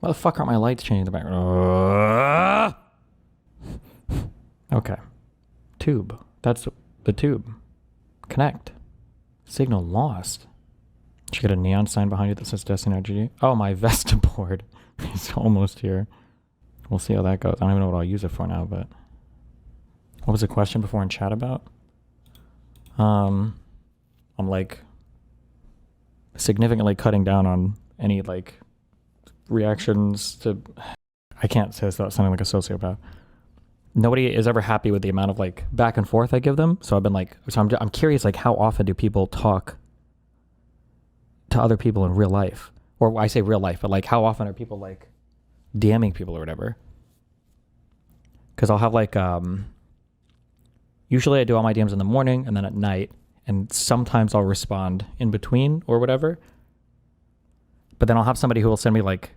Why the fuck aren't my lights changing in the background? Okay. Tube. That's the tube. Connect. Signal lost. Should get a neon sign behind you that says Destiny RGG. Oh, my Vesta board is almost here. We'll see how that goes. I don't even know what I'll use it for now, but... What was the question before in chat about? I'm like significantly cutting down on any like reactions to... I can't say this without sounding like a sociopath. Nobody is ever happy with the amount of like back and forth I give them. So I've been like, I'm curious, like how often do people talk to other people in real life? Or I say real life, but like how often are people like DMing people or whatever? Because I'll have like, usually I do all my DMs in the morning and then at night. And sometimes I'll respond in between or whatever. But then I'll have somebody who will send me like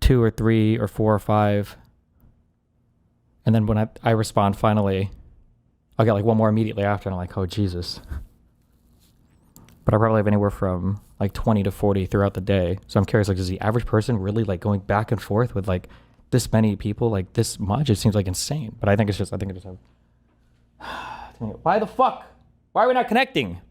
2 or 3 or 4 or 5. And then when I respond finally, I'll get like one more immediately after and I'm like, oh Jesus. But I probably have anywhere from like 20 to 40 throughout the day. So I'm curious, like, is the average person really like going back and forth with like this many people, like this much? It seems like insane. But I think I just have... Why the fuck? Why are we not connecting?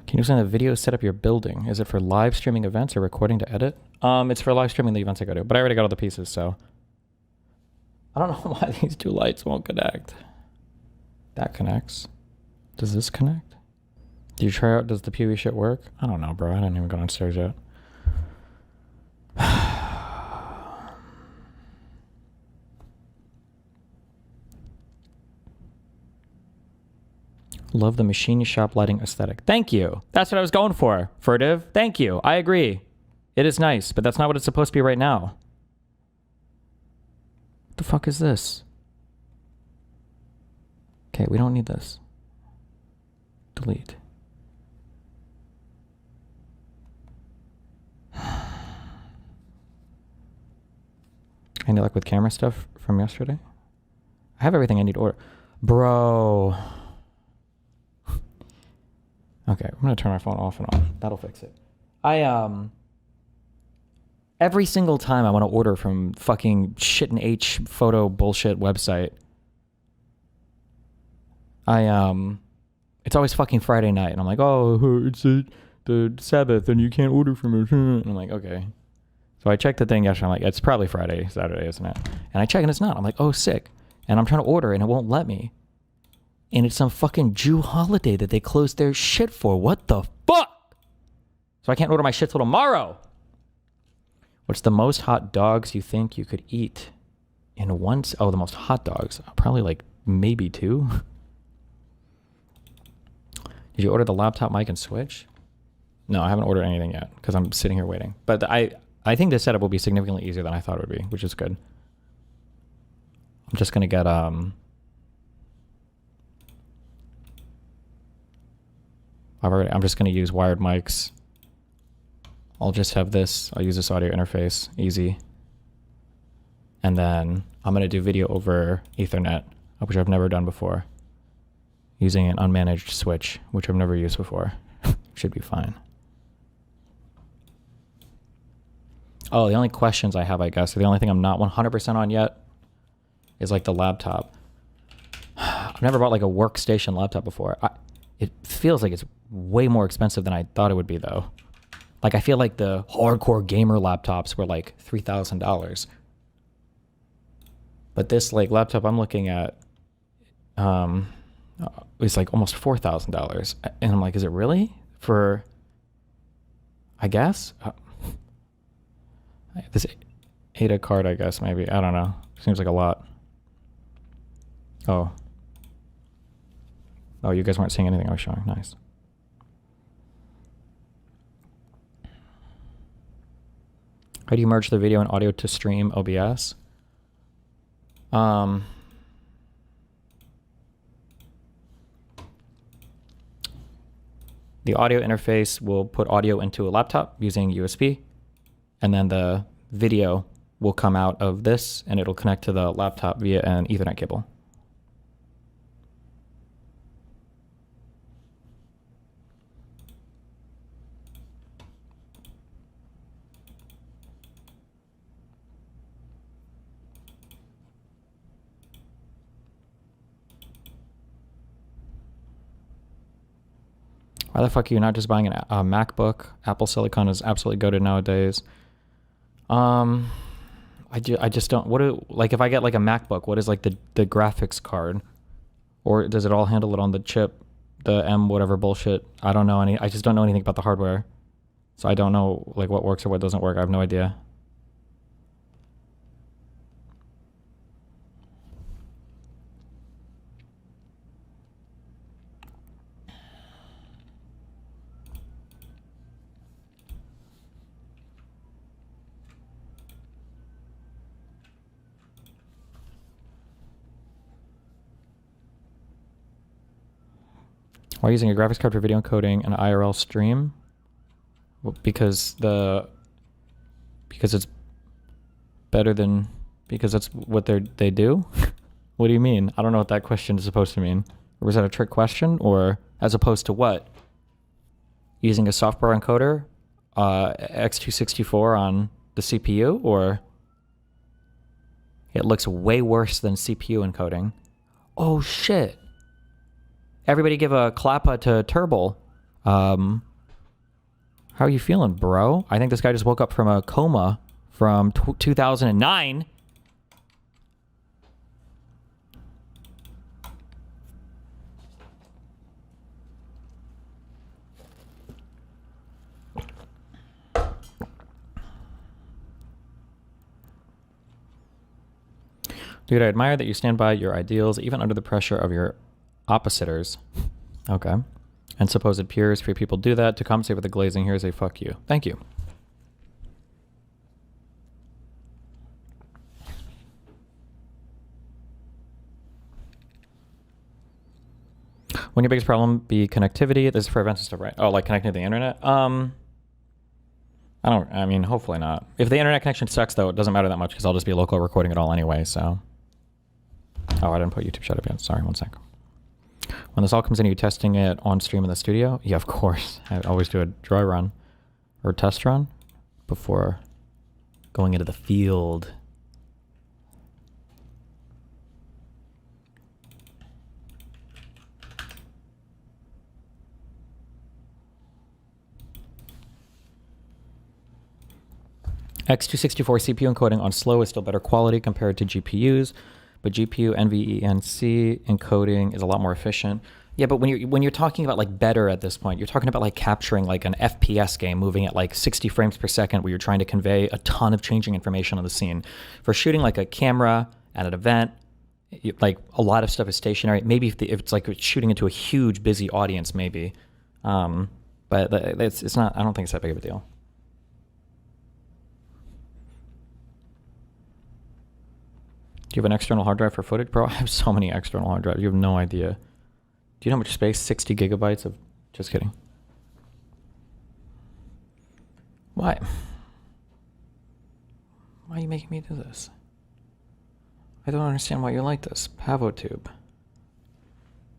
Can you send a video set up your building? Is it for live streaming events or recording to edit? It's for live streaming the events I go to, but I already got all the pieces, so. I don't know why these 2 lights won't connect. That connects. Does this connect? Did you try out, does the PoE shit work? I don't know, bro. I didn't even go downstairs yet. Love the machine shop lighting aesthetic. Thank you. That's what I was going for. Furtive. Thank you. I agree. It is nice, but that's not what it's supposed to be right now. What the fuck is this? Okay, we don't need this. Delete. Any luck with camera stuff from yesterday? I have everything I need to order. Bro. Okay, I'm gonna turn my phone off and on. That'll fix it. Every single time I want to order from fucking shit and H photo bullshit website, it's always fucking Friday night, and I'm like, oh, it's the Sabbath, and you can't order from it. And I'm like, okay. So I checked the thing yesterday. I'm like, it's probably Friday, Saturday, isn't it? And I check and it's not. I'm like, oh, sick. And I'm trying to order and it won't let me. And it's some fucking Jew holiday that they closed their shit for. What the fuck? So I can't order my shit till tomorrow. What's the most hot dogs you think you could eat in once? Oh, the most hot dogs. Probably like maybe 2. Did you order the laptop mic and switch? No, I haven't ordered anything yet because I'm sitting here waiting. But I think this setup will be significantly easier than I thought it would be, which is good. I'm just going to get... I'm just going to use wired mics. I'll just have this. I'll use this audio interface. Easy. And then I'm going to do video over Ethernet, which I've never done before. Using an unmanaged switch, which I've never used before. Should be fine. Oh, the only questions I have, I guess, the only thing I'm not 100% on yet is like the laptop. I've never bought like a workstation laptop before. It feels like it's way more expensive than I thought it would be, though. Like, I feel like the hardcore gamer laptops were like $3,000. But this like laptop I'm looking at is like almost $4,000. And I'm like, is it really? For, I guess? This ADA card, I guess, maybe. I don't know. Seems like a lot. Oh. Oh, you guys weren't seeing anything I was showing. Nice. How do you merge the video and audio to stream OBS? The audio interface will put audio into a laptop using USB, and then the video will come out of this and it'll connect to the laptop via an Ethernet cable. Why the fuck are you not just buying a MacBook? Apple Silicon is absolutely goated nowadays. I just don't. Like if I get like a MacBook, what is like the graphics card, or does it all handle it on the chip, the M whatever bullshit? I don't know any. I just don't know anything about the hardware, so I don't know like what works or what doesn't work. I have no idea. Why using a graphics card for video encoding and IRL stream? Well, because it's better than because that's what they do. What do you mean? I don't know what that question is supposed to mean. Or was that a trick question, or as opposed to what? Using a software encoder, X264 on the CPU, or it looks way worse than CPU encoding. Oh shit. Everybody give a clappa to Turble. How are you feeling, bro? I think this guy just woke up from a coma from 2009. Dude, I admire that you stand by your ideals even under the pressure of your oppositers. Okay. And supposed peers. Free people do that. To compensate for the glazing, here's a fuck you. Thank you. Wouldn't your biggest problem be connectivity? This is for events and stuff, right? Oh, like connecting to the internet? I mean, hopefully not. If the internet connection sucks, though, it doesn't matter that much because I'll just be local recording it all anyway, so. Oh, I didn't put YouTube shut up yet. Sorry, one sec. When this all comes in, are you testing it on stream in the studio? Yeah, of course. I always do a dry run or test run before going into the field. X264 CPU encoding on slow is still better quality compared to GPUs, but GPU NVENC encoding is a lot more efficient. Yeah, but when you're talking about like better at this point, you're talking about like capturing like an FPS game moving at like 60 frames per second where you're trying to convey a ton of changing information on the scene. For shooting like a camera at an event, like a lot of stuff is stationary. Maybe if it's like shooting into a huge busy audience, maybe. But it's not, I don't think it's that big of a deal. Do you have an external hard drive for footage? Bro, I have so many external hard drives. You have no idea. Do you know how much space? 60 gigabytes of... Just kidding. Why? Why are you making me do this? I don't understand why you like this. PavoTube.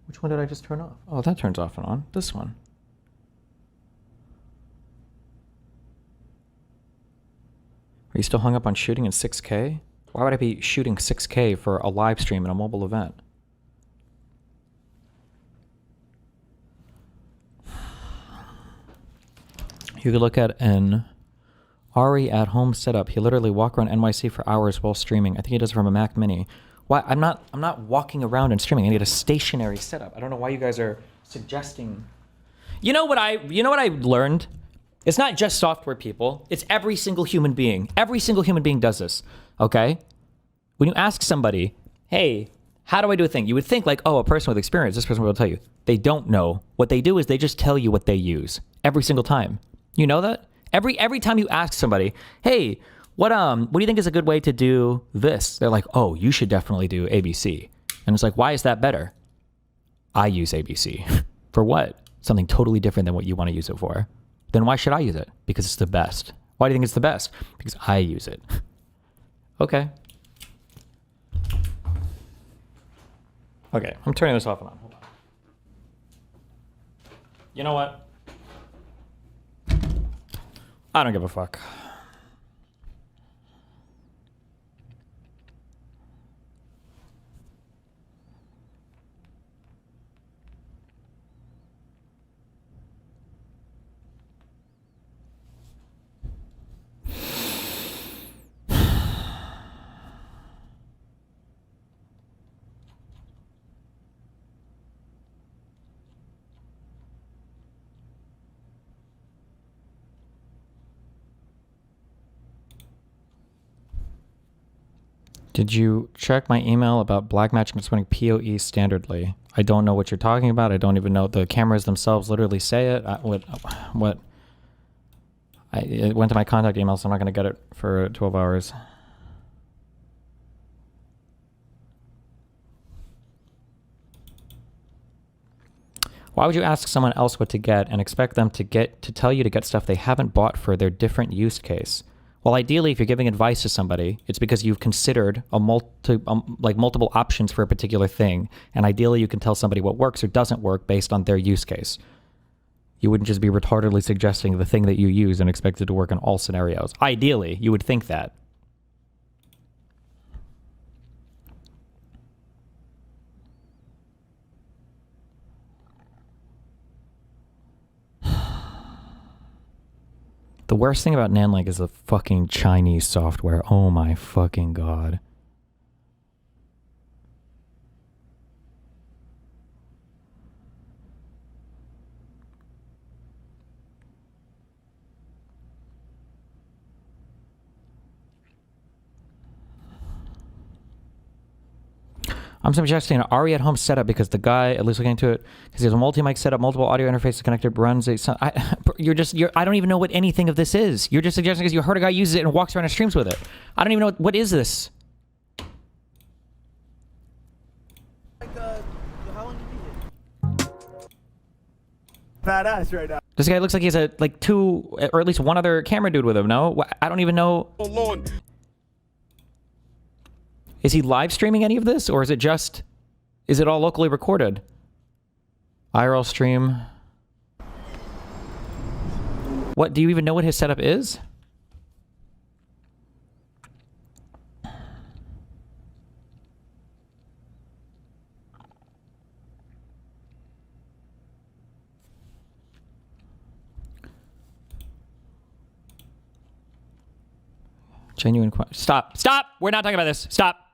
Which one did I just turn off? Oh, that turns off and on. This one. Are you still hung up on shooting in 6K? Why would I be shooting 6K for a live stream in a mobile event? You could look at an Ari at home setup. He literally walk around NYC for hours while streaming. I think he does it from a Mac Mini. Why? I'm not walking around and streaming. I need a stationary setup. I don't know why you guys are suggesting. You know what I learned? It's not just software people. It's every single human being. Every single human being does this. Okay? When you ask somebody, hey, how do I do a thing? You would think like, oh, a person with experience, this person will tell you. They don't know. What they do is they just tell you what they use every single time. You know that? Every time you ask somebody, hey, what do you think is a good way to do this? They're like, oh, you should definitely do ABC. And it's like, why is that better? I use ABC. For what? Something totally different than what you want to use it for. Then why should I use it? Because it's the best. Why do you think it's the best? Because I use it. Okay. Okay, I'm turning this off and on. Hold on. You know what? I don't give a fuck. Did you check my email about Blackmagic responding PoE standardly? I don't know what you're talking about. I don't even know. The cameras themselves literally say it. What? It went to my contact email, so I'm not going to get it for 12 hours. Why would you ask someone else what to get and expect them to tell you to get stuff they haven't bought for their different use case? Well, ideally, if you're giving advice to somebody, it's because you've considered multiple options for a particular thing, and ideally you can tell somebody what works or doesn't work based on their use case. You wouldn't just be retardedly suggesting the thing that you use and expect it to work in all scenarios. Ideally, you would think that. The worst thing about NAND Link is the fucking Chinese software. Oh my fucking god. I'm suggesting an ARRI at home setup because the guy, at least looking into it, because he has a multi-mic setup, multiple audio interfaces connected, runs a... I don't even know what anything of this is. You're just suggesting because you heard a guy uses it and walks around and streams with it. I don't even know what is this? Like, how long you be here? Badass right now. This guy looks like he has two, or at least one other camera dude with him, no? I don't even know... Oh, Lord. Is he live streaming any of this, or is it all locally recorded? IRL stream. What, do you even know what his setup is? Genuine question. Stop! We're not talking about this. Stop!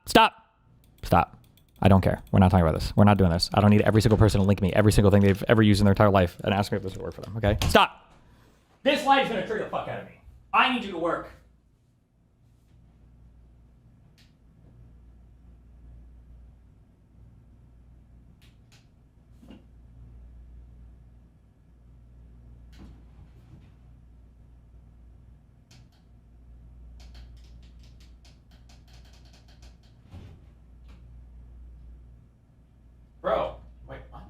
I don't care. We're not talking about this. We're not doing this. I don't need every single person to link me every single thing they've ever used in their entire life and ask me if this will work for them, okay? Stop! This live is gonna trigger the fuck out of me. I need you to work. Bro, wait, what?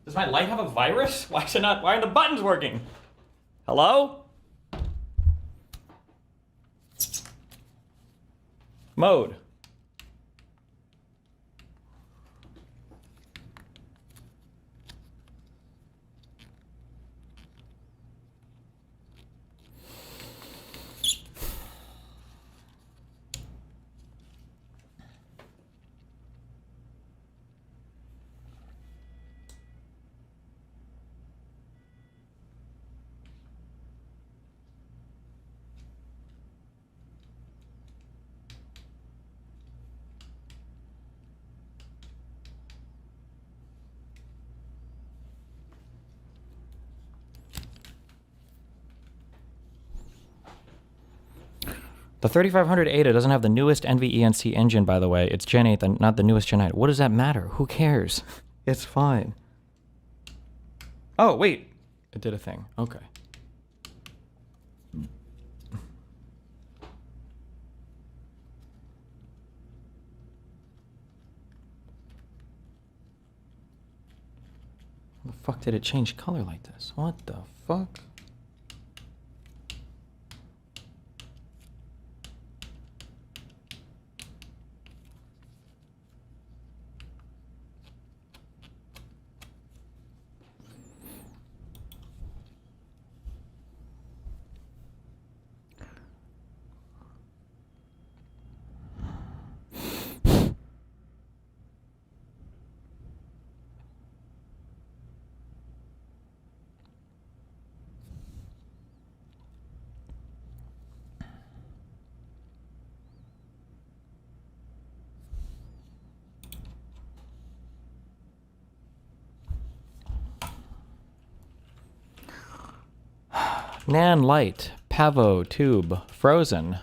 Does my light have a virus? Why aren't the buttons working? Hello? Mode. The 3500 Ada doesn't have the newest NVENC engine, by the way. It's Gen 8, and not the newest Gen 9. What does that matter? Who cares? It's fine. Oh, wait. It did a thing. Okay. How the fuck did it change color like this? What the fuck? Nan Light, Pavo, Tube, Frozen.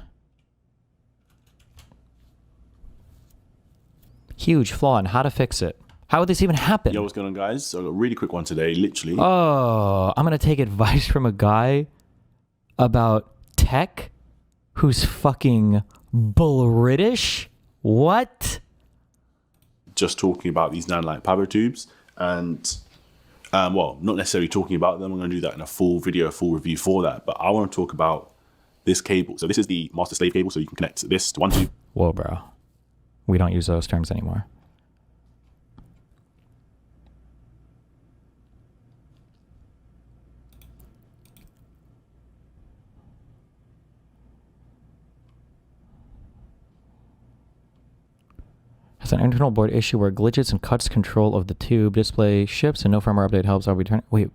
Huge flaw in how to fix it. How would this even happen? Yo, what's going on, guys? So I got a really quick one today, literally. Oh, I'm going to take advice from a guy about tech who's fucking British? What? Just talking about these Nanlite Pavo tubes and, well, not necessarily talking about them. I'm going to do that in a full video, full review for that. But I want to talk about this cable. So this is the master slave cable. So you can connect this to one tube. Whoa, bro. We don't use those terms anymore. Has an internal board issue where glitches and cuts control of the tube display ships and no firmware update helps. I'll return. Wait.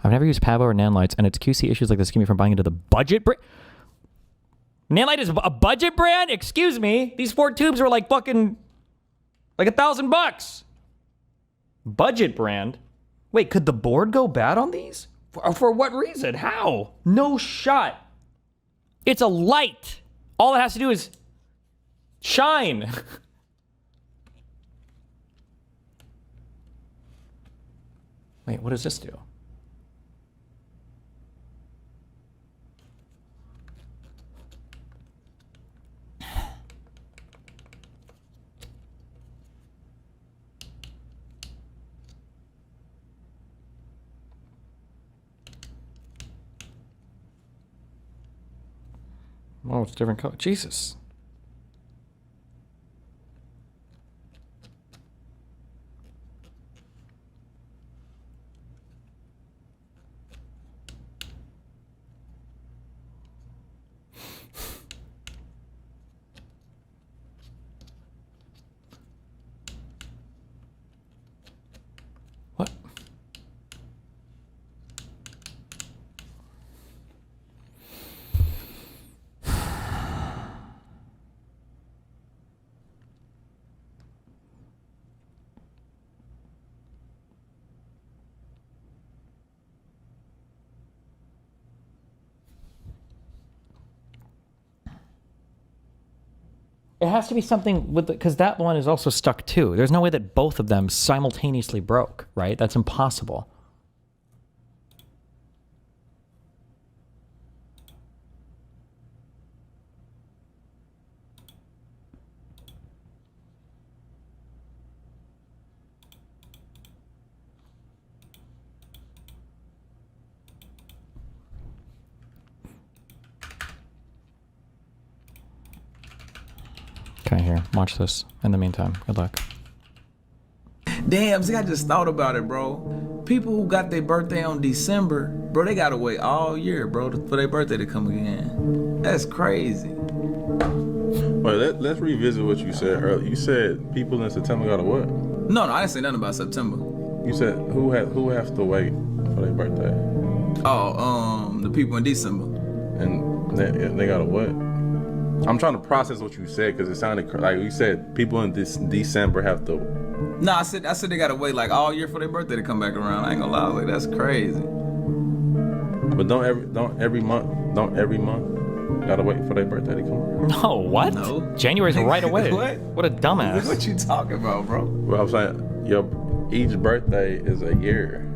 I've never used Pavo or Nanlights, and its QC issues like this keep me from buying into the budget brand. Nanlite is a budget brand? Excuse me. These 4 tubes are like fucking like $1,000. Budget brand? Wait, could the board go bad on these? For what reason? How? No shot. It's a light. All it has to do is shine. Wait, what does this do? Oh, it's different color. Jesus. What? It has to be something with because that one is also stuck too. There's no way that both of them simultaneously broke, right? That's impossible. Okay, here, watch this. In the meantime, good luck. Damn, see, I just thought about it, bro. People who got their birthday on December, bro, they gotta wait all year, bro, for their birthday to come again. That's crazy. Wait, let's revisit what you said earlier. You said people in September gotta what? No, I didn't say nothing about September. You said who has to wait for their birthday? Oh, the people in December. And they gotta what? I'm trying to process what you said because it sounded like you said people in this December have to. No, I said they gotta wait like all year for their birthday to come back around. I ain't gonna lie, I was like, that's crazy. But don't every month gotta wait for their birthday to come around? No, what? No. January's right away. What? What a dumbass. What you talking about, bro? Well, I'm saying each birthday is a year.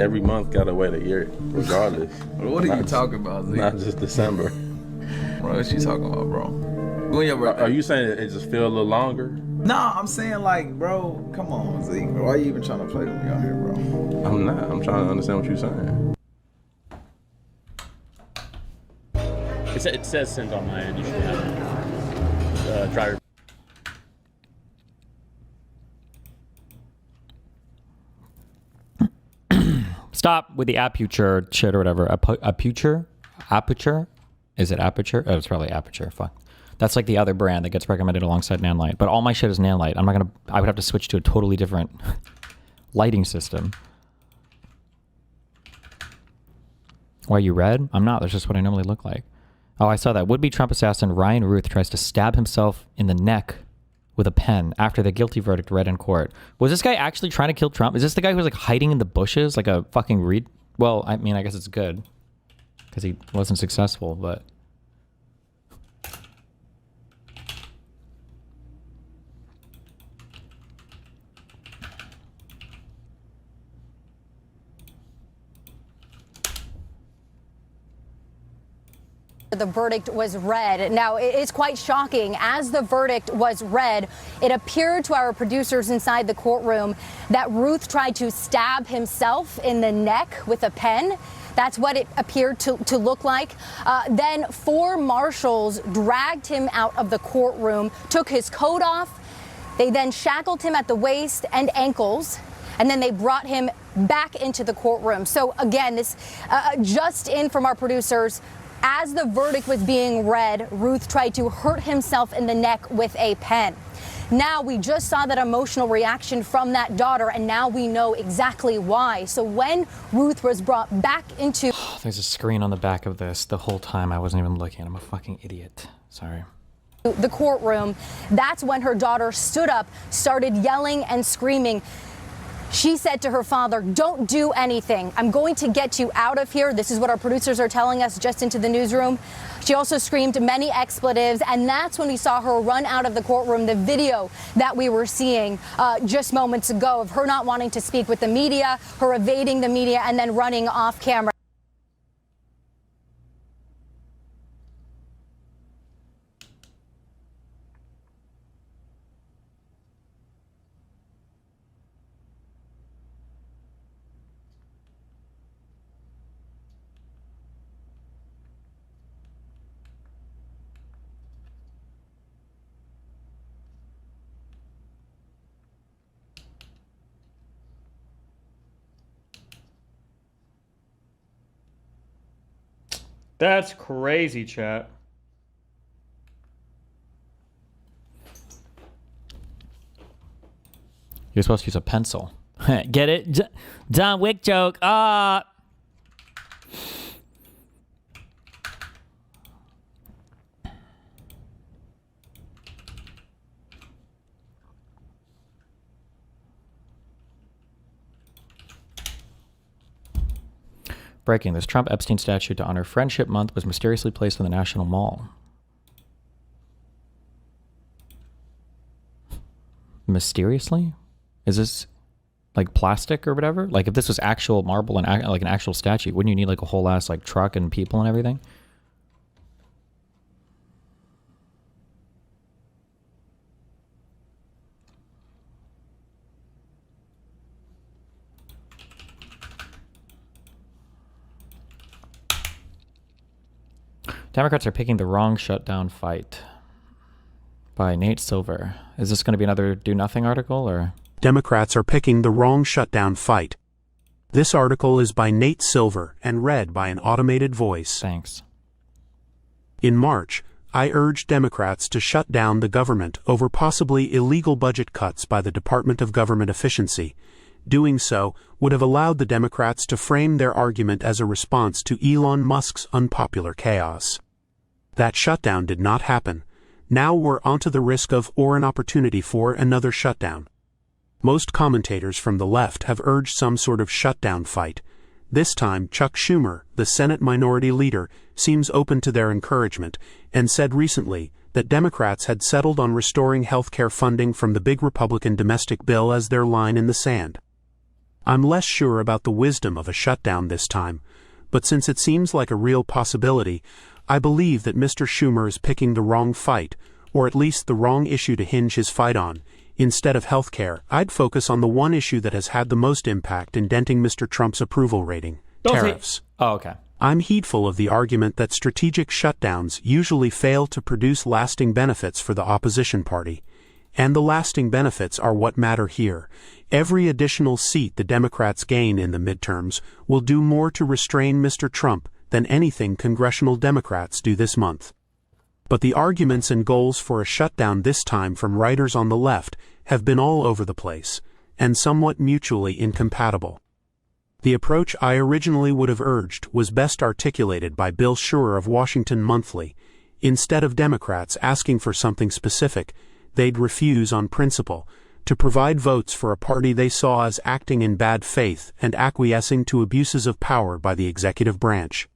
Every month gotta wait a year, regardless. What are you talking about, Z? Not just December. Bro, what you talking about, bro? When your birthday? Are you saying it just feel a little longer? Nah, I'm saying like, bro, come on, Z. Why are you even trying to play with me out here, bro? I'm not. I'm trying to understand what you're saying. It says sent on my end. You should have driver. Stop with the aperture shit or whatever. Aperture? Aperture? Is it aperture? Oh, it's probably aperture. Fuck. That's like the other brand that gets recommended alongside Nanlite. But all my shit is Nanlite. I'm not gonna. I would have to switch to a totally different lighting system. Why, you red? I'm not. That's just what I normally look like. Oh, I saw that. Would-be Trump assassin Ryan Ruth tries to stab himself in the neck with a pen after the guilty verdict read in court. Was this guy actually trying to kill Trump? Is this the guy who was like hiding in the bushes like a fucking reed? Well, I mean, I guess it's good because he wasn't successful, but... The verdict was read. Now, it's quite shocking. As the verdict was read, it appeared to our producers inside the courtroom that Ruth tried to stab himself in the neck with a pen. That's what it appeared to look like. Then 4 marshals dragged him out of the courtroom, took his coat off. They then shackled him at the waist and ankles, and then they brought him back into the courtroom. So again, this just in from our producers. As the verdict was being read, Ruth tried to hurt himself in the neck with a pen. Now, we just saw that emotional reaction from that daughter, and now we know exactly why. So when Ruth was brought back into... There's a screen on the back of this the whole time. I wasn't even looking. I'm a fucking idiot. Sorry. The courtroom, that's when her daughter stood up, started yelling and screaming. She said to her father, "Don't do anything. I'm going to get you out of here." This is what our producers are telling us just into the newsroom. She also screamed many expletives, and that's when we saw her run out of the courtroom. The video that we were seeing just moments ago of her not wanting to speak with the media, her evading the media, and then running off camera. That's crazy, chat. You're supposed to use a pencil. Get it? John Wick joke. Breaking this Trump Epstein statue to honor Friendship Month was mysteriously placed in the National Mall. Mysteriously? Is this like plastic or whatever? Like if this was actual marble and like an actual statue, wouldn't you need like a whole ass like truck and people and everything? Democrats are picking the wrong shutdown fight. By Nate Silver. Is this going to be another do nothing article or? Democrats are picking the wrong shutdown fight. This article is by Nate Silver and read by an automated voice. Thanks. In March, I urged Democrats to shut down the government over possibly illegal budget cuts by the Department of Government Efficiency. Doing so would have allowed the Democrats to frame their argument as a response to Elon Musk's unpopular chaos. That shutdown did not happen. Now we're onto the risk of or an opportunity for another shutdown. Most commentators from the left have urged some sort of shutdown fight. This time, Chuck Schumer, the Senate Minority Leader, seems open to their encouragement and said recently that Democrats had settled on restoring health care funding from the big Republican domestic bill as their line in the sand. I'm less sure about the wisdom of a shutdown this time, but since it seems like a real possibility, I believe that Mr. Schumer is picking the wrong fight, or at least the wrong issue to hinge his fight on. Instead of health care, I'd focus on the one issue that has had the most impact in denting Mr. Trump's approval rating, tariffs. Oh, okay. I'm heedful of the argument that strategic shutdowns usually fail to produce lasting benefits for the opposition party. And the lasting benefits are what matter here. Every additional seat the Democrats gain in the midterms will do more to restrain Mr. Trump than anything congressional Democrats do this month. But the arguments and goals for a shutdown this time from writers on the left have been all over the place, and somewhat mutually incompatible. The approach I originally would have urged was best articulated by Bill Shurer of Washington Monthly. Instead of Democrats asking for something specific, they'd refuse on principle to provide votes for a party they saw as acting in bad faith and acquiescing to abuses of power by the executive branch.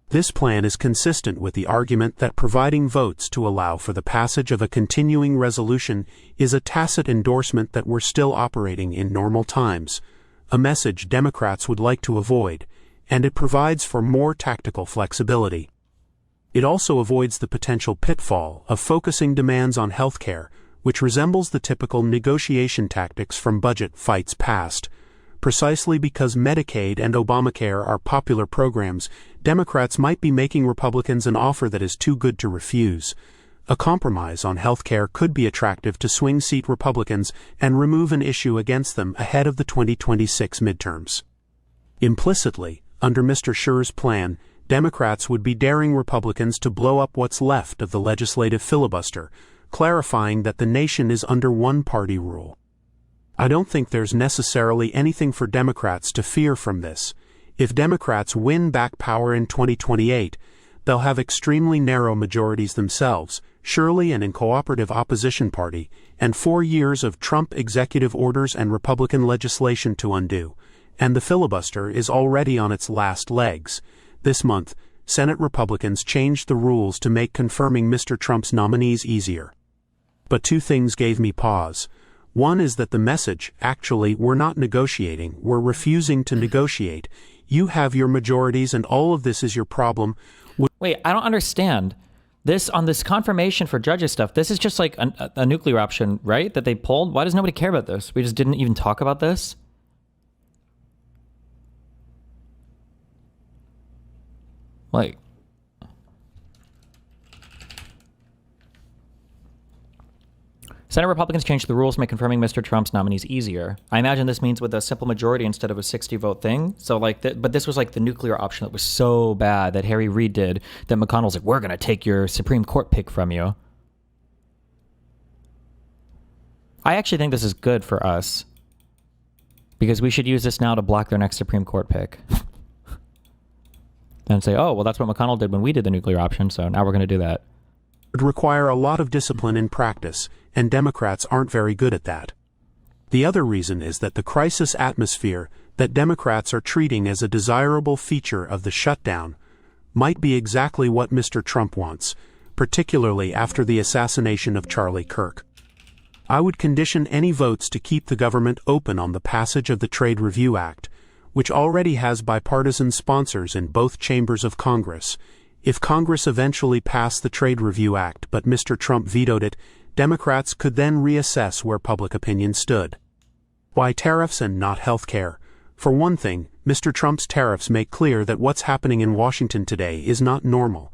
This plan is consistent with the argument that providing votes to allow for the passage of a continuing resolution is a tacit endorsement that we're still operating in normal times, a message Democrats would like to avoid, and it provides for more tactical flexibility. It also avoids the potential pitfall of focusing demands on health care, which resembles the typical negotiation tactics from budget fights past. Precisely because Medicaid and Obamacare are popular programs, Democrats might be making Republicans an offer that is too good to refuse. A compromise on health care could be attractive to swing-seat Republicans and remove an issue against them ahead of the 2026 midterms. Implicitly, under Mr. Scher's plan, Democrats would be daring Republicans to blow up what's left of the legislative filibuster, clarifying that the nation is under one-party rule. I don't think there's necessarily anything for Democrats to fear from this. If Democrats win back power in 2028, they'll have extremely narrow majorities themselves, surely an incooperative opposition party, and 4 years of Trump executive orders and Republican legislation to undo. And the filibuster is already on its last legs. This month, Senate Republicans changed the rules to make confirming Mr. Trump's nominees easier. But two things gave me pause. One is that the message, actually, we're not negotiating, we're refusing to negotiate. You have your majorities and all of this is your problem. Wait, I don't understand. This, on this confirmation for judges stuff, this is just like a nuclear option, right? That they pulled? Why does nobody care about this? We just didn't even talk about this? Like... Senate Republicans changed the rules to make confirming Mr. Trump's nominees easier. I imagine this means with a simple majority instead of a 60-vote thing. So like, but this was like the nuclear option that was so bad that Harry Reid did that McConnell's like, we're going to take your Supreme Court pick from you. I actually think this is good for us because we should use this now to block their next Supreme Court pick. And say, oh, well, that's what McConnell did when we did the nuclear option, so now we're going to do that. Would require a lot of discipline in practice, and Democrats aren't very good at that. The other reason is that the crisis atmosphere that Democrats are treating as a desirable feature of the shutdown might be exactly what Mr. Trump wants, particularly after the assassination of Charlie Kirk. I would condition any votes to keep the government open on the passage of the Trade Review Act, which already has bipartisan sponsors in both chambers of Congress. If Congress eventually passed the Trade Review Act but Mr. Trump vetoed it, Democrats could then reassess where public opinion stood. Why tariffs and not health care? For one thing, Mr. Trump's tariffs make clear that what's happening in Washington today is not normal.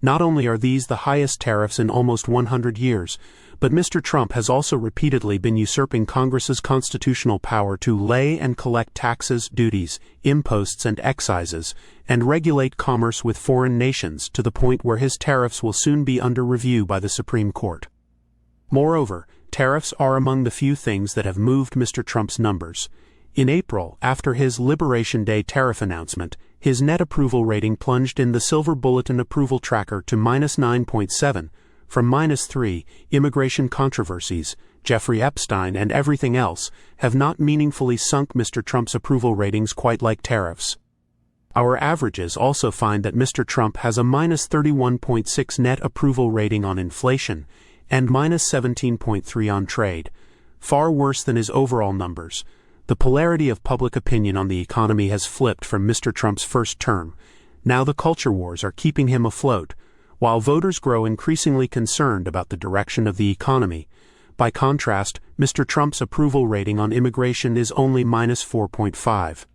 Not only are these the highest tariffs in almost 100 years, but Mr. Trump has also repeatedly been usurping Congress's constitutional power to lay and collect taxes, duties, imposts, and excises, and regulate commerce with foreign nations to the point where his tariffs will soon be under review by the Supreme Court. Moreover, tariffs are among the few things that have moved Mr. Trump's numbers. In April, after his Liberation Day tariff announcement, his net approval rating plunged in the Silver Bulletin approval tracker to -9.7, from -3. Immigration controversies, Jeffrey Epstein, and everything else have not meaningfully sunk Mr. Trump's approval ratings quite like tariffs. Our averages also find that Mr. Trump has a -31.6 net approval rating on inflation and -17.3 on trade, far worse than his overall numbers. The polarity of public opinion on the economy has flipped from Mr. Trump's first term. Now the culture wars are keeping him afloat, while voters grow increasingly concerned about the direction of the economy. By contrast, Mr. Trump's approval rating on immigration is only -4.5.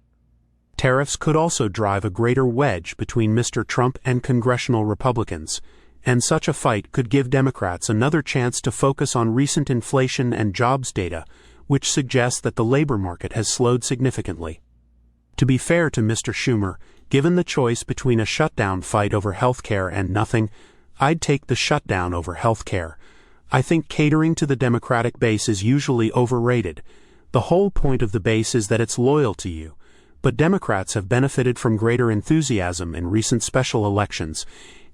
Tariffs could also drive a greater wedge between Mr. Trump and congressional Republicans, and such a fight could give Democrats another chance to focus on recent inflation and jobs data, which suggests that the labor market has slowed significantly. To be fair to Mr. Schumer, given the choice between a shutdown fight over health care and nothing, I'd take the shutdown over health care. I think catering to the Democratic base is usually overrated. The whole point of the base is that it's loyal to you. But Democrats have benefited from greater enthusiasm in recent special elections,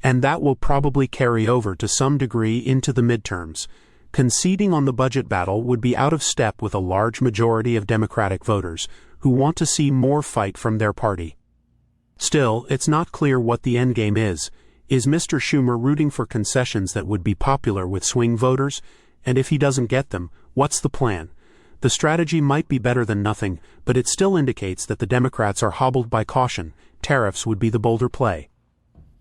and that will probably carry over to some degree into the midterms. conceding on the budget battle would be out of step with a large majority of Democratic voters who want to see more fight from their party. Still, it's not clear what the endgame is. Is Mr. Schumer rooting for concessions that would be popular with swing voters? And if he doesn't get them, what's the plan? The strategy might be better than nothing, but it still indicates that the Democrats are hobbled by caution. Tariffs would be the bolder play.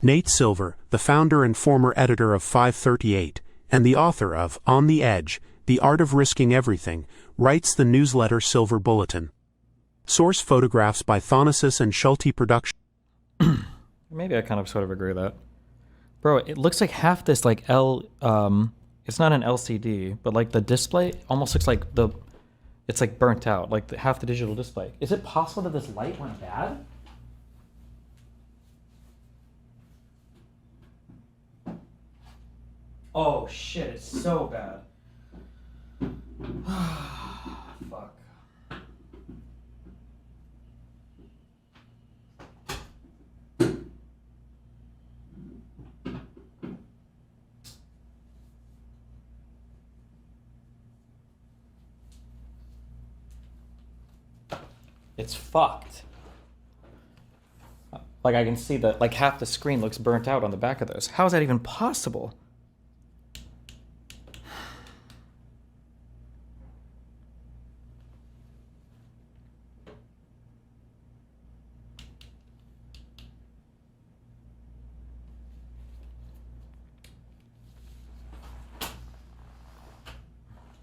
Nate Silver, the founder and former editor of 538, and the author of On the Edge, The Art of Risking Everything, writes the newsletter Silver Bulletin. Source photographs by Thanasis and Schulte Productions. Maybe I kind of sort of agree with that. Bro, it looks like half this like it's not an LCD, but like the display almost looks like it's like burnt out, like half the digital display. Is it possible that this light went bad? Oh shit, it's so bad. Fuck. It's fucked. Like I can see that like half the screen looks burnt out on the back of those. How is that even possible?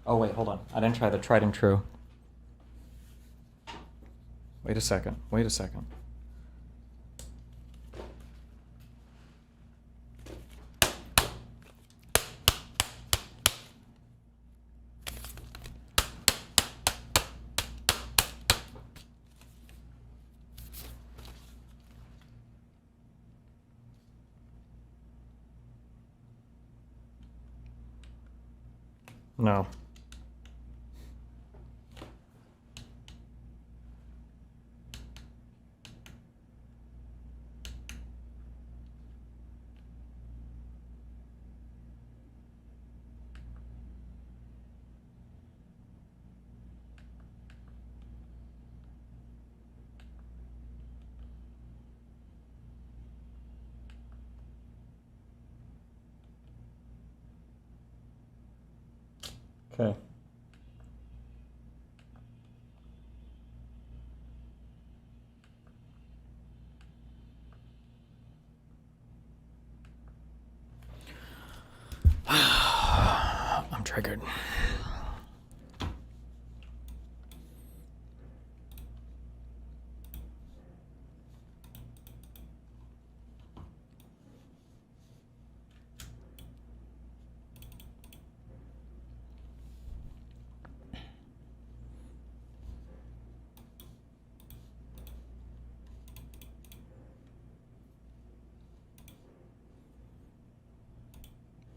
Oh wait, hold on. I didn't try the tried and true. Wait a second. Wait a second. No. Okay. I'm triggered.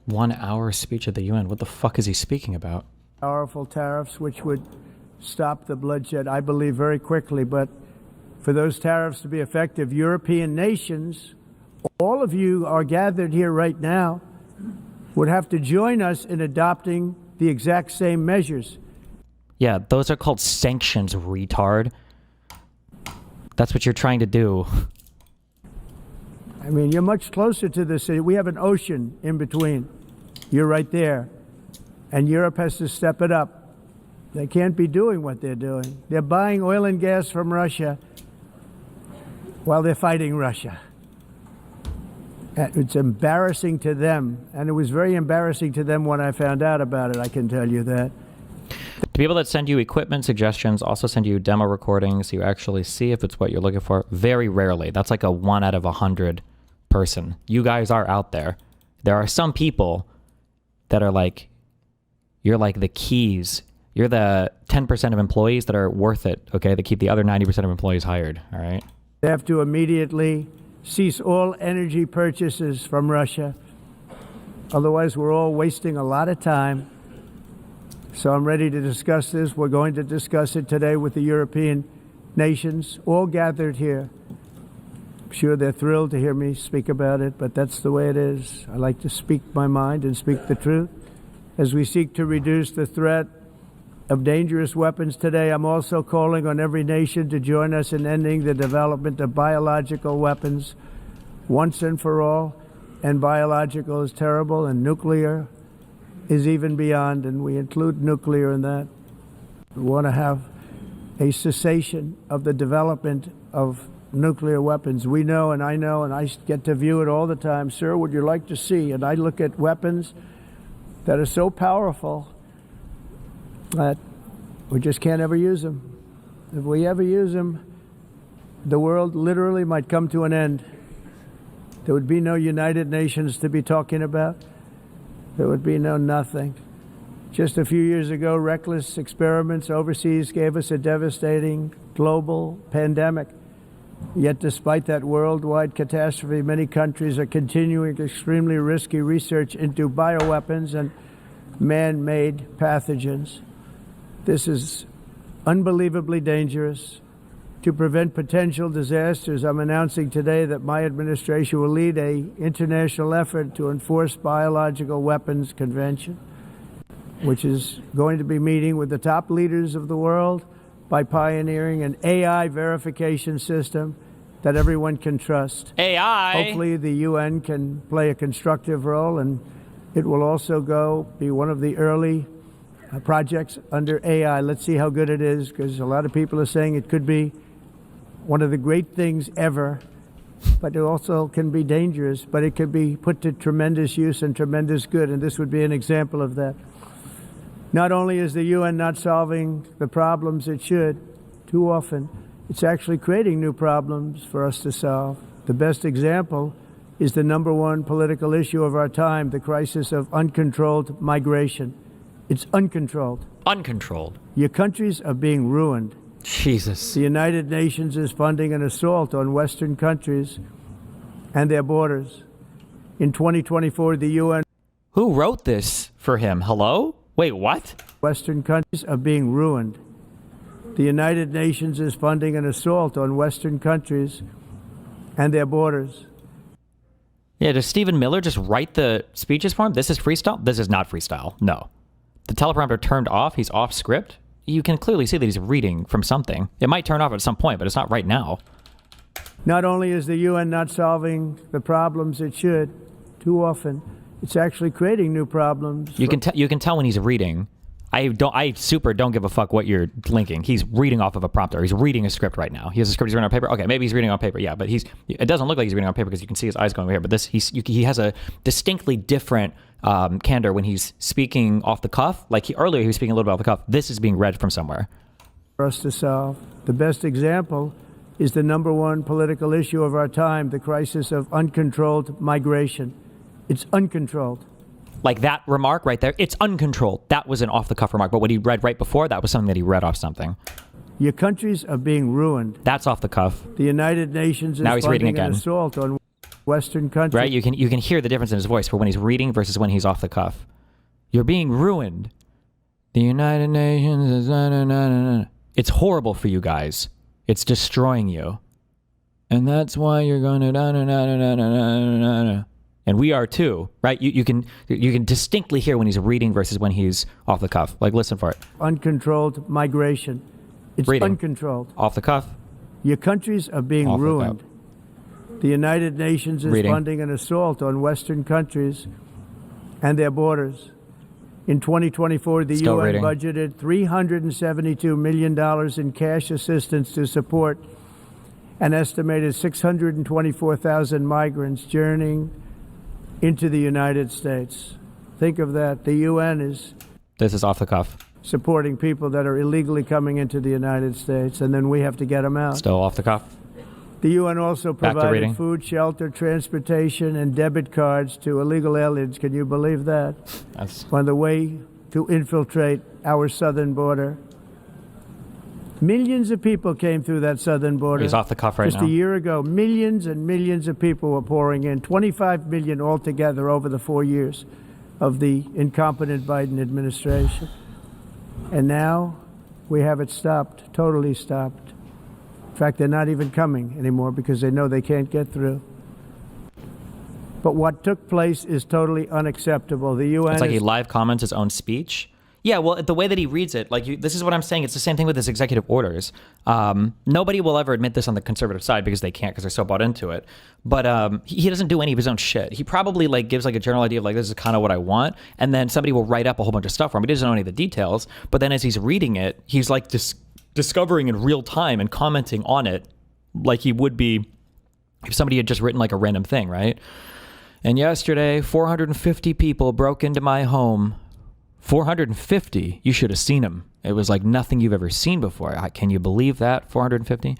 One hour speech at the UN. What the fuck is he speaking about? Powerful tariffs which would stop the bloodshed, I believe, very quickly. But for those tariffs to be effective, European nations, all of you are gathered here right now, would have to join us in adopting the exact same measures. Yeah, those are called sanctions, retard. That's what you're trying to do. I mean, you're much closer to the city. We have an ocean in between. You're right there. And Europe has to step it up. They can't be doing what they're doing. They're buying oil and gas from Russia while they're fighting Russia. And it's embarrassing to them. And it was very embarrassing to them when I found out about it, I can tell you that. The people that send you equipment suggestions also send you demo recordings so you actually see if it's what you're looking for. Very rarely. That's like a 1 out of 100 person. You guys are out there. There are some people that are like, you're like the keys. You're the 10% of employees that are worth it, okay? They keep the other 90% of employees hired, all right? They have to immediately cease all energy purchases from Russia. Otherwise, we're all wasting a lot of time. So I'm ready to discuss this. We're going to discuss it today with the European nations, all gathered here. I'm sure they're thrilled to hear me speak about it, but that's the way it is. I like to speak my mind and speak the truth. As we seek to reduce the threat of dangerous weapons today, I'm also calling on every nation to join us in ending the development of biological weapons once and for all. And biological is terrible, and nuclear is even beyond, and we include nuclear in that. We want to have a cessation of the development of nuclear weapons. We know, and I get to view it all the time. Sir, would you like to see? And I look at weapons that are so powerful that we just can't ever use them. If we ever use them, the world literally might come to an end. There would be no United Nations to be talking about. There would be no nothing. Just a few years ago, reckless experiments overseas gave us a devastating global pandemic. Yet despite that worldwide catastrophe, many countries are continuing extremely risky research into bioweapons and man-made pathogens. This is unbelievably dangerous. To prevent potential disasters, I'm announcing today that my administration will lead an international effort to enforce Biological Weapons Convention, which is going to be meeting with the top leaders of the world by pioneering an AI verification system that everyone can trust. AI. Hopefully the UN can play a constructive role, and it will also be one of the early projects under AI. Let's see how good it is, because a lot of people are saying it could be one of the great things ever, but it also can be dangerous, but it could be put to tremendous use and tremendous good, and this would be an example of that. Not only is the UN not solving the problems it should, too often, it's actually creating new problems for us to solve. The best example is the #1 political issue of our time, the crisis of uncontrolled migration. It's uncontrolled. Uncontrolled. Your countries are being ruined. Jesus. The United Nations is funding an assault on Western countries and their borders. In 2024, the UN... Who wrote this for him? Hello? Wait, what? Western countries are being ruined. The United Nations is funding an assault on Western countries and their borders. Yeah, does Stephen Miller just write the speeches for him? This is freestyle? This is not freestyle. No. The teleprompter turned off. He's off script. You can clearly see that he's reading from something. It might turn off at some point, but it's not right now. Not only is the UN not solving the problems it should, too often, it's actually creating new problems. You can tell when he's reading. I super don't give a fuck what you're linking. He's reading off of a prompter. He's reading a script right now. He has a script he's reading on paper. Okay, maybe he's reading on paper. Yeah, but it doesn't look like he's reading on paper because you can see his eyes going over here. But he has a distinctly different candor when he's speaking off the cuff. Like earlier he was speaking a little bit off the cuff. This is being read from somewhere. For us to solve. The best example is the #1 political issue of our time, the crisis of uncontrolled migration. It's uncontrolled. Like that remark right there, it's uncontrolled. That was an off-the-cuff remark. But what he read right before, that was something that he read off something. Your countries are being ruined. That's off the cuff. The United Nations is now he's reading funding again. An assault on Western countries. Right? You can hear the difference in his voice for when he's reading versus when he's off the cuff. You're being ruined. The United Nations is... It's horrible for you guys. It's destroying you. And that's why you're going to... And we are too, right? You can distinctly hear when he's reading versus when he's off the cuff. Like, listen for it. Uncontrolled migration. It's reading. Uncontrolled. Off the cuff. Your countries are being off ruined. The United Nations is funding an assault on Western countries and their borders. In 2024, the UN budgeted $372 million in cash assistance to support an estimated 624,000 migrants journeying into the United States. Think of that. The UN is... This is off the cuff. ...supporting people that are illegally coming into the United States, and then we have to get them out. Still off the cuff. The UN also provided food, shelter, transportation, and debit cards to illegal aliens. Can you believe that? That's... On the way to infiltrate our southern border. Millions of people came through that southern border. He's off the cuff right now. Just a year ago, millions and millions of people were pouring in. 25 million altogether over the 4 years of the incompetent Biden administration. And now we have it stopped, totally stopped. In fact, they're not even coming anymore because they know they can't get through. But what took place is totally unacceptable. The UN It's like he is live comments his own speech. Yeah, well, the way that he reads it, like this is what I'm saying. It's the same thing with his executive orders. Nobody will ever admit this on the conservative side because they can't, because they're so bought into it. But he doesn't do any of his own shit. He probably like gives like a general idea of like, this is kind of what I want, and then somebody will write up a whole bunch of stuff for him. He doesn't know any of the details. But then as he's reading it, he's like discovering in real time and commenting on it like he would be if somebody had just written like a random thing, right? And yesterday, 450 people broke into my home. 450. You should have seen them. It was like nothing you've ever seen before. Can you believe that? 450.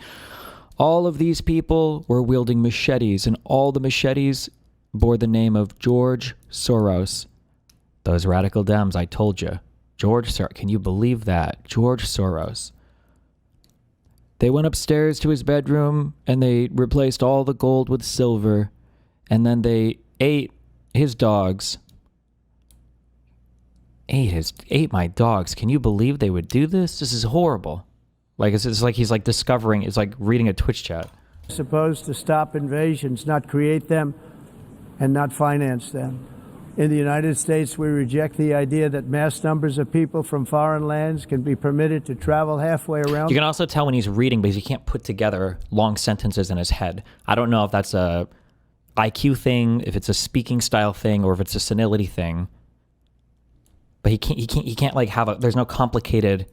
All of these people were wielding machetes, and all the machetes bore the name of George Soros. Those radical Dems, I told you. George Soros. Can you believe that? George Soros. They went upstairs to his bedroom, and they replaced all the gold with silver, and then they ate his dogs. Ate my dogs. Can you believe they would do this? This is horrible. Like it's like he's like discovering. It's like reading a Twitch chat. supposed to stop invasions, not create them and not finance them. In the United States, we reject the idea that mass numbers of people from foreign lands can be permitted to travel halfway around. You can also tell when he's reading because he can't put together long sentences in his head. I don't know if that's a IQ thing, if it's a speaking style thing, or if it's a senility thing. But he can't like have there's no complicated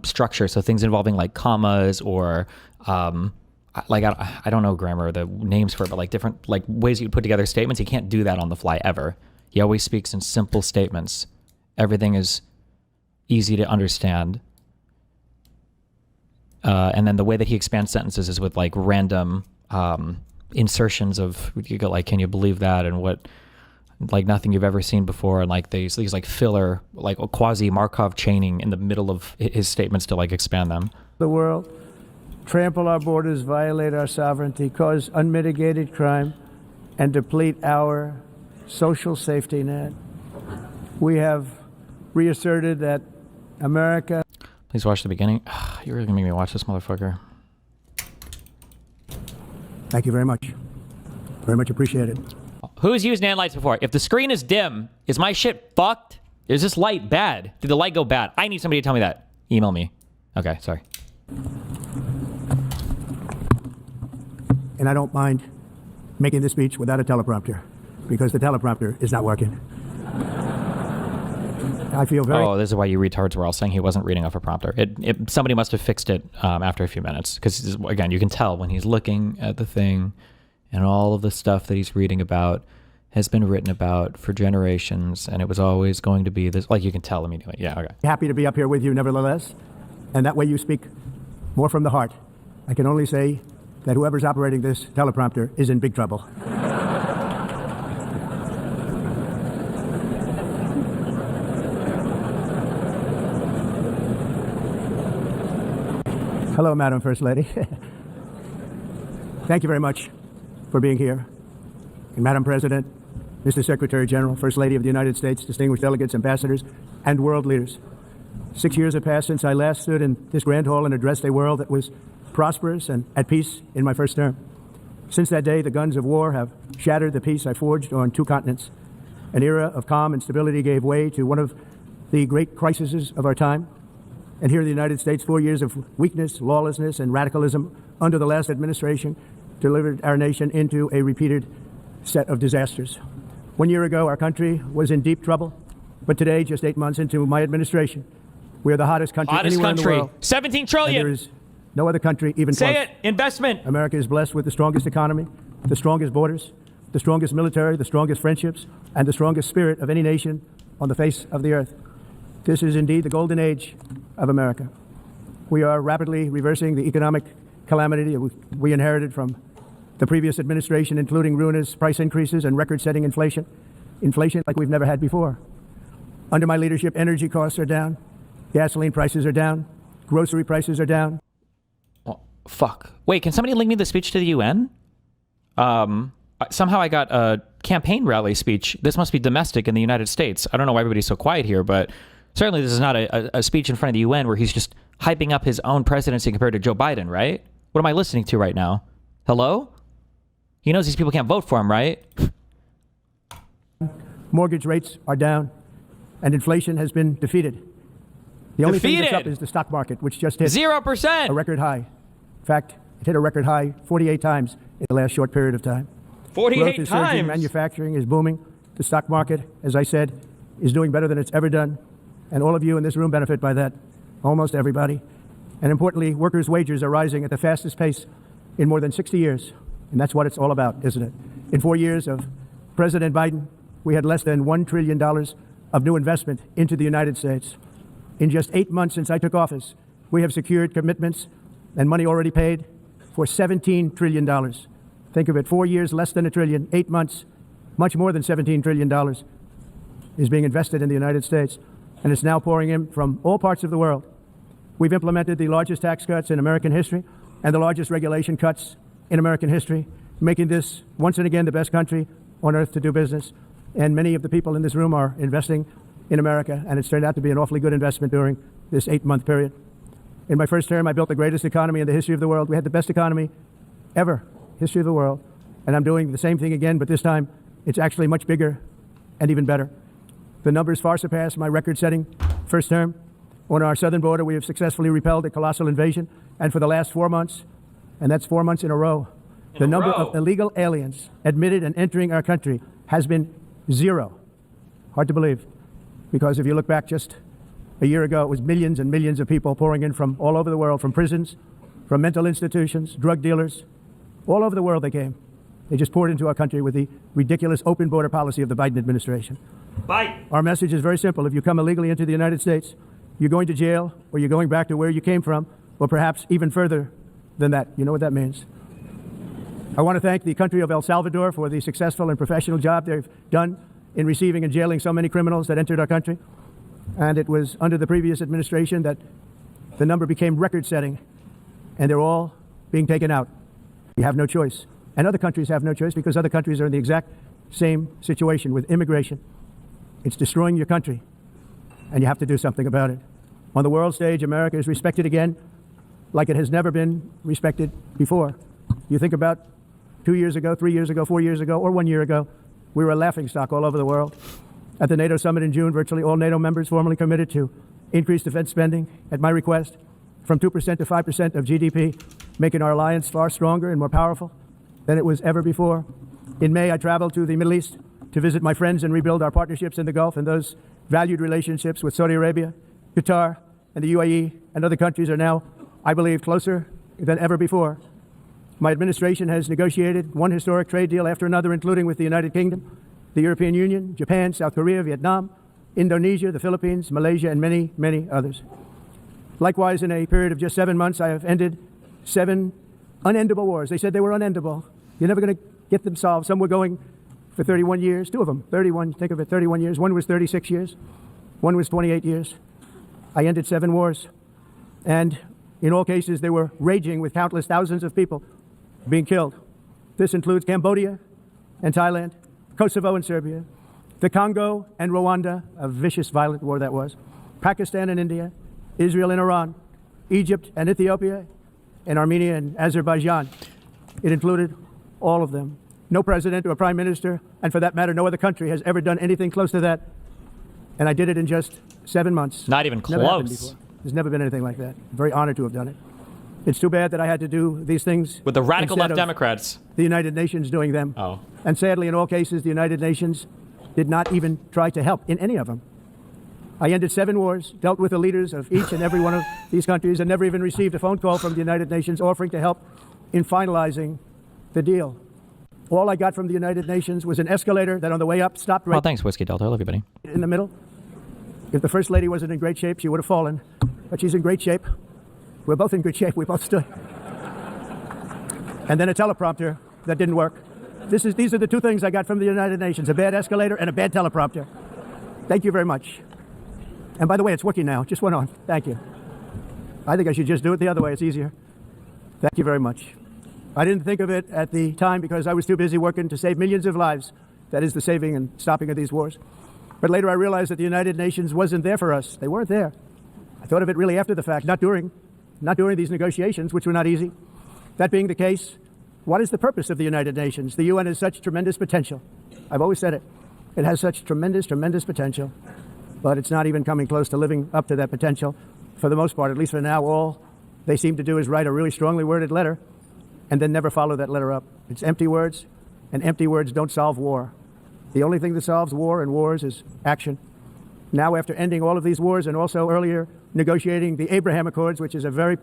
structure. So things involving like commas or like I don't know grammar, the names for it, but like different like ways you put together statements. He can't do that on the fly ever. He always speaks in simple statements. Everything is easy to understand. And then the way that he expands sentences is with like random insertions of, you go like, can you believe that? And what, like nothing you've ever seen before. And like these like filler, like quasi Markov chaining in the middle of his statements to like expand them. The world, trample our borders, violate our sovereignty, cause unmitigated crime, and deplete our social safety net. We have reasserted that America... Please watch the beginning. You're really gonna make me watch this motherfucker. Thank you very much. Very much appreciated. Who's used NAND lights before? If the screen is dim, is my shit fucked? Is this light bad? Did the light go bad? I need somebody to tell me that. Email me. Okay, sorry. And I don't mind making this speech without a teleprompter, because the teleprompter is not working. I feel very... Oh, this is why you retards were all saying he wasn't reading off a prompter. Somebody must have fixed it after a few minutes, because again, you can tell when he's looking at the thing, and all of the stuff that he's reading about has been written about for generations, and it was always going to be this. Like you can tell immediately. Yeah, okay. Happy to be up here with you, nevertheless, and that way you speak more from the heart. I can only say that whoever's operating this teleprompter is in big trouble. Hello, Madam First Lady. Thank you very much for being here. And Madam President, Mr. Secretary General, First Lady of the United States, distinguished delegates, ambassadors, and world leaders. 6 years have passed since I last stood in this grand hall and addressed a world that was prosperous and at peace in my first term. Since that day, the guns of war have shattered the peace I forged on 2 continents. An era of calm and stability gave way to one of the great crises of our time. And here in the United States, 4 years of weakness, lawlessness, and radicalism under the last administration delivered our nation into a repeated set of disasters. 1 year ago, our country was in deep trouble. But today, just 8 months into my administration, we are the hottest country anywhere in the world. 17 trillion. And there is no other country even close. Say it. Investment. America is blessed with the strongest economy, the strongest borders, the strongest military, the strongest friendships, and the strongest spirit of any nation on the face of the earth. This is indeed the golden age of America. We are rapidly reversing the economic calamity that we inherited from the previous administration, including ruinous price increases and record-setting inflation. Inflation like we've never had before. Under my leadership, energy costs are down, gasoline prices are down, grocery prices are down. Oh, fuck. Wait, can somebody link me the speech to the UN? Somehow I got a campaign rally speech. This must be domestic in the United States. I don't know why everybody's so quiet here, but certainly this is not a speech in front of the UN where he's just hyping up his own presidency compared to Joe Biden, right? What am I listening to right now? Hello? He knows these people can't vote for him, right? mortgage rates are down, and inflation has been defeated. The only thing that's up Defeated? is the stock market, which just hit 0%. a record high. In fact, it hit a record high 48 times in the last short period of time. 48 Growth is surging, times. manufacturing is booming. The stock market, as I said, is doing better than it's ever done. And all of you in this room benefit by that, almost everybody. And importantly, workers' wages are rising at the fastest pace in more than 60 years. And that's what it's all about, isn't it? In 4 years of President Biden, we had less than $1 trillion of new investment into the United States. In just 8 months since I took office, we have secured commitments and money already paid for $17 trillion. Think of it, 4 years, less than $1 trillion, 8 months, much more than $17 trillion is being invested in the United States, and it's now pouring in from all parts of the world. We've implemented the largest tax cuts in American history and the largest regulation cuts in American history, making this once and again the best country on earth to do business. And many of the people in this room are investing in America, and it's turned out to be an awfully good investment during this 8-month period. In my first term, I built the greatest economy in the history of the world. We had the best economy ever, history of the world. And I'm doing the same thing again, but this time it's actually much bigger and even better. The numbers far surpass my record-setting first term. On our southern border, we have successfully repelled a colossal invasion, and for the last 4 months, and that's 4 months in a row, the number of illegal aliens admitted and entering our country has been 0. Hard to believe, because if you look back just a year ago, it was millions and millions of people pouring in from all over the world, from prisons, from mental institutions, drug dealers, all over the world they came. They just poured into our country with the ridiculous open border policy of the Biden administration. Our message is very simple. If you come illegally into the United States, you're going to jail, or you're going back to where you came from, or perhaps even further than that. You know what that means. I want to thank the country of El Salvador for the successful and professional job they've done in receiving and jailing so many criminals that entered our country. And it was under the previous administration that the number became record-setting, and they're all being taken out. You have no choice. And other countries have no choice, because other countries are in the exact same situation with immigration. It's destroying your country, and you have to do something about it. On the world stage, America is respected again like it has never been respected before. You think about 2 years ago, 3 years ago, 4 years ago, or 1 year ago, we were a laughingstock all over the world. At the NATO summit in June, virtually all NATO members formally committed to increase defense spending at my request from 2% to 5% of GDP, making our alliance far stronger and more powerful than it was ever before. In May, I traveled to the Middle East to visit my friends and rebuild our partnerships in the Gulf, and those valued relationships with Saudi Arabia, Qatar, and the UAE and other countries are now, I believe, closer than ever before. My administration has negotiated one historic trade deal after another, including with the United Kingdom, the European Union, Japan, South Korea, Vietnam, Indonesia, the Philippines, Malaysia, and many, many others. Likewise, in a period of just 7 months, I have ended 7 unendable wars. They said they were unendable. You're never going to get them solved. Some were going for 31 years, 2 of them, 31, think of it, 31 years. One was 36 years. One was 28 years. I ended 7 wars. And in all cases, they were raging with countless thousands of people being killed. This includes Cambodia and Thailand, Kosovo and Serbia, the Congo and Rwanda, a vicious, violent war that was, Pakistan and India, Israel and Iran, Egypt and Ethiopia, and Armenia and Azerbaijan. It included all of them. No president or prime minister, and for that matter, no other country has ever done anything close to that. And I did it in just 7 months. Not even Never happened close. before. There's never been anything like that. I'm very honored to have done it. It's too bad that I had to do these things With the radical instead left of Democrats. the United Nations doing them. Oh. And sadly, in all cases, the United Nations did not even try to help in any of them. I ended 7 wars, dealt with the leaders of each and every one of these countries, and never even received a phone call from the United Nations offering to help in finalizing the deal. All I got from the United Nations was an escalator that on the way up stopped right Well, thanks, Whiskey Delta. I love you, buddy. in the middle. If the First Lady wasn't in great shape, she would have fallen. But she's in great shape. We're both in good shape. We both stood. And then a teleprompter that didn't work. These are the 2 things I got from the United Nations, a bad escalator and a bad teleprompter. Thank you very much. And by the way, it's working now. Just went on. Thank you. I think I should just do it the other way. It's easier. Thank you very much. I didn't think of it at the time because I was too busy working to save millions of lives. That is the saving and stopping of these wars. But later I realized that the United Nations wasn't there for us. They weren't there. I thought of it really after the fact, not during these negotiations, which were not easy. That being the case, what is the purpose of the United Nations? The UN has such tremendous potential. I've always said it. It has such tremendous, tremendous potential, but it's not even coming close to living up to that potential. For the most part, at least for now, all they seem to do is write a really strongly worded letter and then never follow that letter up. It's empty words, and empty words don't solve war. The only thing that solves war and wars is action. Now, after ending all of these wars and also earlier negotiating the Abraham Accords, which is a very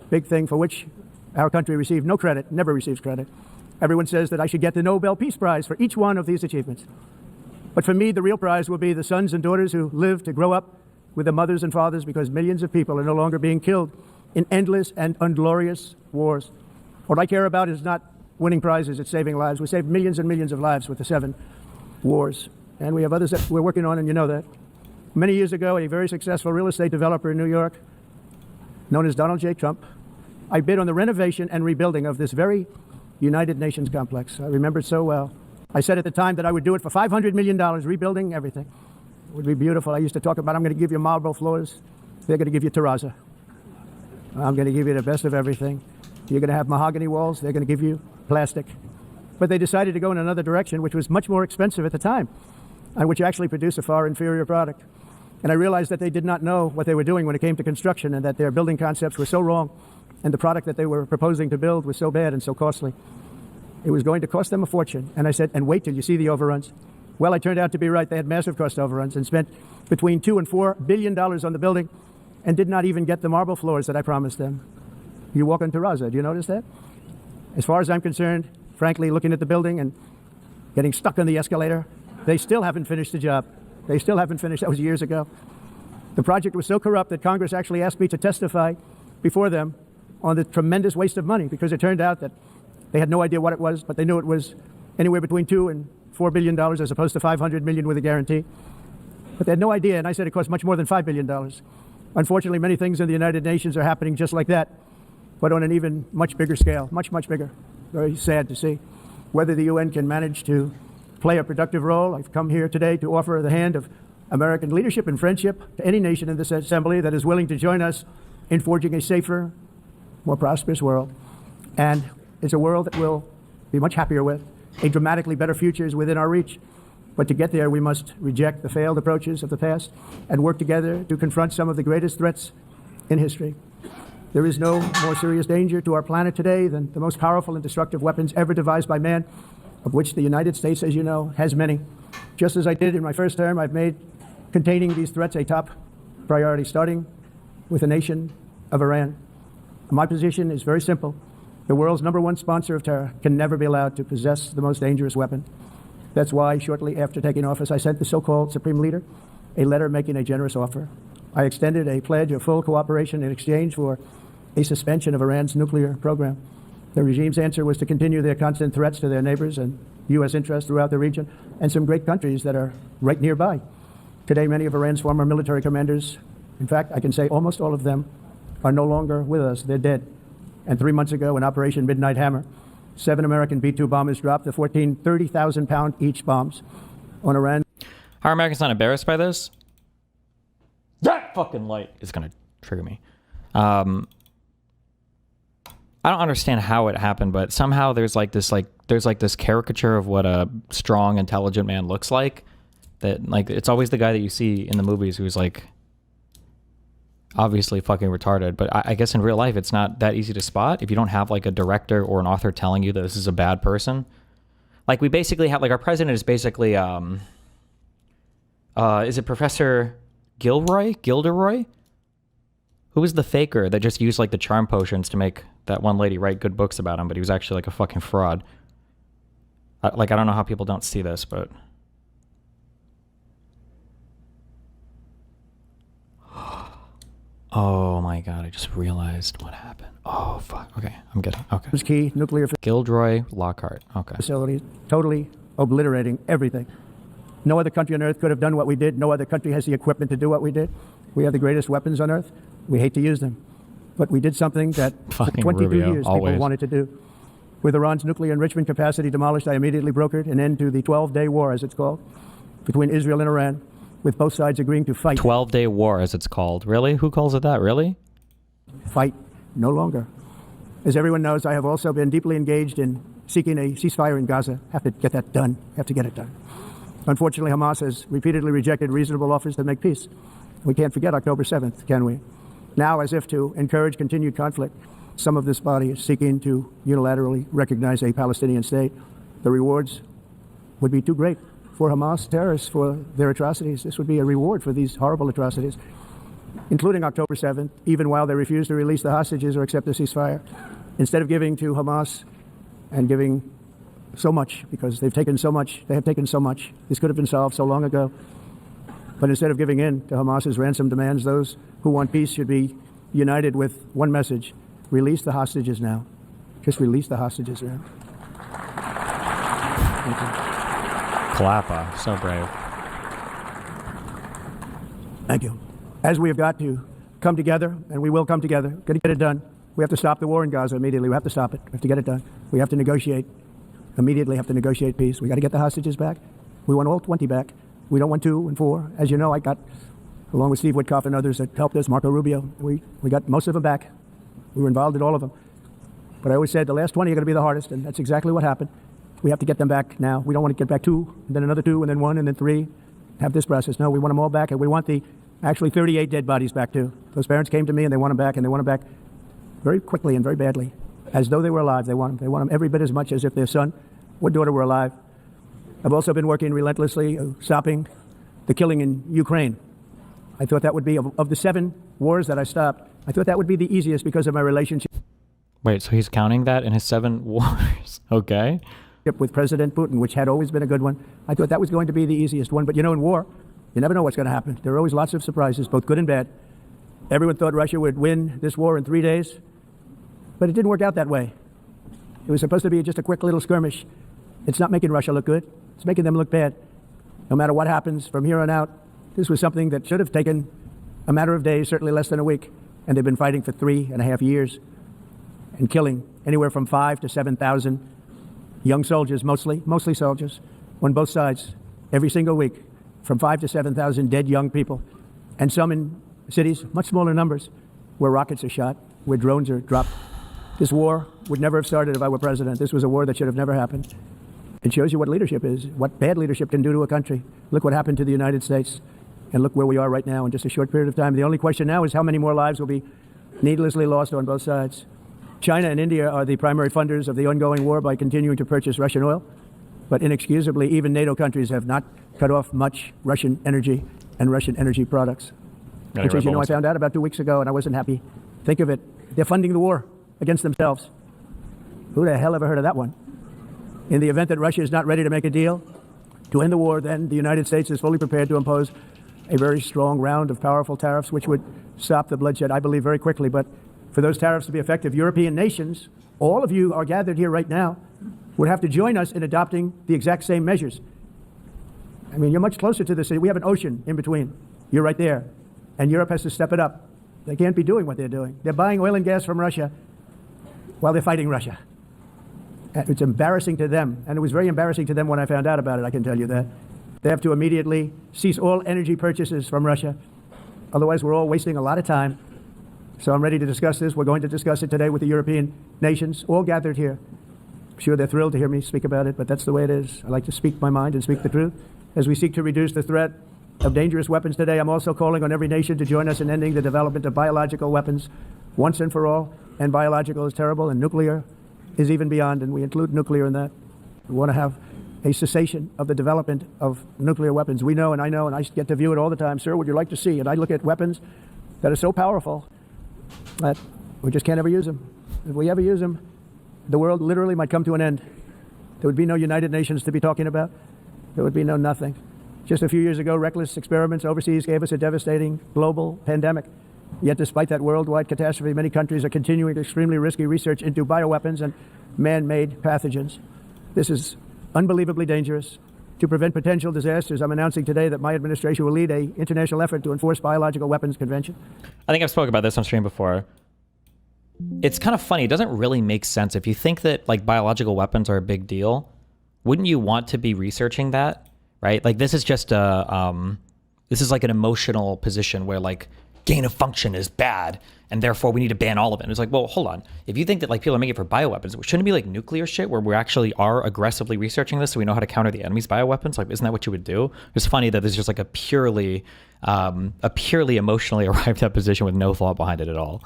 big thing for which our country received no credit, never receives credit. Everyone says that I should get the Nobel Peace Prize for each one of these achievements. But for me, the real prize will be the sons and daughters who live to grow up with the mothers and fathers, because millions of people are no longer being killed in endless and unglorious wars. What I care about is not winning prizes, it's saving lives. We saved millions and millions of lives with the 7 wars. And we have others that we're working on, and you know that. Many years ago, a very successful real estate developer in New York, known as Donald J. Trump, I bid on the renovation and rebuilding of this very United Nations complex. I remember it so well. I said at the time that I would do it for $500 million, rebuilding everything. It would be beautiful. I used to talk about, I'm going to give you marble floors. They're going to give you terrazzo. I'm going to give you the best of everything. You're going to have mahogany walls. They're going to give you plastic. But they decided to go in another direction, which was much more expensive at the time, and which actually produced a far inferior product. And I realized that they did not know what they were doing when it came to construction, and that their building concepts were so wrong, and the product that they were proposing to build was so bad and so costly. It was going to cost them a fortune. And I said, and wait till you see the overruns. Well, I turned out to be right. They had massive cost overruns and spent between $2 and $4 billion on the building and did not even get the marble floors that I promised them. You walk on terrazzo. Do you notice that? As far as I'm concerned, frankly, looking at the building and getting stuck on the escalator, they still haven't finished the job. They still haven't finished. That was years ago. The project was so corrupt that Congress actually asked me to testify before them on the tremendous waste of money, because it turned out that they had no idea what it was, but they knew it was anywhere between $2 and $4 billion as opposed to $500 million with a guarantee. But they had no idea, and I said it cost much more than $5 billion. Unfortunately, many things in the United Nations are happening just like that, but on an even much bigger scale, much, much bigger. Very sad to see. Whether the UN can manage to play a productive role, I've come here today to offer the hand of American leadership and friendship to any nation in this assembly that is willing to join us in forging a safer, more prosperous world. And it's a world that we'll be much happier with. A dramatically better future is within our reach. But to get there, we must reject the failed approaches of the past and work together to confront some of the greatest threats in history. There is no more serious danger to our planet today than the most powerful and destructive weapons ever devised by man, of which the United States, as you know, has many. Just as I did in my first term, I've made containing these threats a top priority, starting with the nation of Iran. My position is very simple. The world's #1 sponsor of terror can never be allowed to possess the most dangerous weapon. That's why, shortly after taking office, I sent the so-called Supreme Leader a letter making a generous offer. I extended a pledge of full cooperation in exchange for a suspension of Iran's nuclear program. The regime's answer was to continue their constant threats to their neighbors and U.S. interests throughout the region and some great countries that are right nearby. Today, many of Iran's former military commanders, in fact, I can say almost all of them, are no longer with us. They're dead. And 3 months ago, in Operation Midnight Hammer, 7 American B-2 bombers dropped the 14 30,000-pound each bombs on Iran. How are Americans not embarrassed by this? That fucking light is going to trigger me. I don't understand how it happened, but somehow there's this caricature of what a strong, intelligent man looks like. That, like, it's always the guy that you see in the movies who's like obviously fucking retarded. But I guess in real life, it's not that easy to spot if you don't have like a director or an author telling you that this is a bad person. Like, we basically have, like, our president is basically, is it Professor Gilderoy? Who was the faker that just used like the charm potions to make that one lady write good books about him, but he was actually like a fucking fraud. I don't know how people don't see this, but oh my god, I just realized what happened. Oh fuck. Okay, I'm getting okay. Was key nuclear Gilderoy Lockhart. Okay. Facility, totally obliterating everything. No other country on earth could have done what we did. No other country has the equipment to do what we did. We have the greatest weapons on earth. We hate to use them. But we did something that for 22 Rubio, years always. people wanted to do. With Iran's nuclear enrichment capacity demolished, I immediately brokered an end to the 12-day war, as it's called, between Israel and Iran, with both sides agreeing to fight. 12-day war, as it's called. Really? Who calls it that? Really? Fight no longer. As everyone knows, I have also been deeply engaged in seeking a ceasefire in Gaza. Have to get that done. Have to get it done. Unfortunately, Hamas has repeatedly rejected reasonable offers to make peace. We can't forget October 7th, can we? Now, as if to encourage continued conflict, some of this body is seeking to unilaterally recognize a Palestinian state. The rewards would be too great for Hamas terrorists for their atrocities. This would be a reward for these horrible atrocities, including October 7th, even while they refuse to release the hostages or accept the ceasefire. Instead of giving to Hamas and giving so much, because they've taken so much, they have taken so much. This could have been solved so long ago. But instead of giving in to Hamas's ransom demands, those who want peace should be united with one message: release the hostages now. Just release the hostages now. Thank you. Kalapa, so brave. Thank you. As we have got to come together, and we will come together, got to get it done. We have to stop the war in Gaza immediately. We have to stop it. We have to get it done. We have to negotiate. Immediately have to negotiate peace. We got to get the hostages back. We want all 20 back. We don't want 2 and 4. As you know, I got, along with Steve Witkoff and others that helped us, Marco Rubio, we got most of them back. We were involved in all of them. But I always said the last 20 are going to be the hardest, and that's exactly what happened. We have to get them back now. We don't want to get back 2, and then another 2, and then 1, and then 3. Have this process. No, we want them all back, and we want the actually 38 dead bodies back too. Those parents came to me, and they want them back, and they want them back very quickly and very badly, as though they were alive. They want them. They want them every bit as much as if their son or daughter were alive. I've also been working relentlessly stopping the killing in Ukraine. I thought that would be, of the 7 wars that I stopped, I thought that would be the easiest because of my relationship Wait, so he's counting that in his 7 wars? Okay. with President Putin, which had always been a good one. I thought that was going to be the easiest one. But you know, in war, you never know what's going to happen. There are always lots of surprises, both good and bad. Everyone thought Russia would win this war in 3 days, but it didn't work out that way. It was supposed to be just a quick little skirmish. It's not making Russia look good. It's making them look bad. No matter what happens from here on out, this was something that should have taken a matter of days, certainly less than a week. And they've been fighting for 3.5 years and killing anywhere from 5,000 to 7,000 young soldiers, mostly soldiers, on both sides, every single week, from 5,000 to 7,000 dead young people. And some in cities, much smaller numbers, where rockets are shot, where drones are dropped. This war would never have started if I were president. This was a war that should have never happened. It shows you what leadership is, what bad leadership can do to a country. Look what happened to the United States, and look where we are right now in just a short period of time. The only question now is how many more lives will be needlessly lost on both sides. China and India are the primary funders of the ongoing war by continuing to purchase Russian oil. But inexcusably, even NATO countries have not cut off much Russian energy and Russian energy products. Which, as you know, I found out about 2 weeks ago, and I wasn't happy. Think of it. They're funding the war against themselves. Who the hell ever heard of that one? In the event that Russia is not ready to make a deal to end the war, then the United States is fully prepared to impose a very strong round of powerful tariffs, which would stop the bloodshed, I believe, very quickly. But for those tariffs to be effective, European nations, all of you are gathered here right now, would have to join us in adopting the exact same measures. I mean, you're much closer to the city. We have an ocean in between. You're right there. And Europe has to step it up. They can't be doing what they're doing. They're buying oil and gas from Russia while they're fighting Russia. It's embarrassing to them, and it was very embarrassing to them when I found out about it, I can tell you that. They have to immediately cease all energy purchases from Russia. Otherwise, we're all wasting a lot of time. So I'm ready to discuss this. We're going to discuss it today with the European nations, all gathered here. I'm sure they're thrilled to hear me speak about it, but that's the way it is. I like to speak my mind and speak the truth. As we seek to reduce the threat of dangerous weapons today, I'm also calling on every nation to join us in ending the development of biological weapons once and for all. And biological is terrible, and nuclear is even beyond, and we include nuclear in that. We want to have a cessation of the development of nuclear weapons. We know, and I get to view it all the time. Sir, would you like to see? And I look at weapons that are so powerful that we just can't ever use them. If we ever use them, the world literally might come to an end. There would be no United Nations to be talking about. There would be no nothing. Just a few years ago, reckless experiments overseas gave us a devastating global pandemic. Yet despite that worldwide catastrophe, many countries are continuing extremely risky research into bioweapons and man-made pathogens. This is unbelievably dangerous. To prevent potential disasters, I'm announcing today that my administration will lead an international effort to enforce biological weapons convention. I think I've spoken about this on stream before. It's kind of funny. It doesn't really make sense. If you think that like biological weapons are a big deal, wouldn't you want to be researching that, right? Like this is just this is like an emotional position where like gain of function is bad, and therefore we need to ban all of it. And it's like, well, hold on. If you think that like people are making it for bioweapons, shouldn't it be like nuclear shit where we actually are aggressively researching this so we know how to counter the enemy's bioweapons? Like, isn't that what you would do? It's funny that there's just like a purely emotionally arrived at position with no thought behind it at all.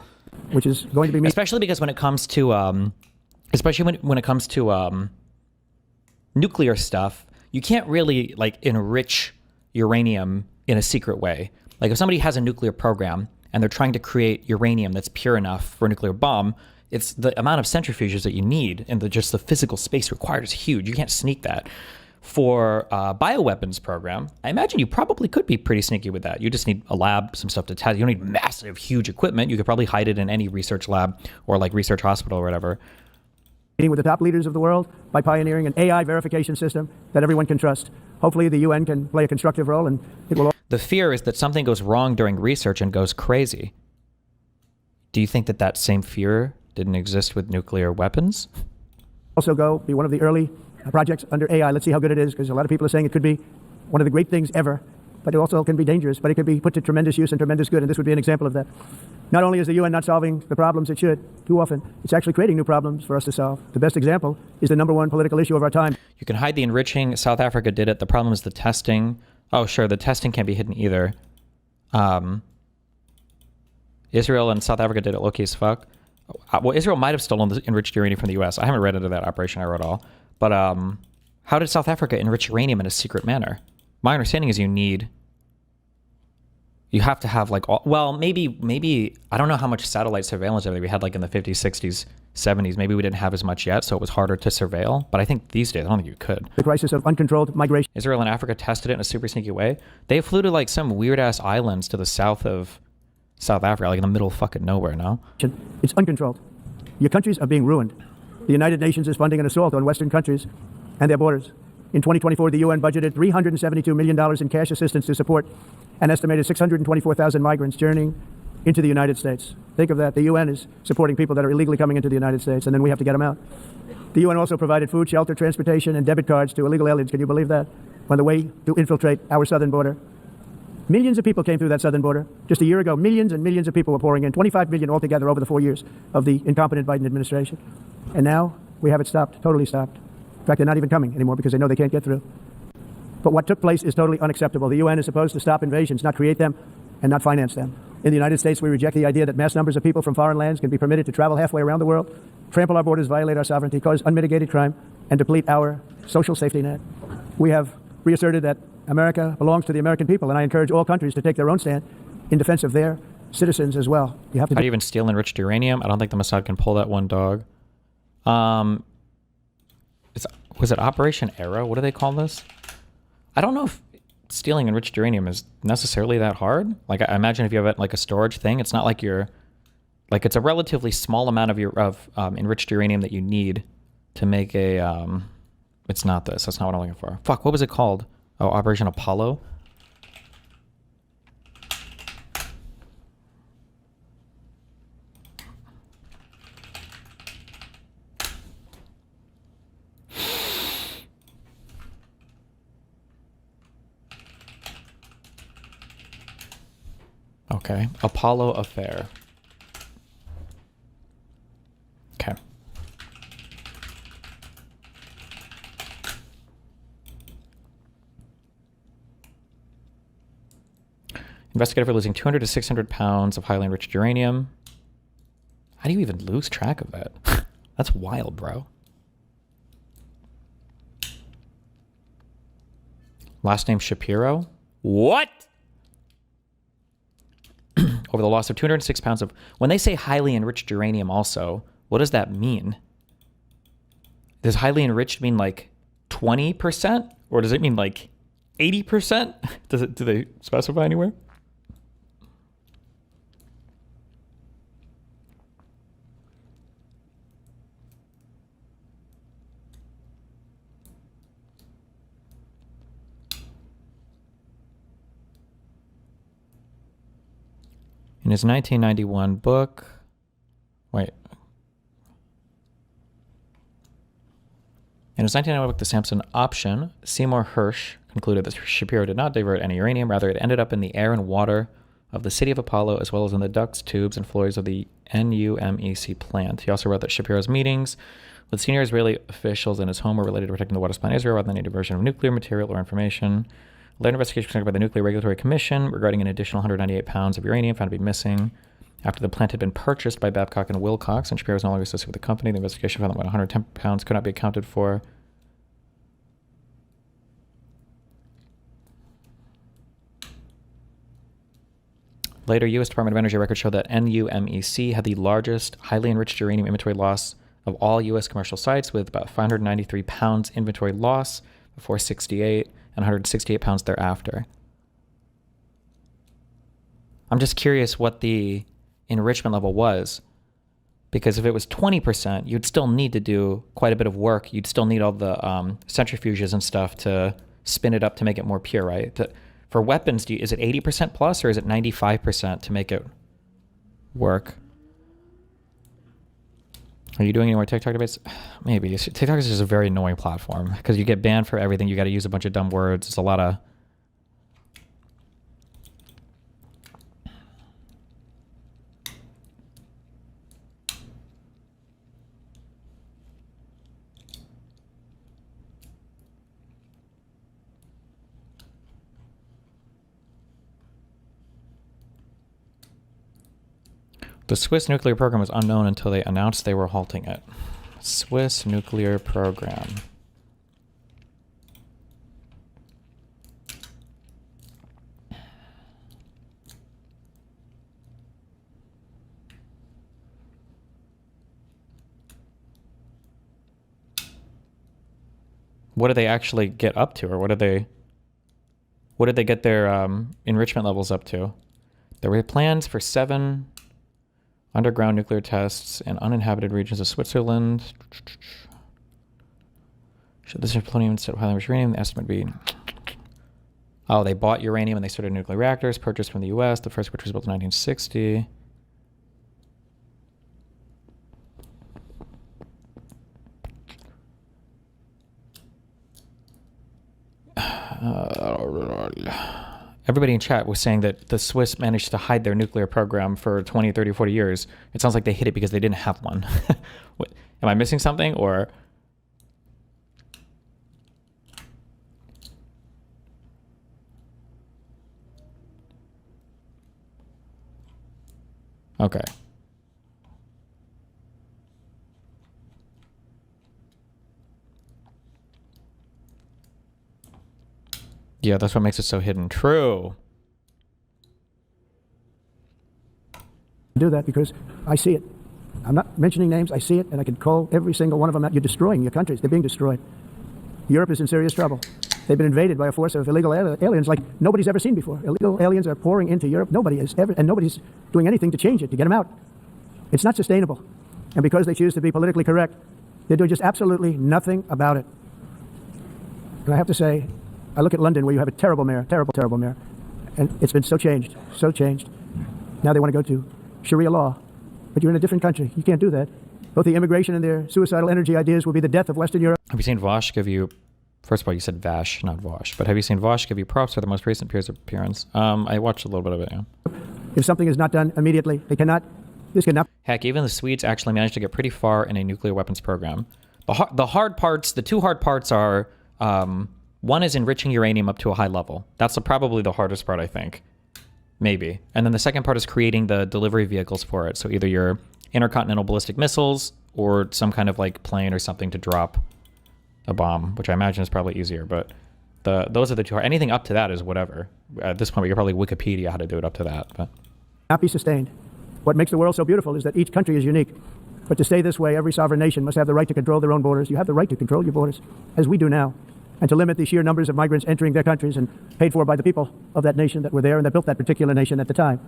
Which is going to be especially because when it comes to nuclear stuff, you can't really like enrich uranium in a secret way. Like if somebody has a nuclear program and they're trying to create uranium that's pure enough for a nuclear bomb, it's the amount of centrifuges that you need and just the physical space required is huge. You can't sneak that. For a bioweapons program, I imagine you probably could be pretty sneaky with that. You just need a lab, some stuff to test. You don't need massive, huge equipment. You could probably hide it in any research lab or like research hospital or whatever. Meeting with the top leaders of the world by pioneering an AI verification system that everyone can trust. Hopefully the UN can play a constructive role, and it will. The fear is that something goes wrong during research and goes crazy. Do you think that that same fear didn't exist with nuclear weapons? Also be one of the early projects under AI. Let's see how good it is, because a lot of people are saying it could be one of the great things ever, but it also can be dangerous, but it could be put to tremendous use and tremendous good, and this would be an example of that. Not only is the UN not solving the problems it should too often, it's actually creating new problems for us to solve. The best example is the number one political issue of our time. You can hide the enriching. South Africa did it. The problem is the testing. Oh, sure, the testing can't be hidden either. Israel and South Africa did it low-key as fuck. Well, Israel might have stolen the enriched uranium from the US. I haven't read into that operation. I wrote all. But how did South Africa enrich uranium in a secret manner? My understanding is you have to have like, maybe, I don't know how much satellite surveillance we had like in the 50s, 60s, 70s. Maybe we didn't have as much yet, so it was harder to surveil. But I think these days, I don't think you could. The crisis of uncontrolled migration. Israel and Africa tested it in a super sneaky way. They flew to like some weird ass islands to the south of South Africa, like in the middle of fucking nowhere, no? It's uncontrolled. Your countries are being ruined. The United Nations is funding an assault on Western countries and their borders. In 2024, the UN budgeted $372 million in cash assistance to support an estimated 624,000 migrants journeying into the United States. Think of that. The UN is supporting people that are illegally coming into the United States, and then we have to get them out. The UN also provided food, shelter, transportation, and debit cards to illegal aliens. Can you believe that? On the way to infiltrate our southern border. Millions of people came through that southern border. Just a year ago, millions and millions of people were pouring in, 25 million altogether over the 4 years of the incompetent Biden administration. And now we have it stopped, totally stopped. In fact, they're not even coming anymore because they know they can't get through. But what took place is totally unacceptable. The UN is supposed to stop invasions, not create them and not finance them. In the United States, we reject the idea that mass numbers of people from foreign lands can be permitted to travel halfway around the world, trample our borders, violate our sovereignty, cause unmitigated crime, and deplete our social safety net. We have reasserted that America belongs to the American people, and I encourage all countries to take their own stand in defense of their citizens as well. You have to. How do you even steal enriched uranium? I don't think the Mossad can pull that one dog. Was it Operation Arrow? What do they call this? I don't know if stealing enriched uranium is necessarily that hard. Like, I imagine if you have it like a storage thing, it's not like it's a relatively small amount of enriched uranium that you need to make a. It's not this. That's not what I'm looking for. Fuck. What was it called? Oh, Operation Apollo. Okay, Apollo Affair. Okay. Investigated for losing 200 to 600 pounds of highly enriched uranium. How do you even lose track of that? That's wild, bro. Last name Shapiro? What? Over the loss of 206 pounds of... When they say highly enriched uranium also, what does that mean? Does highly enriched mean like 20%? Or does it mean like 80%? Do they specify anywhere? In his 1991 book, in his 1991 book, The Samson Option, Seymour Hersh concluded that Shapiro did not divert any uranium. Rather, it ended up in the air and water of the city of Apollo, as well as in the ducts, tubes, and floors of the NUMEC plant. He also wrote that Shapiro's meetings with senior Israeli officials in his home were related to protecting the water supply in Israel rather than any diversion of nuclear material or information. A later investigation conducted by the Nuclear Regulatory Commission regarding an additional 198 pounds of uranium found to be missing after the plant had been purchased by Babcock and Wilcox, and Shapiro was no longer associated with the company. The investigation found that 110 pounds could not be accounted for. Later, U.S. Department of Energy records show that NUMEC had the largest highly enriched uranium inventory loss of all U.S. commercial sites, with about 593 pounds inventory loss before 68 and 168 pounds thereafter. I'm just curious what the enrichment level was, because if it was 20%, you'd still need to do quite a bit of work. You'd still need all the centrifuges and stuff to spin it up to make it more pure, right? For weapons, is it 80% plus or is it 95% to make it work? Are you doing any more TikTok debates? Maybe. TikTok is just a very annoying platform because you get banned for everything. You got to use a bunch of dumb words. It's a lot of... The Swiss nuclear program was unknown until they announced they were halting it. Swiss nuclear program. What did they actually get up to, or what did they get their enrichment levels up to? There were plans for 7 underground nuclear tests in uninhabited regions of Switzerland. Should this have plutonium instead of highly enriched uranium? The estimate be... Oh, they bought uranium and they started nuclear reactors, purchased from the U.S., the first which was built in 1960. Everybody in chat was saying that the Swiss managed to hide their nuclear program for 20, 30, 40 years. It sounds like they hid it because they didn't have one. What, am I missing something, or... Okay. Yeah, that's what makes it so hidden. True. Do that because I see it. I'm not mentioning names. I see it, and I can call every single one of them out. You're destroying your countries. They're being destroyed. Europe is in serious trouble. They've been invaded by a force of illegal aliens like nobody's ever seen before. Illegal aliens are pouring into Europe. Nobody has ever, and nobody's doing anything to change it, to get them out. It's not sustainable. And because they choose to be politically correct, they're doing just absolutely nothing about it. And I have to say, I look at London, where you have a terrible mayor, terrible mayor, and it's been so changed, so changed. Now they want to go to Sharia law, but you're in a different country. You can't do that. Both the immigration and their suicidal energy ideas will be the death of Western Europe. Have you seen Vosh give you... First of all, you said Vash, not Vosh, but have you seen Vosh give you props for the most recent peers appearance? I watched a little bit of it, yeah. If something is not done immediately, they cannot... This cannot... Heck, even the Swedes actually managed to get pretty far in a nuclear weapons program. The hard parts, the two hard parts are... one is enriching uranium up to a high level. That's probably the hardest part, I think. Maybe. And then the second part is creating the delivery vehicles for it. So either your intercontinental ballistic missiles or some kind of like plane or something to drop a bomb, which I imagine is probably easier. But those are the two hard. Anything up to that is whatever. At this point, we could probably Wikipedia how to do it up to that. But not be sustained. What makes the world so beautiful is that each country is unique. But to stay this way, every sovereign nation must have the right to control their own borders. You have the right to control your borders, as we do now, and to limit the sheer numbers of migrants entering their countries and paid for by the people of that nation that were there and that built that particular nation at the time.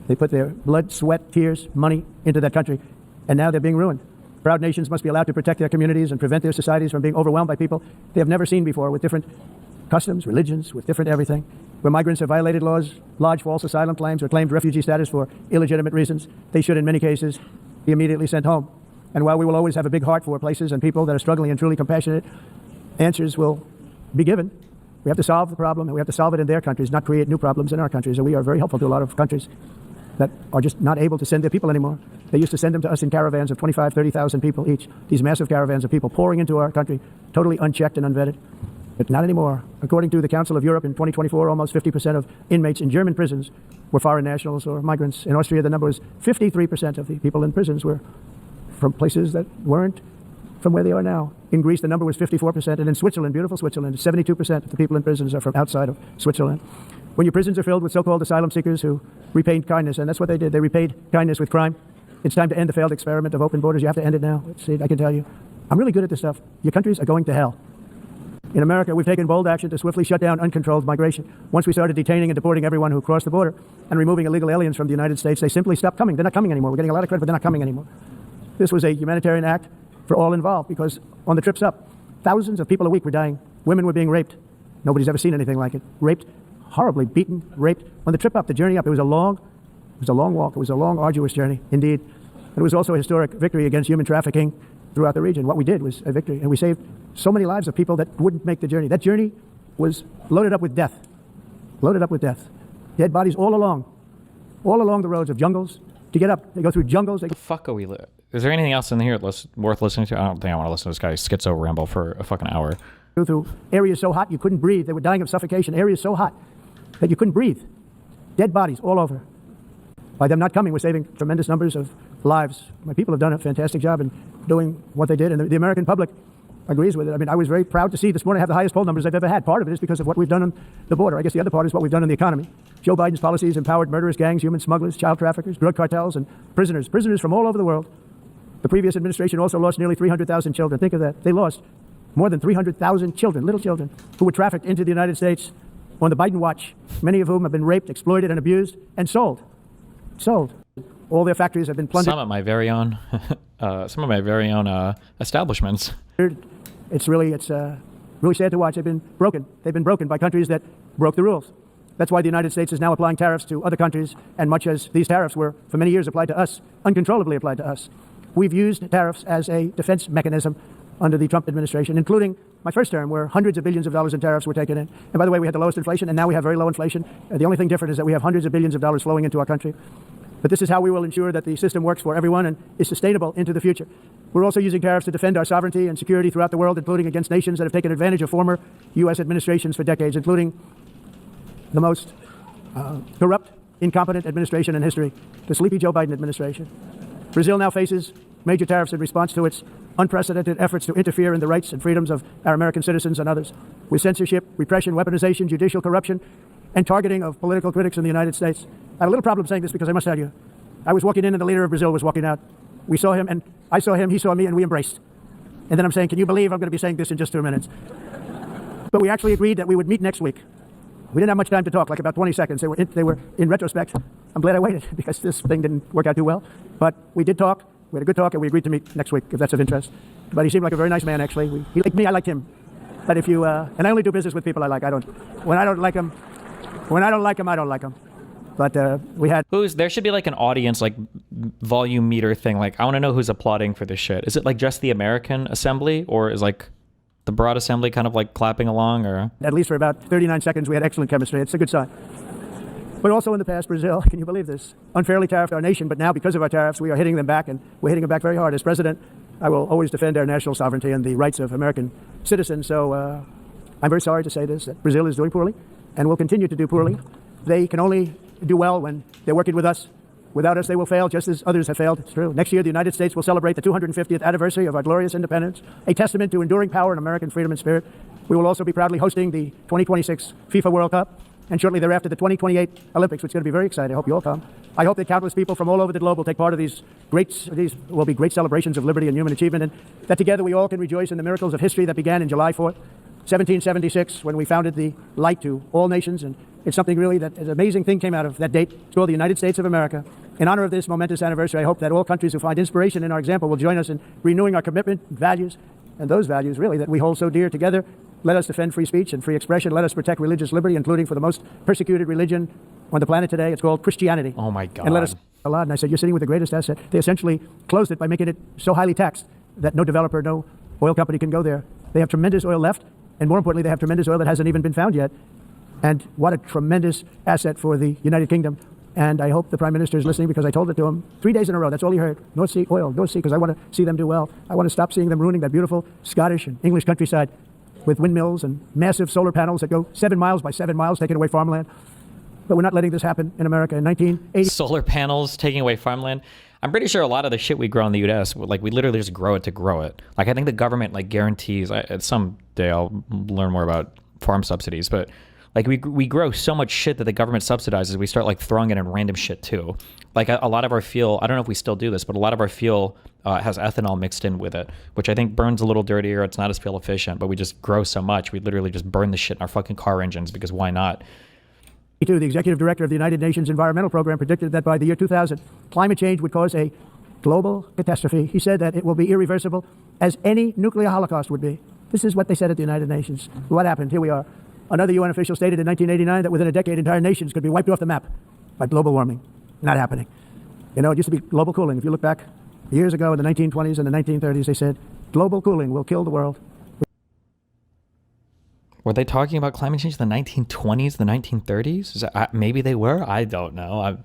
They put their blood, sweat, tears, money into that country, and now they're being ruined. Proud nations must be allowed to protect their communities and prevent their societies from being overwhelmed by people they have never seen before, with different customs, religions, with different everything. Where migrants have violated laws, lodged false asylum claims, or claimed refugee status for illegitimate reasons, they should, in many cases, be immediately sent home. And while we will always have a big heart for places and people that are struggling and truly compassionate, answers will be given. We have to solve the problem, and we have to solve it in their countries, not create new problems in our countries. And we are very helpful to a lot of countries that are just not able to send their people anymore. They used to send them to us in caravans of 25, 30,000 people each. These massive caravans of people pouring into our country, totally unchecked and unvetted. But not anymore. According to the Council of Europe in 2024, almost 50% of inmates in German prisons were foreign nationals or migrants. In Austria, the number was 53% of the people in prisons were from places that weren't from where they are now. In Greece, the number was 54%. And in Switzerland, beautiful Switzerland, 72% of the people in prisons are from outside of Switzerland. When your prisons are filled with so-called asylum seekers who repaid kindness, and that's what they did. They repaid kindness with crime. It's time to end the failed experiment of open borders. You have to end it now. Let's see, I can tell you. I'm really good at this stuff. Your countries are going to hell. In America, we've taken bold action to swiftly shut down uncontrolled migration. Once we started detaining and deporting everyone who crossed the border and removing illegal aliens from the United States, they simply stopped coming. They're not coming anymore. We're getting a lot of credit, but they're not coming anymore. This was a humanitarian act for all involved, because on the trips up, thousands of people a week were dying. Women were being raped. Nobody's ever seen anything like it. Raped, horribly beaten, raped. On the trip up, the journey up, it was a long walk. It was a long, arduous journey, indeed. It was also a historic victory against human trafficking throughout the region. What we did was a victory, and we saved so many lives of people that wouldn't make the journey. That journey was loaded up with death. Loaded up with death. Dead bodies all along the roads of jungles. To get up, they go through jungles. The fuck are we Is there anything else in here worth listening to? I don't think I want to listen to this guy schizo ramble for a fucking hour. Through areas so hot you couldn't breathe. They were dying of suffocation. Areas so hot that you couldn't breathe. Dead bodies all over. By them not coming, we're saving tremendous numbers of lives. My people have done a fantastic job in doing what they did, and the American public agrees with it. I mean, I was very proud to see this morning I have the highest poll numbers I've ever had. Part of it is because of what we've done on the border. I guess the other part is what we've done in the economy. Joe Biden's policies empowered murderous gangs, human smugglers, child traffickers, drug cartels, and prisoners from all over the world. The previous administration also lost nearly 300,000 children. Think of that. They lost more than 300,000 children, little children, who were trafficked into the United States on the Biden watch, many of whom have been raped, exploited, and abused, and sold. All their factories have been plundered. Some of my very own establishments. It's really sad to watch. They've been broken. They've been broken by countries that broke the rules. That's why the United States is now applying tariffs to other countries, and much as these tariffs were for many years applied to us, uncontrollably applied to us. We've used tariffs as a defense mechanism under the Trump administration, including my first term, where hundreds of billions of dollars in tariffs were taken in. And by the way, we had the lowest inflation, and now we have very low inflation. The only thing different is that we have hundreds of billions of dollars flowing into our country. But this is how we will ensure that the system works for everyone and is sustainable into the future. We're also using tariffs to defend our sovereignty and security throughout the world, including against nations that have taken advantage of former U.S. administrations for decades, including the most corrupt, incompetent administration in history, the sleepy Joe Biden administration. Brazil now faces major tariffs in response to its unprecedented efforts to interfere in the rights and freedoms of our American citizens and others, with censorship, repression, weaponization, judicial corruption, and targeting of political critics in the United States. I have a little problem saying this because I must tell you, I was walking in and the leader of Brazil was walking out. We saw him, and I saw him, he saw me, and we embraced. And then I'm saying, can you believe I'm going to be saying this in just 2 minutes? But we actually agreed that we would meet next week. We didn't have much time to talk, like about 20 seconds. They were in retrospect, I'm glad I waited because this thing didn't work out too well. But we did talk, we had a good talk, and we agreed to meet next week, if that's of interest. But he seemed like a very nice man, actually. He liked me, I liked him. But if you, and I only do business with people I like. When I don't like them, I don't like them. But we had... There should be like an audience, like volume meter thing. Like, I want to know who's applauding for this shit. Is it like just the American assembly, or is like the broad assembly kind of like clapping along, or? At least for about 39 seconds, we had excellent chemistry. It's a good sign. But also in the past, Brazil, can you believe this? Unfairly tariffed our nation, but now because of our tariffs, we are hitting them back, and we're hitting them back very hard. As president, I will always defend our national sovereignty and the rights of American citizens. So I'm very sorry to say this, that Brazil is doing poorly and will continue to do poorly. They can only do well when they're working with us. Without us, they will fail, just as others have failed. It's true. Next year, the United States will celebrate the 250th anniversary of our glorious independence, a testament to enduring power and American freedom and spirit. We will also be proudly hosting the 2026 FIFA World Cup, and shortly thereafter, the 2028 Olympics, which is going to be very exciting. I hope you all come. I hope that countless people from all over the globe will take part of these will be great celebrations of liberty and human achievement, and that together we all can rejoice in the miracles of history that began in July 4th, 1776, when we founded the light to all nations. And it's something really that an amazing thing came out of that date. It's called the United States of America. In honor of this momentous anniversary, I hope that all countries who find inspiration in our example will join us in renewing our commitment, values, and those values really that we hold so dear together. Let us defend free speech and free expression. Let us protect religious liberty, including for the most persecuted religion on the planet today. It's called Christianity. Oh my God. And let us Allah. And I said, you're sitting with the greatest asset. They essentially closed it by making it so highly taxed that no developer, no oil company can go there. They have tremendous oil left, And more importantly, they have tremendous oil that hasn't even been found yet. And what a tremendous asset for the United Kingdom. And I hope the Prime Minister is listening, because I told it to him 3 days in a row. That's all he heard. North Sea oil, North Sea, because I want to see them do well. I want to stop seeing them ruining that beautiful Scottish and English countryside with windmills and massive solar panels that go 7 miles by 7 miles, taking away farmland. But we're not letting this happen in America. In 1980, Solar panels taking away farmland. I'm pretty sure a lot of the shit we grow in the U.S., like, we literally just grow it to grow it. Like, I think the government, like, guarantees, someday I'll learn more about farm subsidies, but like, we grow so much shit that the government subsidizes, we start, like, throwing it in random shit too. Like, a lot of our fuel, I don't know if we still do this, but a lot of our fuel has ethanol mixed in with it, which I think burns a little dirtier. It's not as fuel efficient, but we just grow so much, we literally just burn the shit in our fucking car engines, because why not? the executive director of the United Nations Environmental Program predicted that by the year 2000, climate change would cause a global catastrophe. He said that it will be irreversible, as any nuclear holocaust would be. This is what they said at the United Nations. What happened? Here we are. Another UN official stated in 1989 that within a decade, entire nations could be wiped off the map by global warming. Not happening. You know, it used to be global cooling. If you look back years ago in the 1920s and the 1930s, they said global cooling will kill the world. Were they talking about climate change in the 1920s, the 1930s? Maybe they were. I don't know.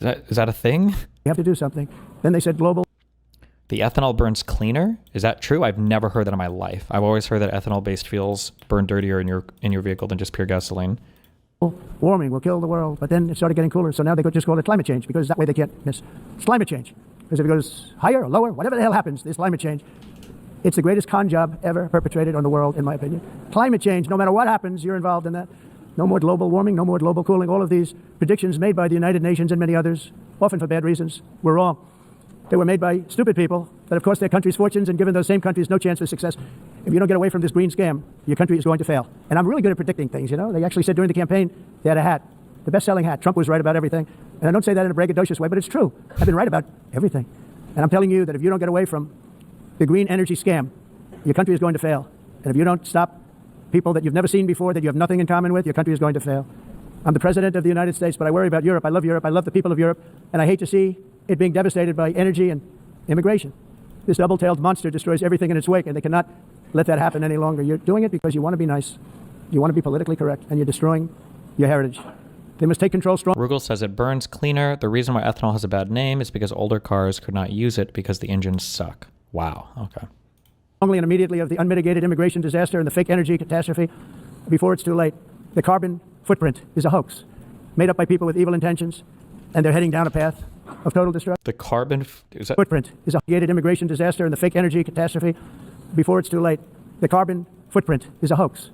Is that a thing? You have to do something. Then they said global. The ethanol burns cleaner? Is that true? I've never heard that in my life. I've always heard that ethanol-based fuels burn dirtier in your vehicle than just pure gasoline. Warming will kill the world, but then it started getting cooler, so now they could just call it climate change, because that way they can't miss. It's climate change. Because if it goes higher or lower, whatever the hell happens, there's climate change. It's the greatest con job ever perpetrated on the world, in my opinion. Climate change, no matter what happens, you're involved in that. No more global warming, no more global cooling. All of these predictions made by the United Nations and many others, often for bad reasons, were wrong. They were made by stupid people that have cost their countries fortunes and given those same countries no chance for success. If you don't get away from this green scam, your country is going to fail. And I'm really good at predicting things, you know. They actually said during the campaign they had a hat, the best-selling hat. Trump was right about everything. And I don't say that in a braggadocious way, but it's true. I've been right about everything. And I'm telling you that if you don't get away from the green energy scam, your country is going to fail. And if you don't stop people that you've never seen before, that you have nothing in common with, your country is going to fail. I'm the president of the United States, but I worry about Europe. I love Europe. I love the people of Europe. And I hate to see it being devastated by energy and immigration. This double-tailed monster destroys everything in its wake, and they cannot let that happen any longer. You're doing it because you want to be nice. You want to be politically correct, and you're destroying your heritage. They must take control strong. Rugel says it burns cleaner. The reason why ethanol has a bad name is because older cars could not use it because the engines suck. Wow. Okay. Strongly and immediately of the unmitigated immigration disaster and the fake energy catastrophe before it's too late. The carbon footprint is a hoax made up by people with evil intentions, and they're heading down a path of total destruction. The carbon footprint is a gated immigration disaster and the fake energy catastrophe before it's too late. The carbon footprint is a hoax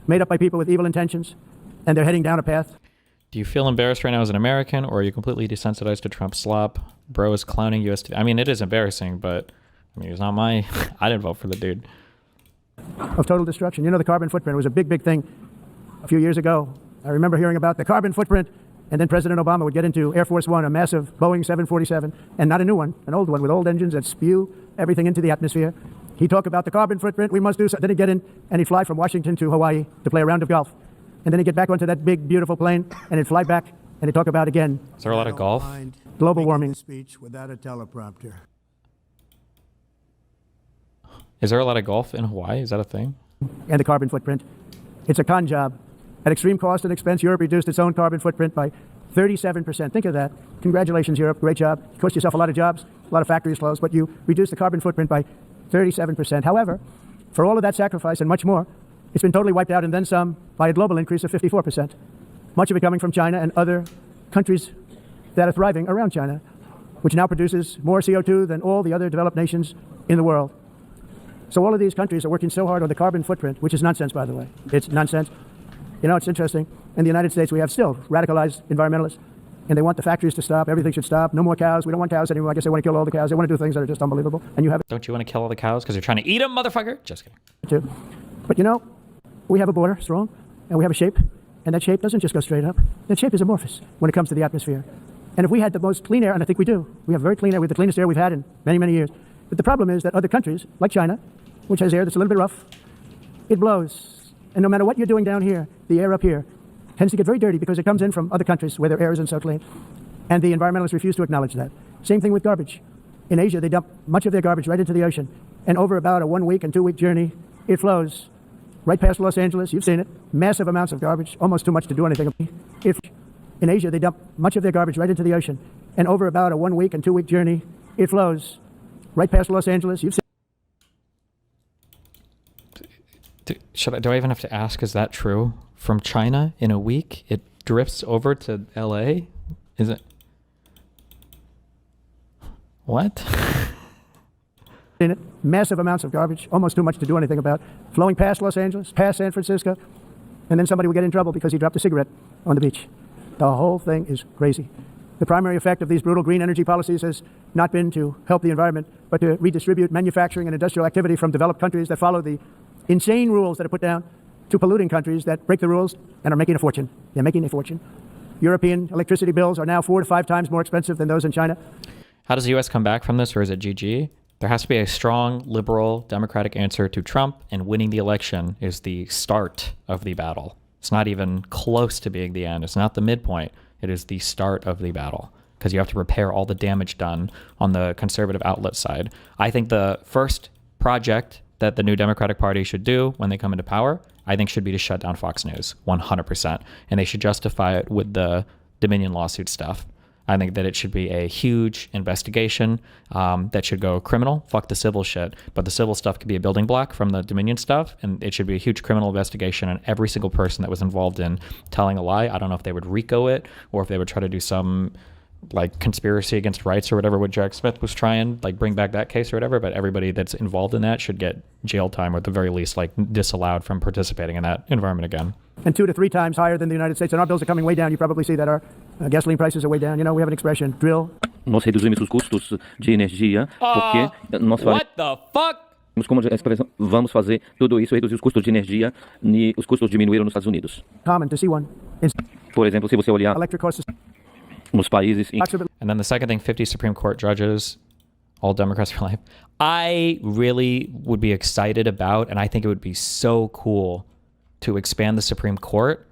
made up by people with evil intentions, and they're heading down a path. Do you feel embarrassed right now as an American, or are you completely desensitized to Trump's slop? Bro is clowning US. I mean, it is embarrassing, but I mean, it's not my... I didn't vote for the dude. Of total destruction. You know, the carbon footprint was a big, big thing a few years ago. I remember hearing about the carbon footprint, and then President Obama would get into Air Force One, a massive Boeing 747, and not a new one, an old one with old engines that spew everything into the atmosphere. He'd talk about the carbon footprint, we must do something. Then he'd get in, and he'd fly from Washington to Hawaii to play a round of golf. And then he'd get back onto that big, beautiful plane, and he'd fly back, and he'd talk about again. Is there a lot of golf? Global warming. Speech without a teleprompter. Is there a lot of golf in Hawaii? Is that a thing? And the carbon footprint. It's a con job. At extreme cost and expense, Europe reduced its own carbon footprint by 37%. Think of that. Congratulations, Europe. Great job. You cost yourself a lot of jobs, a lot of factories closed, but you reduced the carbon footprint by 37%. However, for all of that sacrifice and much more, it's been totally wiped out and then some by a global increase of 54%. Much of it coming from China and other countries that are thriving around China, which now produces more CO2 than all the other developed nations in the world. So all of these countries are working so hard on the carbon footprint, which is nonsense, by the way. It's nonsense. You know, it's interesting. In the United States, we have still radicalized environmentalists, and they want the factories to stop. Everything should stop. No more cows. We don't want cows anymore. I guess they want to kill all the cows. They want to do things that are just unbelievable. And you have it. Don't you want to kill all the cows because you're trying to eat them, motherfucker? Just kidding. Too. But you know, we have a border, strong, and we have a shape, and that shape doesn't just go straight up. That shape is amorphous when it comes to the atmosphere. And if we had the most clean air, and I think we do, we have very clean air. We have the cleanest air we've had in many, many years. But the problem is that other countries, like China, which has air that's a little bit rough, it blows. And no matter what you're doing down here, the air up here tends to get very dirty because it comes in from other countries where their air isn't so clean. And the environmentalists refuse to acknowledge that. Same thing with garbage. In Asia, they dump much of their garbage right into the ocean. And over about a 1 week and 2 week journey, it flows right past Los Angeles. You've seen it. Massive amounts of garbage, almost too much to do anything about. If in Asia they dump much of their garbage right into the ocean, and over about a 1 week and 2 week journey, it flows right past Los Angeles. You've seen. Do I even have to ask, is that true? From China in a week, it drifts over to LA? Is it? What? In it, massive amounts of garbage, almost too much to do anything about, flowing past Los Angeles, past San Francisco, and then somebody would get in trouble because he dropped a cigarette on the beach. The whole thing is crazy. The primary effect of these brutal green energy policies has not been to help the environment, but to redistribute manufacturing and industrial activity from developed countries that follow the insane rules that are put down to polluting countries that break the rules and are making a fortune. They're making a fortune. European electricity bills are now 4 to 5 times more expensive than those in China. How does the U.S. come back from this, or is it GG? There has to be a strong, liberal, democratic answer to Trump, and winning the election is the start of the battle. It's not even close to being the end. It's not the midpoint. It is the start of the battle, because you have to repair all the damage done on the conservative outlet side. I think the first project that the new Democratic Party should do when they come into power, I think should be to shut down Fox News, 100%. And they should justify it with the Dominion lawsuit stuff. I think that it should be a huge investigation that should go criminal. Fuck the civil shit. But the civil stuff could be a building block from the Dominion stuff. And it should be a huge criminal investigation on every single person that was involved in telling a lie. I don't know if they would RICO it or if they would try to do some like conspiracy against rights or whatever what Jack Smith was trying, like bring back that case or whatever. But everybody that's involved in that should get jail time, or at the very least like disallowed from participating in that environment again. And 2 to 3 times higher than the United States. And our bills are coming way down. You probably see that our gasoline prices are way down. You know, we have an expression, drill. Nós reduzimos os custos de energia porque nós What the fuck? como expressão, vamos fazer tudo isso, reduzir os custos de energia e os custos diminuíram nos Estados Unidos. Common to see one. In Por exemplo, se você olhar electric costs. nos países em And then the second thing, 50 Supreme Court judges, all Democrats for life. I really would be excited about, and I think it would be so cool to expand the Supreme Court.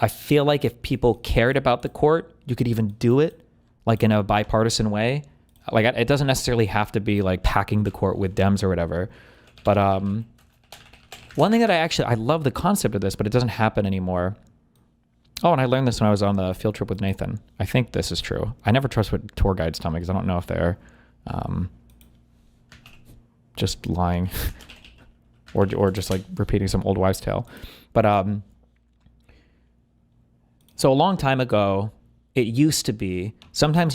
I feel like if people cared about the court, you could even do it like in a bipartisan way. Like it doesn't necessarily have to be like packing the court with Dems or whatever. But one thing that I love the concept of this, but it doesn't happen anymore. Oh, and I learned this when I was on the field trip with Nathan. I think this is true. I never trust what tour guides tell me because I don't know if they're just lying or just like repeating some old wives' tale. But so a long time ago, it used to be sometimes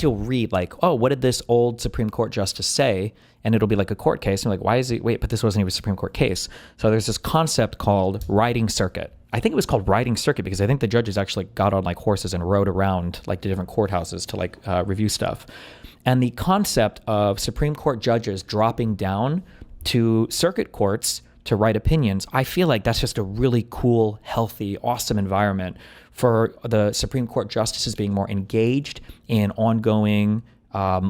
you'll read like, oh, what did this old Supreme Court justice say? And it'll be like a court case. And you're like, why is it? Wait, but this wasn't even a Supreme Court case. So there's this concept called riding circuit. I think it was called riding circuit because I think the judges actually got on like horses and rode around like the different courthouses to like review stuff. And the concept of Supreme Court judges dropping down to circuit courts to write opinions, I feel like that's just a really cool, healthy, awesome environment for the Supreme Court justices being more engaged in ongoing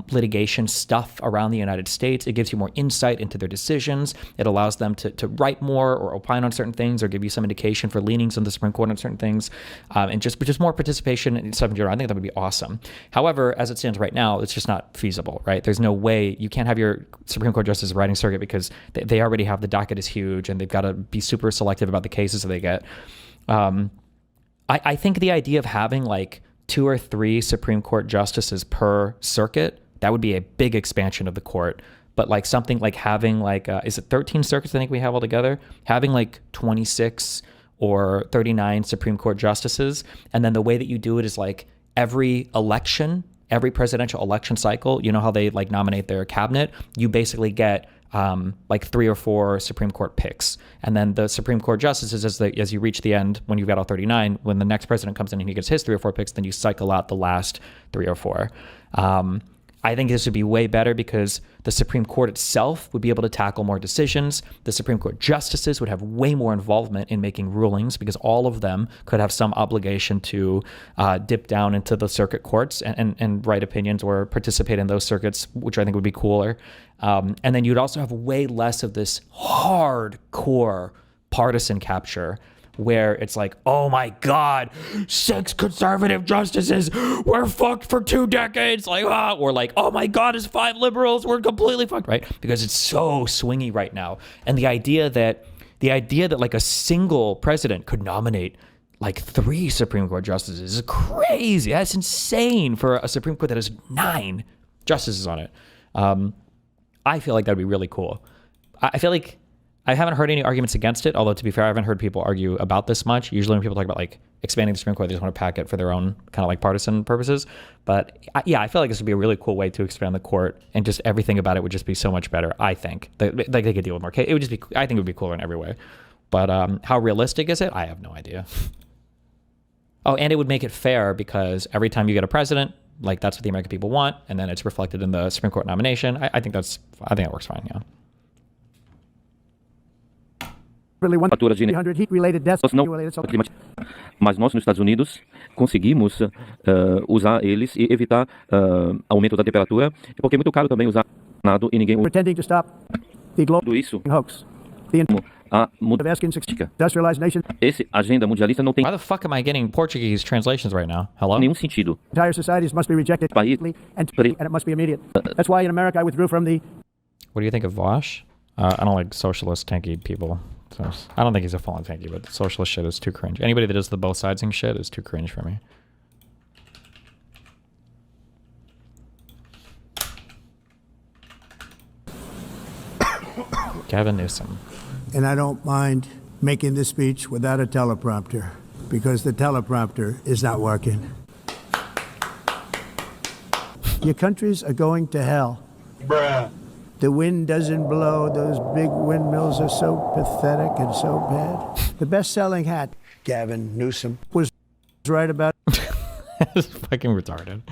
litigation stuff around the United States. It gives you more insight into their decisions. It allows them to write more or opine on certain things or give you some indication for leanings in the Supreme Court on certain things, and just more participation in stuff in general. I think that would be awesome. However, as it stands right now, it's just not feasible, right? There's no way you can't have your Supreme Court justices writing circuit because they already have the docket is huge and they've got to be super selective about the cases that they get. I think the idea of having like 2 or 3 Supreme Court justices per circuit, that would be a big expansion of the court. But like something like having like, is it 13 circuits I think we have altogether? Having like 26 or 39 Supreme Court justices. And then the way that you do it is like every election, every presidential election cycle, you know how they like nominate their cabinet? You basically get like 3 or 4 Supreme Court picks. And then the Supreme Court justices, as you reach the end, when you've got all 39, when the next president comes in and he gets his 3 or 4 picks, then you cycle out the last 3 or 4. I think this would be way better because the Supreme Court itself would be able to tackle more decisions. The Supreme Court justices would have way more involvement in making rulings because all of them could have some obligation to dip down into the circuit courts and write opinions or participate in those circuits, which I think would be cooler. And then you'd also have way less of this hardcore partisan capture where it's like, oh my God, 6 conservative justices, we're fucked for 2 decades. Like, or like, oh my God, it's 5 liberals, we're completely fucked, right? Because it's so swingy right now. And the idea that the idea that like a single president could nominate like 3 Supreme Court justices is crazy. That's insane for a Supreme Court that has 9 justices on it. I feel like that'd be really cool. I feel like I haven't heard any arguments against it, although to be fair, I haven't heard people argue about this much. Usually when people talk about like expanding the Supreme Court, they just want to pack it for their own kind of like partisan purposes. But yeah, I feel like this would be a really cool way to expand the court, and just everything about it would just be so much better. I think like they could deal with more cases. It would just be, I think it would be cooler in every way. But how realistic is it? I have no idea. Oh, and it would make it fair because every time you get a president, like that's what the American people want, and then it's reflected in the Supreme Court nomination. I think that works fine. Yeah. Fatura de heat-related deaths. Não, mas nós nos Estados Unidos conseguimos usar eles e evitar aumento da temperatura, porque é muito caro também usar nada e ninguém pretending to stop the global isso. Hoax. The industrialized nation. Esse agenda mundialista não tem. Why the fuck am I getting Portuguese translations right now? Hello? Nenhum sentido. Entire societies must be rejected and it must be immediate. That's why in America I withdrew from the. What do you think of Vosh? I don't like socialist tanky people. So I don't think he's a full-on tanky, but the socialist shit is too cringe. Anybody that does the both sidesing shit is too cringe for me. Gavin Newsom. And I don't mind making this speech without a teleprompter, because the teleprompter is not working. Your countries are going to hell. Bruh. The wind doesn't blow. Those big windmills are so pathetic and so bad. The best-selling hat, Gavin Newsom, was right about. It's fucking retarded.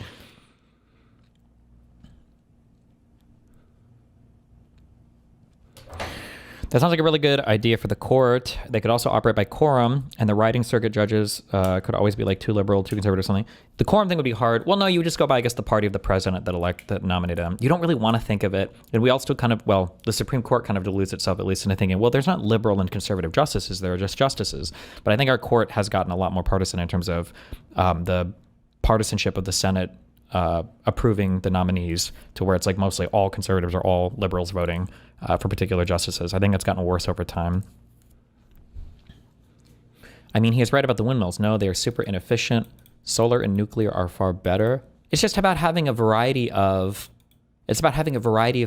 That sounds like a really good idea for the court. They could also operate by quorum, and the riding circuit judges could always be like too liberal, too conservative, or something. The quorum thing would be hard. Well, no, you would just go by, I guess, the party of the president that nominated him. You don't really want to think of it. And we also kind of, well, the Supreme Court kind of deludes itself, at least into thinking, well, there's not liberal and conservative justices. There are just justices. But I think our court has gotten a lot more partisan in terms of the partisanship of the Senate approving the nominees, to where it's like mostly all conservatives or all liberals voting for particular justices. I think it's gotten worse over time. I mean, he is right about the windmills. No, they are super inefficient. Solar and nuclear are far better. It's just about having a variety of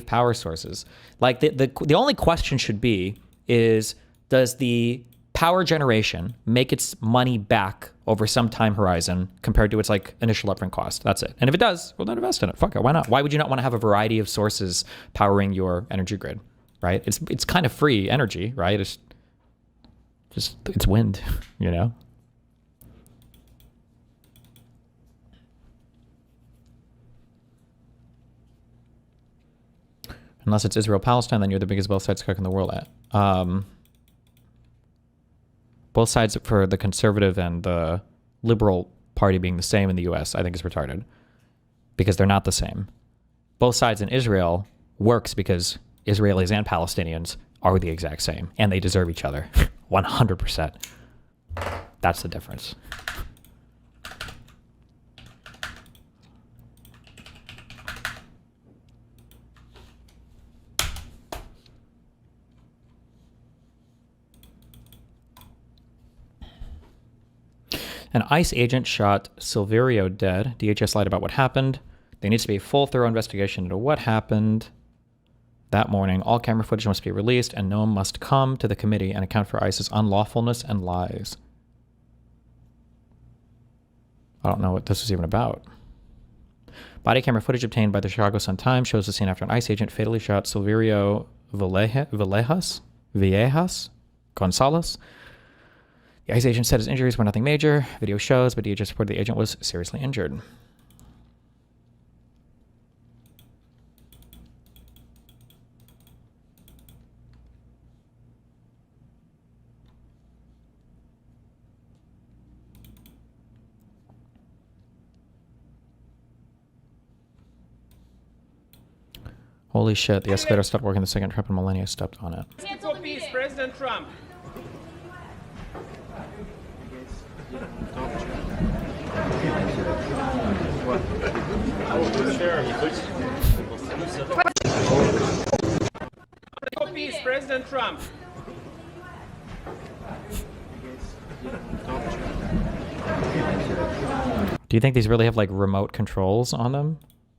power sources. Like the only question should be is, does the power generation make its money back over some time horizon compared to its like initial upfront cost? That's it. And if it does, well, then invest in it. Fuck it. Why not? Why would you not want to have a variety of sources powering your energy grid, right? It's kind of free energy, right? It's wind, you know? Unless it's Israel-Palestine, then you're the biggest both sides cook in the world at. Both sides for the conservative and the liberal party being the same in the US, I think is retarded, because they're not the same. Both sides in Israel works because Israelis and Palestinians are the exact same, and they deserve each other 100%. That's the difference. An ICE agent shot Silverio dead. DHS lied about what happened. There needs to be a full, thorough investigation into what happened that morning. All camera footage must be released, and Noam must come to the committee and account for ICE's unlawfulness and lies. I don't know what this was even about. Body camera footage obtained by the Chicago Sun-Times shows the scene after an ICE agent fatally shot Silverio Villejas Gonzalez. The ICE agent said his injuries were nothing major. Video shows, but DHS reported the agent was seriously injured. Holy shit, the escalator stopped working the second Trump and Melania stepped on it. For peace, President Trump. For peace, President Trump. Do you think these really have like remote controls on them?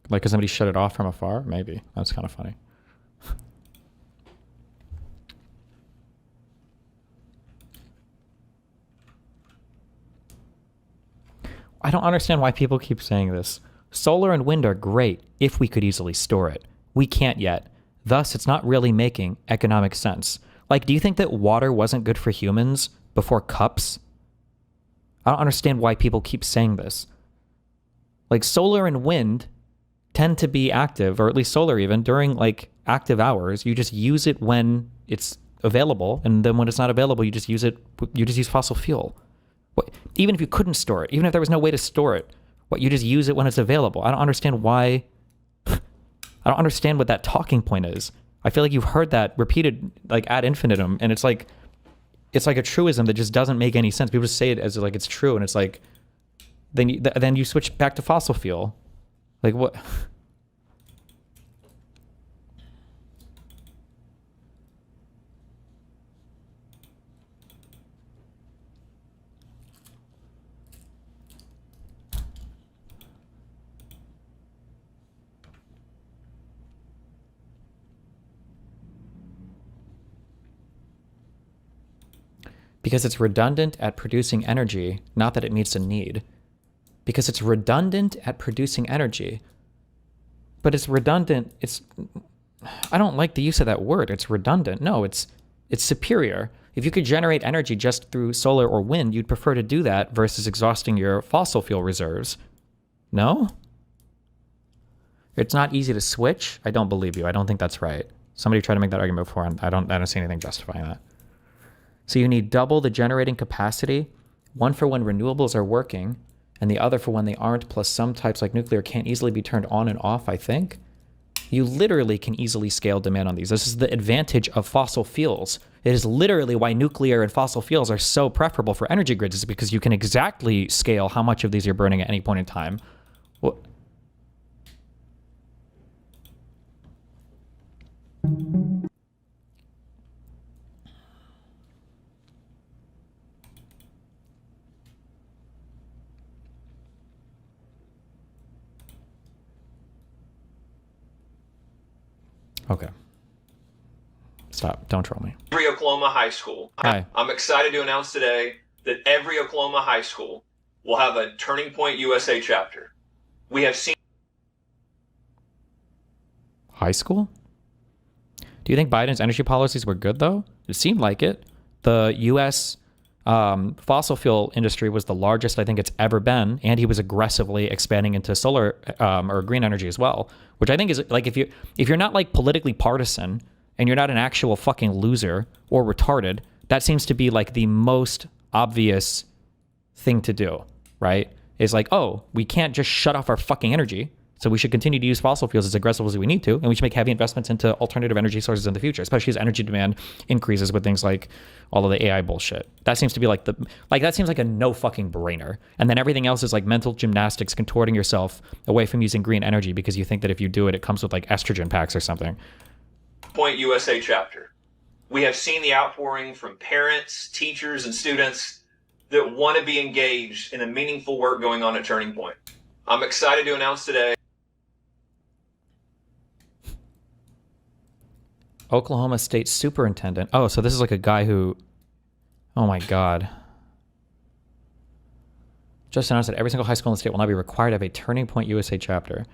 Like, could somebody shut it off from afar? Maybe. That's kind of funny. I don't understand why people keep saying this. Solar and wind are great if we could easily store it. We can't yet. Thus, it's not really making economic sense. Like, do you think that water wasn't good for humans before cups? I don't understand why people keep saying this. Like, solar and wind tend to be active, or at least solar even, during like active hours. You just use it when it's available, and then when it's not available, you just use fossil fuel. What, even if you couldn't store it, even if there was no way to store it, you just use it when it's available. I don't understand why. I don't understand what that talking point is. I feel like you've heard that repeated like ad infinitum, and it's like a truism that just doesn't make any sense. People just say it as like it's true, and it's like then you switch back to fossil fuel. Like what? Because it's redundant at producing energy, not that it meets a need. Because it's redundant at producing energy. But it's redundant, I don't like the use of that word, it's redundant. No, it's superior. If you could generate energy just through solar or wind, you'd prefer to do that versus exhausting your fossil fuel reserves. No? It's not easy to switch? I don't believe you. I don't think that's right. Somebody tried to make that argument before, and I don't see anything justifying that. So you need double the generating capacity, one for when renewables are working, and the other for when they aren't, plus some types like nuclear can't easily be turned on and off, I think. You literally can easily scale demand on these. This is the advantage of fossil fuels. It is literally why nuclear and fossil fuels are so preferable for energy grids, is because you can exactly scale how much of these you're burning at any point in time. What? Okay. Stop. Don't troll me. Every Oklahoma high school. Hi. I'm excited to announce today that every Oklahoma high school will have a Turning Point USA chapter. We have seen... High school? Do you think Biden's energy policies were good, though? It seemed like it. The U.S. Fossil fuel industry was the largest I think it's ever been, and he was aggressively expanding into solar or green energy as well, which I think is like if you're not like politically partisan and you're not an actual fucking loser or retarded, that seems to be like the most obvious thing to do, right? Is like, oh, we can't just shut off our fucking energy, so we should continue to use fossil fuels as aggressively as we need to, and we should make heavy investments into alternative energy sources in the future, especially as energy demand increases with things like all of the AI bullshit. That seems to be like that seems like a no fucking brainer. And then everything else is like mental gymnastics, contorting yourself away from using green energy because you think that if you do it, it comes with like estrogen packs or something. Point USA chapter. We have seen the outpouring from parents, teachers, and students that want to be engaged in the meaningful work going on at Turning Point. I'm excited to announce today Oklahoma State Superintendent. Oh, so this is like a guy who, oh my God. Just announced that every single high school in the state will now be required to have a Turning Point USA chapter.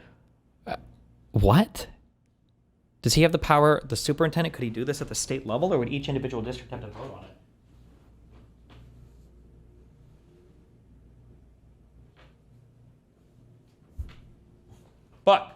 What? Does he have the power, the superintendent, could he do this at the state level, or would each individual district have to vote on it? Fuck.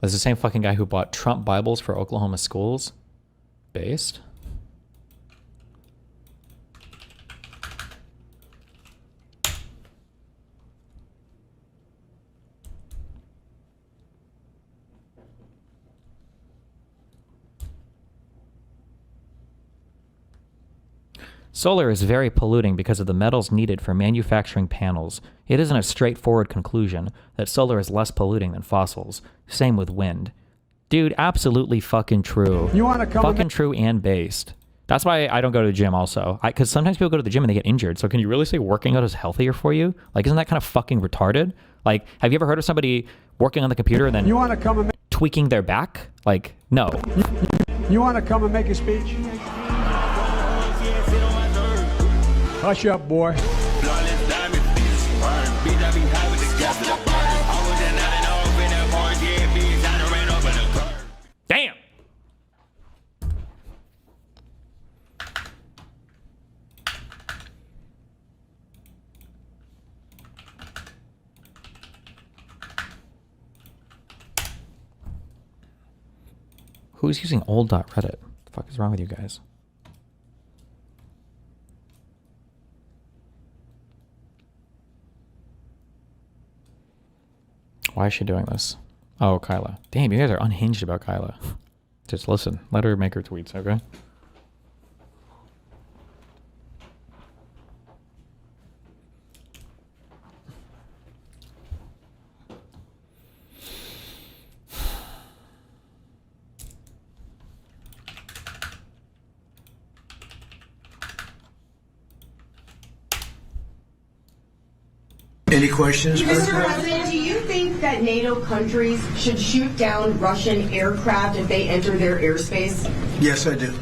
This is the same fucking guy who bought Trump Bibles for Oklahoma schools. Based. Solar is very polluting because of the metals needed for manufacturing panels. It isn't a straightforward conclusion that solar is less polluting than fossils. Same with wind. Dude, absolutely fucking true. You want to come? Fucking true and based. That's why I don't go to the gym also. Because sometimes people go to the gym and they get injured. So can you really say working out is healthier for you? Like, isn't that kind of fucking retarded? Like, have you ever heard of somebody working on the computer and then You want to come and tweaking their back? Like, no. you want to come and make a speech? Hush up, boy. Damn! Who's using old.reddit? What the fuck is wrong with you guys? Why is she doing this? Oh, Kyla. Damn, you guys are unhinged about Kyla. Just listen. Let her make her tweets, okay? Any questions? Mr. President, do you think that NATO countries should shoot down Russian aircraft if they enter their airspace? Yes, I do.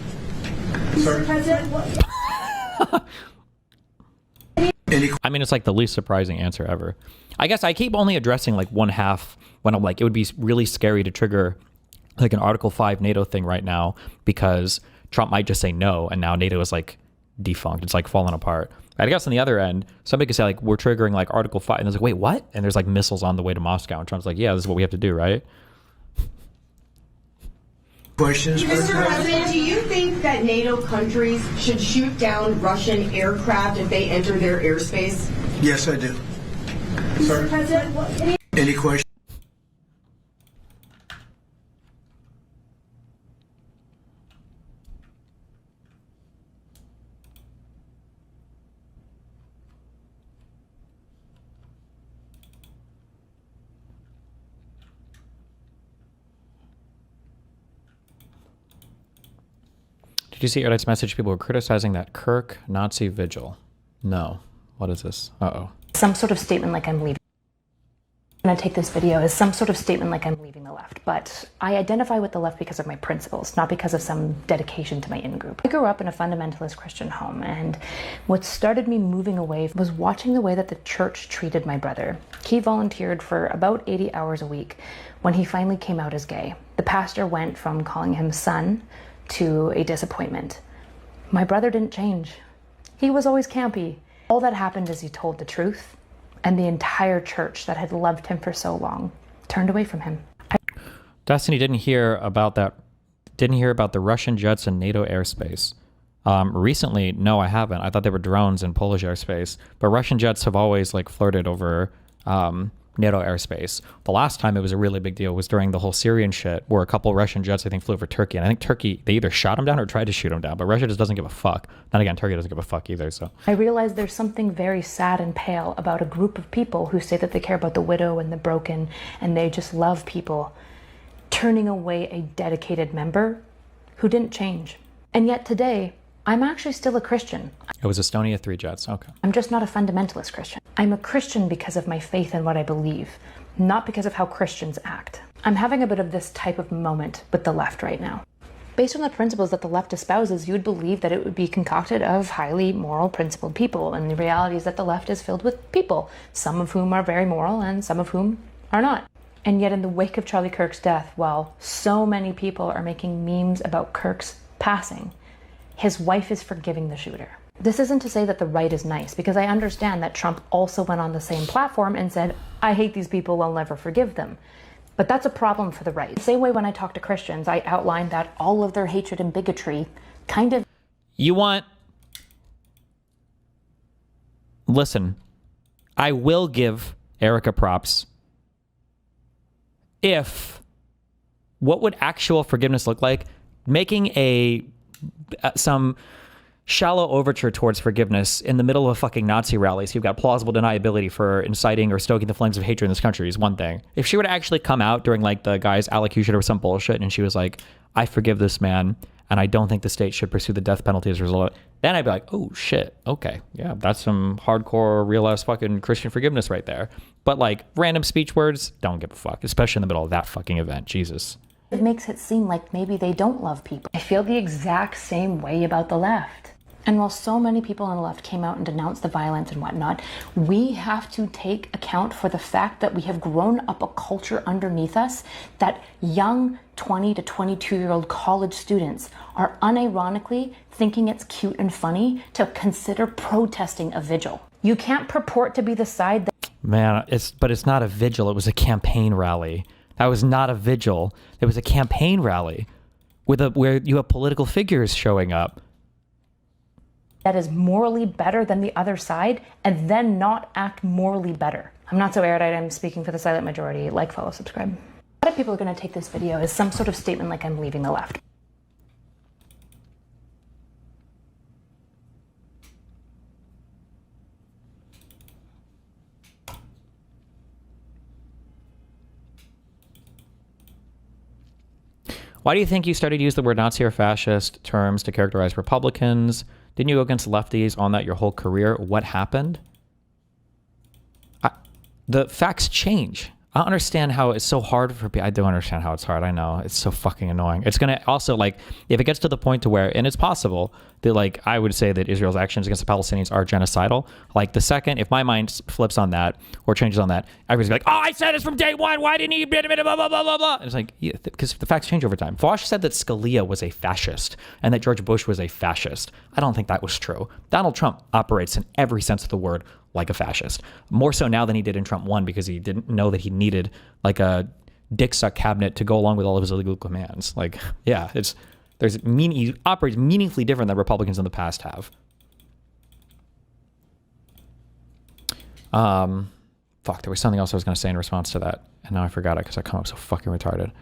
Mr. President, what? I mean, it's like the least surprising answer ever. I guess I keep only addressing like one half when I'm like, it would be really scary to trigger like an Article 5 NATO thing right now because Trump might just say no, and now NATO is like defunct. It's like falling apart. I guess on the other end, somebody could say like, we're triggering like Article 5, and it's like, wait, what? And there's like missiles on the way to Moscow, and Trump's like, yeah, this is what we have to do, right? Questions? Mr. President, do you think that NATO countries should shoot down Russian aircraft if they enter their airspace? Yes, I do. Mr. President, what? Any questions? Did you see Erdog's message? People were criticizing that Kirk Nazi vigil. No. What is this? Uh-oh. Some sort of statement like I'm leaving. I'm going to take this video as some sort of statement like I'm leaving the left, but I identify with the left because of my principles, not because of some dedication to my in-group. I grew up in a fundamentalist Christian home, and what started me moving away was watching the way that the church treated my brother. He volunteered for about 80 hours a week when he finally came out as gay. The pastor went from calling him son to a disappointment. My brother didn't change. He was always campy. All that happened is he told the truth, and the entire church that had loved him for so long turned away from him. Destiny didn't hear about that. Didn't hear about the Russian jets in NATO airspace. Recently, no, I haven't. I thought they were drones in Polish airspace, but Russian jets have always like flirted over NATO airspace. The last time it was a really big deal was during the whole Syrian shit, where a couple Russian jets I think flew over Turkey, and I think Turkey, they either shot him down or tried to shoot him down, but Russia just doesn't give a fuck. Then again, Turkey doesn't give a fuck either. So I realize there's something very sad and pale about a group of people who say that they care about the widow and the broken and they just love people, turning away a dedicated member who didn't change. And yet today, I'm actually still a Christian. it was Estonia 3 jets. Okay. I'm just not a fundamentalist Christian. I'm a Christian because of my faith and what I believe, not because of how Christians act. I'm having a bit of this type of moment with the left right now. Based on the principles that the left espouses, you would believe that it would be concocted of highly moral, principled people. And the reality is that the left is filled with people, some of whom are very moral and some of whom are not. And yet in the wake of Charlie Kirk's death, while so many people are making memes about Kirk's passing, his wife is forgiving the shooter. This isn't to say that the right is nice, because I understand that Trump also went on the same platform and said, I hate these people, I'll never forgive them. But that's a problem for the right. The same way when I talk to Christians, I outline that all of their hatred and bigotry kind of... You want... Listen, I will give Erica props if... What would actual forgiveness look like? Making some shallow overture towards forgiveness in the middle of a fucking Nazi rally, so you've got plausible deniability for inciting or stoking the flames of hatred in this country is one thing. If she were to actually come out during like the guy's allocution or some bullshit and she was like, I forgive this man and I don't think the state should pursue the death penalty as a result, then I'd be like, oh shit, okay, yeah, that's some hardcore real ass fucking Christian forgiveness right there. But like random speech words, don't give a fuck, especially in the middle of that fucking event. Jesus. It makes it seem like maybe they don't love people. I feel the exact same way about the left. And while so many people on the left came out and denounced the violence and whatnot, we have to take account for the fact that we have grown up a culture underneath us that young 20 to 22-year-old college students are unironically thinking it's cute and funny to consider protesting a vigil. You can't purport to be the side that... Man, but it's not a vigil. It was a campaign rally. That was not a vigil. It was a campaign rally where you have political figures showing up. That is morally better than the other side and then not act morally better. I'm not so erudite, I'm speaking for the silent majority. Like, follow, subscribe. A lot of people are going to take this video as some sort of statement like I'm leaving the left. Why do you think you started to use the word Nazi or fascist terms to characterize Republicans? Didn't you go against lefties on that your whole career? What happened? The facts change. I don't understand how it's so hard for people. I do understand how it's hard. I know. It's so fucking annoying. It's going to also, like, if it gets to the point to where, and it's possible that, like, I would say that Israel's actions against the Palestinians are genocidal. Like, the second, if my mind flips on that or changes on that, everybody's like, oh, I said this from day one. Why didn't you? Blah, blah, blah, blah, blah, blah. And it's like, yeah, because the facts change over time. Foch said that Scalia was a fascist and that George Bush was a fascist. I don't think that was true. Donald Trump operates in every sense of the word like a fascist. More so now than he did in Trump 1 because he didn't know that he needed like a dick suck cabinet to go along with all of his illegal commands. Like, yeah, he operates meaningfully different than Republicans in the past have. Fuck, there was something else I was going to say in response to that, and now I forgot it because I come up so fucking retarded.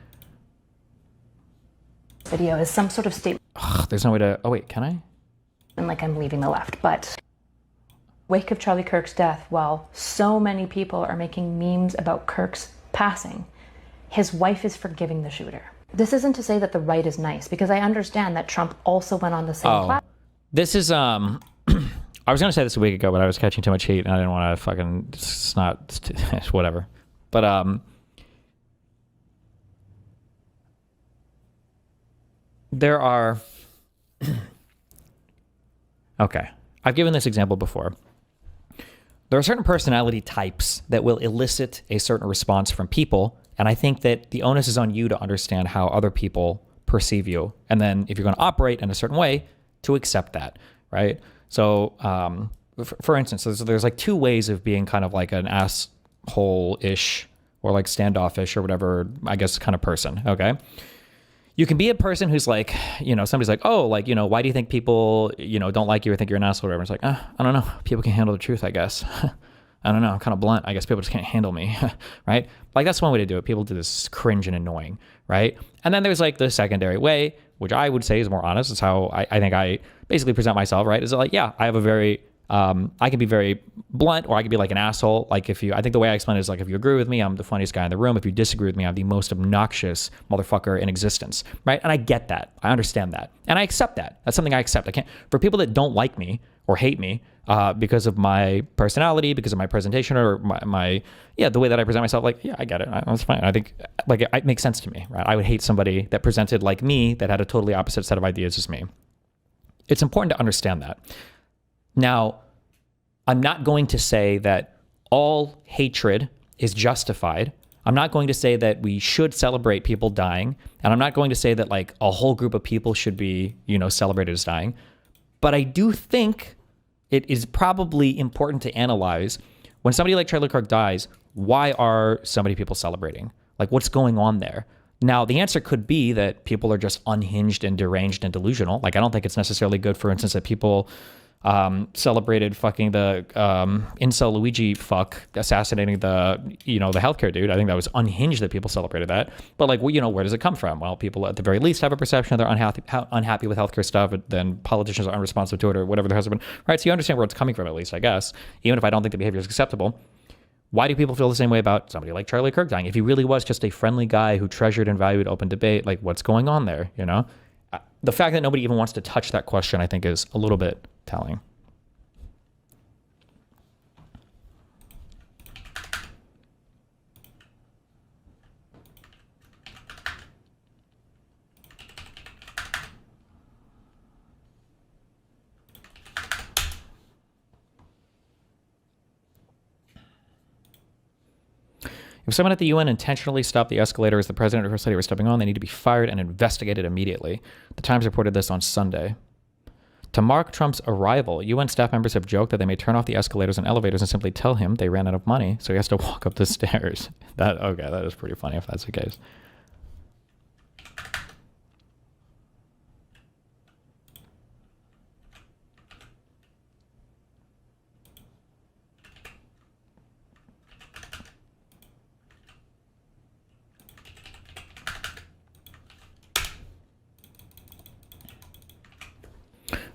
Video is some sort of statement. Ugh, there's no way to... Oh, wait, can I? And like I'm leaving the left, but... Wake of Charlie Kirk's death, while so many people are making memes about Kirk's passing, his wife is forgiving the shooter. This isn't to say that the right is nice, because I understand that Trump also went on the same platform. This is, I was going to say this a week ago, but I was catching too much heat and I didn't want to fucking, it's not, whatever. But, there are, okay, I've given this example before. There are certain personality types that will elicit a certain response from people, and I think that the onus is on you to understand how other people perceive you, and then if you're going to operate in a certain way, to accept that, right? So, for instance, there's like two ways of being kind of like an asshole-ish or like standoffish or whatever, I guess, kind of person, okay? You can be a person who's like, you know, somebody's like, oh, like, you know, why do you think people, you know, don't like you or think you're an asshole or whatever? It's like, I don't know. People can handle the truth, I guess. I don't know. I'm kind of blunt. I guess people just can't handle me, right? Like, that's one way to do it. People do this cringe and annoying, right? And then there's like the secondary way, which I would say is more honest. It's how I think I basically present myself, right? Is like, yeah, I have a very, I can be very blunt or I can be like an asshole. Like I think the way I explain it is like, if you agree with me, I'm the funniest guy in the room. If you disagree with me, I'm the most obnoxious motherfucker in existence, right? And I get that. I understand that. And I accept that. That's something I accept. I can't, for people that don't like me or hate me because of my personality, because of my presentation or the way that I present myself, like, yeah, I get it. That's fine. I think like it makes sense to me, right? I would hate somebody that presented like me that had a totally opposite set of ideas as me. It's important to understand that. Now, I'm not going to say that all hatred is justified. I'm not going to say that we should celebrate people dying. And I'm not going to say that like a whole group of people should be, you know, celebrated as dying. But I do think it is probably important to analyze when somebody like Charlie Kirk dies, why are so many people celebrating? Like, what's going on there? Now, the answer could be that people are just unhinged and deranged and delusional. Like, I don't think it's necessarily good, for instance, that people celebrated fucking the incel Luigi fuck assassinating the healthcare dude. I think that was unhinged that people celebrated that. But like, where does it come from? Well, people at the very least have a perception that they're unhappy with healthcare stuff, and then politicians are unresponsive to it or whatever there has been. Right? So you understand where it's coming from, at least, I guess. Even if I don't think the behavior is acceptable. Why do people feel the same way about somebody like Charlie Kirk dying? If he really was just a friendly guy who treasured and valued open debate, like what's going on there? The fact that nobody even wants to touch that question, I think, is a little bit telling. If someone at the UN intentionally stopped the escalator as the president or first lady were stepping on, they need to be fired and investigated immediately. The Times reported this on Sunday. To mark Trump's arrival, UN staff members have joked that they may turn off the escalators and elevators and simply tell him they ran out of money, so he has to walk up the stairs. That is pretty funny if that's the case.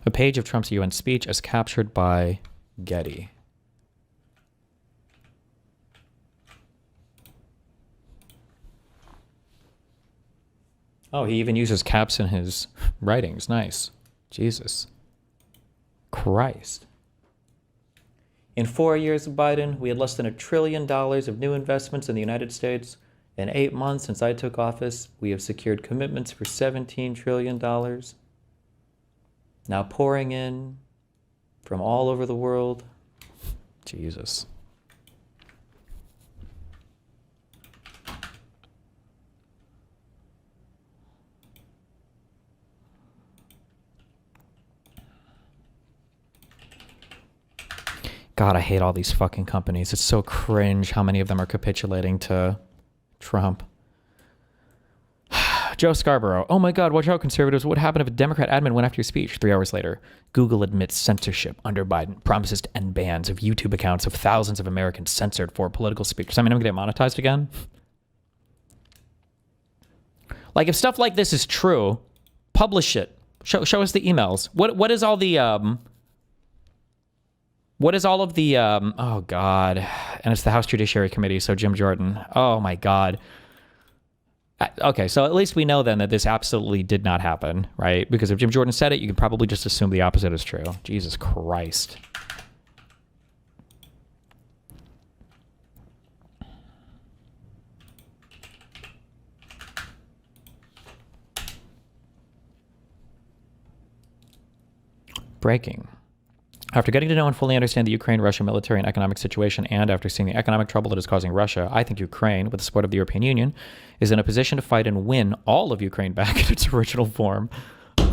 A page of Trump's UN speech as captured by Getty. Oh, he even uses caps in his writings. Nice. Jesus Christ. In 4 years of Biden, we had less than $1 trillion of new investments in the United States. In 8 months since I took office, we have secured commitments for $17 trillion. Now pouring in from all over the world. Jesus. God, I hate all these fucking companies. It's so cringe how many of them are capitulating to Trump. Joe Scarborough. Oh my God, watch out, conservatives. What happened if a Democrat admin went after your speech? 3 hours later, Google admits censorship under Biden, promises to end bans of YouTube accounts of thousands of Americans censored for political speech. Does that mean I'm going to get monetized again? Like, if stuff like this is true, publish it. Show us the emails. What is all the oh God, and it's the House Judiciary Committee, so Jim Jordan. Oh my God. Okay, so at least we know then that this absolutely did not happen, right? Because if Jim Jordan said it, you can probably just assume the opposite is true. Jesus Christ. Breaking. After getting to know and fully understand the Ukraine-Russia military and economic situation, and after seeing the economic trouble that is causing Russia, I think Ukraine, with the support of the European Union, is in a position to fight and win all of Ukraine back in its original form.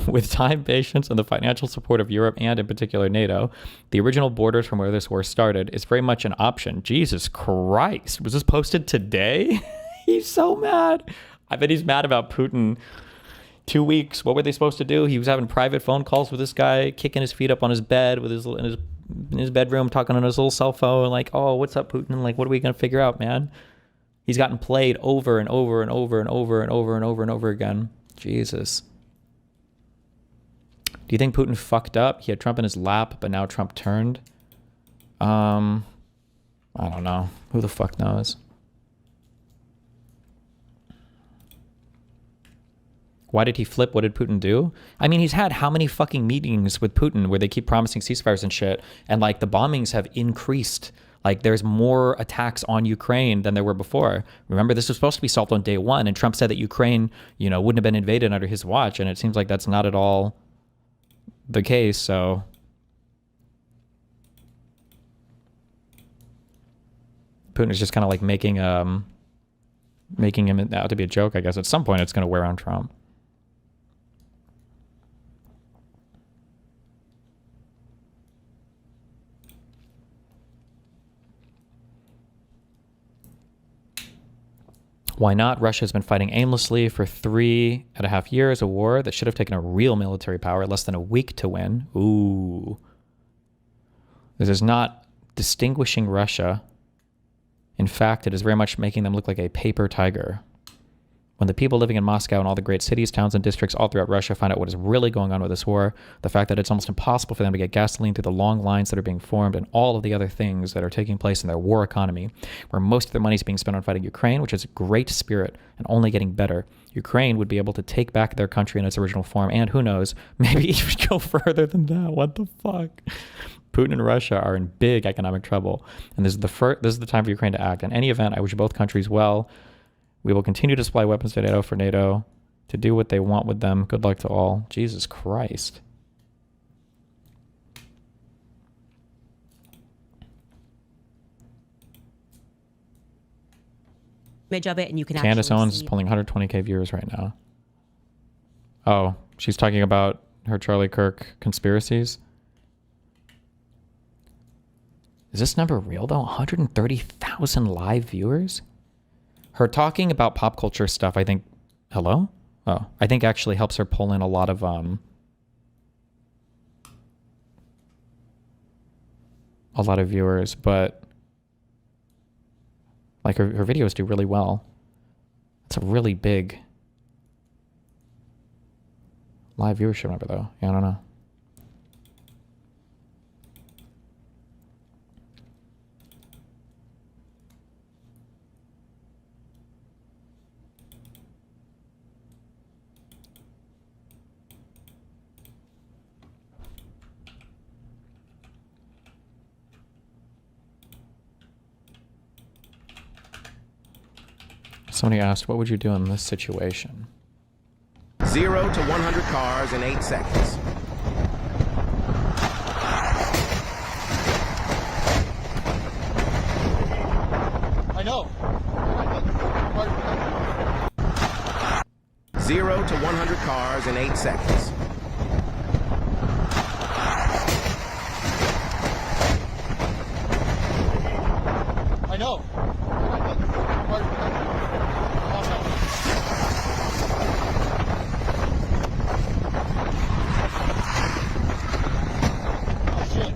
With time, patience, and the financial support of Europe and, in particular, NATO, the original borders from where this war started is very much an option. Jesus Christ. Was this posted today? He's so mad. I bet he's mad about Putin. 2 weeks. What were they supposed to do? He was having private phone calls with this guy, kicking his feet up on his bed with in his bedroom, talking on his little cell phone, like, "Oh, what's up, Putin? Like, what are we gonna figure out, man?" He's gotten played over and over and over and over and over and over and over again. Jesus. Do you think Putin fucked up? He had Trump in his lap, but now Trump turned. I don't know. Who the fuck knows? Why did he flip? What did Putin do? I mean, he's had how many fucking meetings with Putin where they keep promising ceasefires and shit, and like the bombings have increased. Like there's more attacks on Ukraine than there were before. Remember, this was supposed to be solved on day one, and Trump said that Ukraine, wouldn't have been invaded under his watch, and it seems like that's not at all the case. So Putin is just kind of like making him out to be a joke, I guess. At some point, it's going to wear on Trump. Why not? Russia has been fighting aimlessly for 3.5 years, a war that should have taken a real military power less than a week to win. Ooh. This is not distinguishing Russia. In fact, it is very much making them look like a paper tiger. When the people living in Moscow and all the great cities, towns, and districts all throughout Russia find out what is really going on with this war, the fact that it's almost impossible for them to get gasoline through the long lines that are being formed, and all of the other things that are taking place in their war economy, where most of their money is being spent on fighting Ukraine, which is a great spirit and only getting better, Ukraine would be able to take back their country in its original form, and who knows, maybe even go further than that. What the fuck? Putin and Russia are in big economic trouble, and this is the time for Ukraine to act. In any event, I wish both countries well. We will continue to supply weapons to NATO for NATO to do what they want with them. Good luck to all. Jesus Christ. Of it, and you can Candace Owens is pulling 120k viewers right now. Oh, she's talking about her Charlie Kirk conspiracies. Is this number real though? 130,000 live viewers? Her talking about pop culture stuff, I think... Hello? Oh, I think actually helps her pull in a lot of, viewers, but... Like, her videos do really well. It's a really big... live viewership number, though. Yeah, I don't know. Somebody asked, what would you do in this situation? 0 to 100 cars in 8 seconds. I know. 0 to 100 cars in 8 seconds. I know. Oh shit.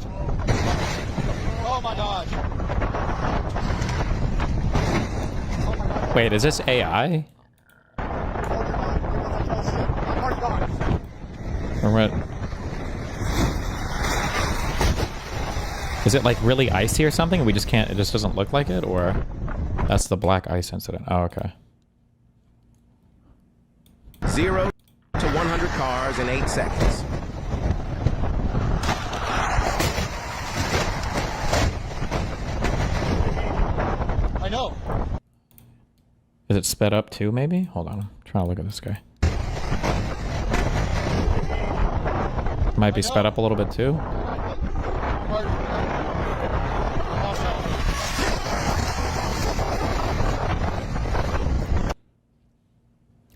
Oh my gosh. Wait, is this AI? Or what? Is it like really icy or something? We just can't, it just doesn't look like it? Or that's the black ice incident. Oh, okay. 0 to 100 cars in 8 seconds. I know. Is it sped up too, maybe? Hold on. I'm trying to look at this guy. Might be sped up a little bit too.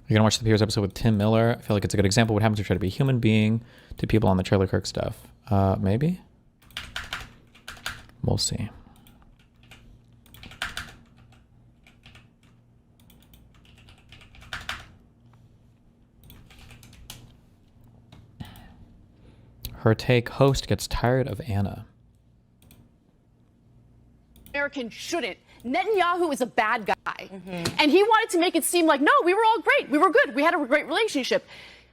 You're gonna watch the Piers episode with Tim Miller. I feel like it's a good example of what happens if you try to be a human being to people on the Charlie Kirk stuff. Maybe? We'll see. Her take, host gets tired of Anna. American shouldn't. Netanyahu is a bad guy. And he wanted to make it seem like, no, we were all great. We were good. We had a great relationship.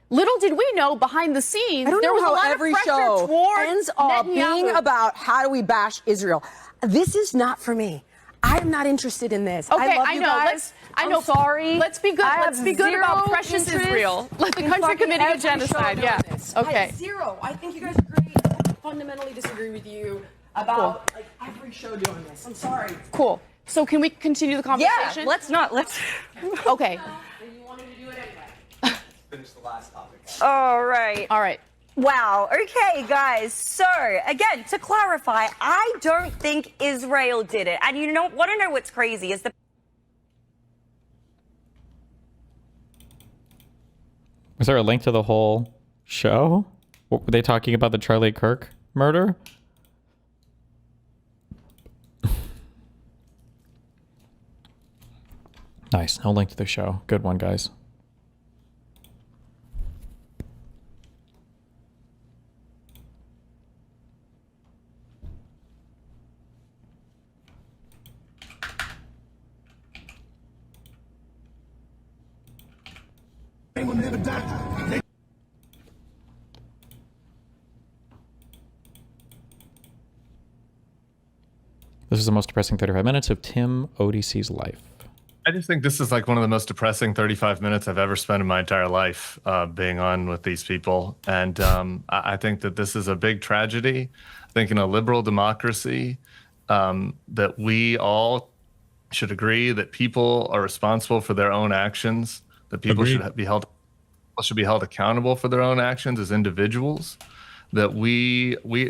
Little did we know behind the scenes, I don't there know was a how lot every of pressure show toward ends up being Netanyahu. about how do we bash Israel. This is not for me. I'm not interested in this. Okay, I love I you know. guys. I'm sorry. Let's be good. I Let's have be good about zero precious interest Israel. Let the in country fucking committing a every show genocide. doing Yeah. this. Okay. I have zero. I think you guys are great. I fundamentally disagree with you about like every show doing this. I'm sorry. Cool. So can we continue the conversation? Yeah, let's not. Let's. Okay. Finish the last topic. All right. All right. Wow. Okay, guys. So, again, to clarify, I don't think Israel did it. And you want to know what's crazy is Is there a link to the whole show? What, were they talking about the Charlie Kirk murder? Nice. No link to the show. Good one, guys. This is the most depressing 35 minutes of Tim ODC's life. I just think this is like one of the most depressing 35 minutes I've ever spent in my entire life being on with these people. And I think that this is a big tragedy. I think in a liberal democracy that we all should agree that people are responsible for their own actions, that people should be held accountable for their own actions as individuals. That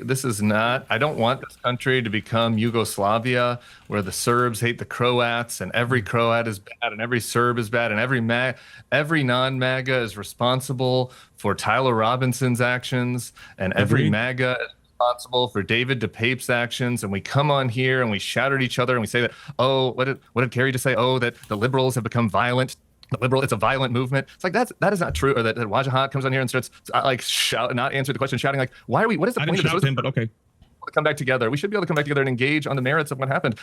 this is not, I don't want this country to become Yugoslavia where the Serbs hate the Croats and every Croat is bad and every Serb is bad and every non-MAGA is responsible for Tyler Robinson's actions and every MAGA is responsible for David DePape's actions. And we come on here and we shout at each other and we say that, oh, what did Kerry just say? Oh, that the liberals have become violent. It's a violent movement. It's like that is not true. Or that Wajahat comes on here and starts like not answer the question, shouting like, "Why are we? What is the point of this?" Him, but okay. To come back together. We should be able to come back together and engage on the merits of what happened.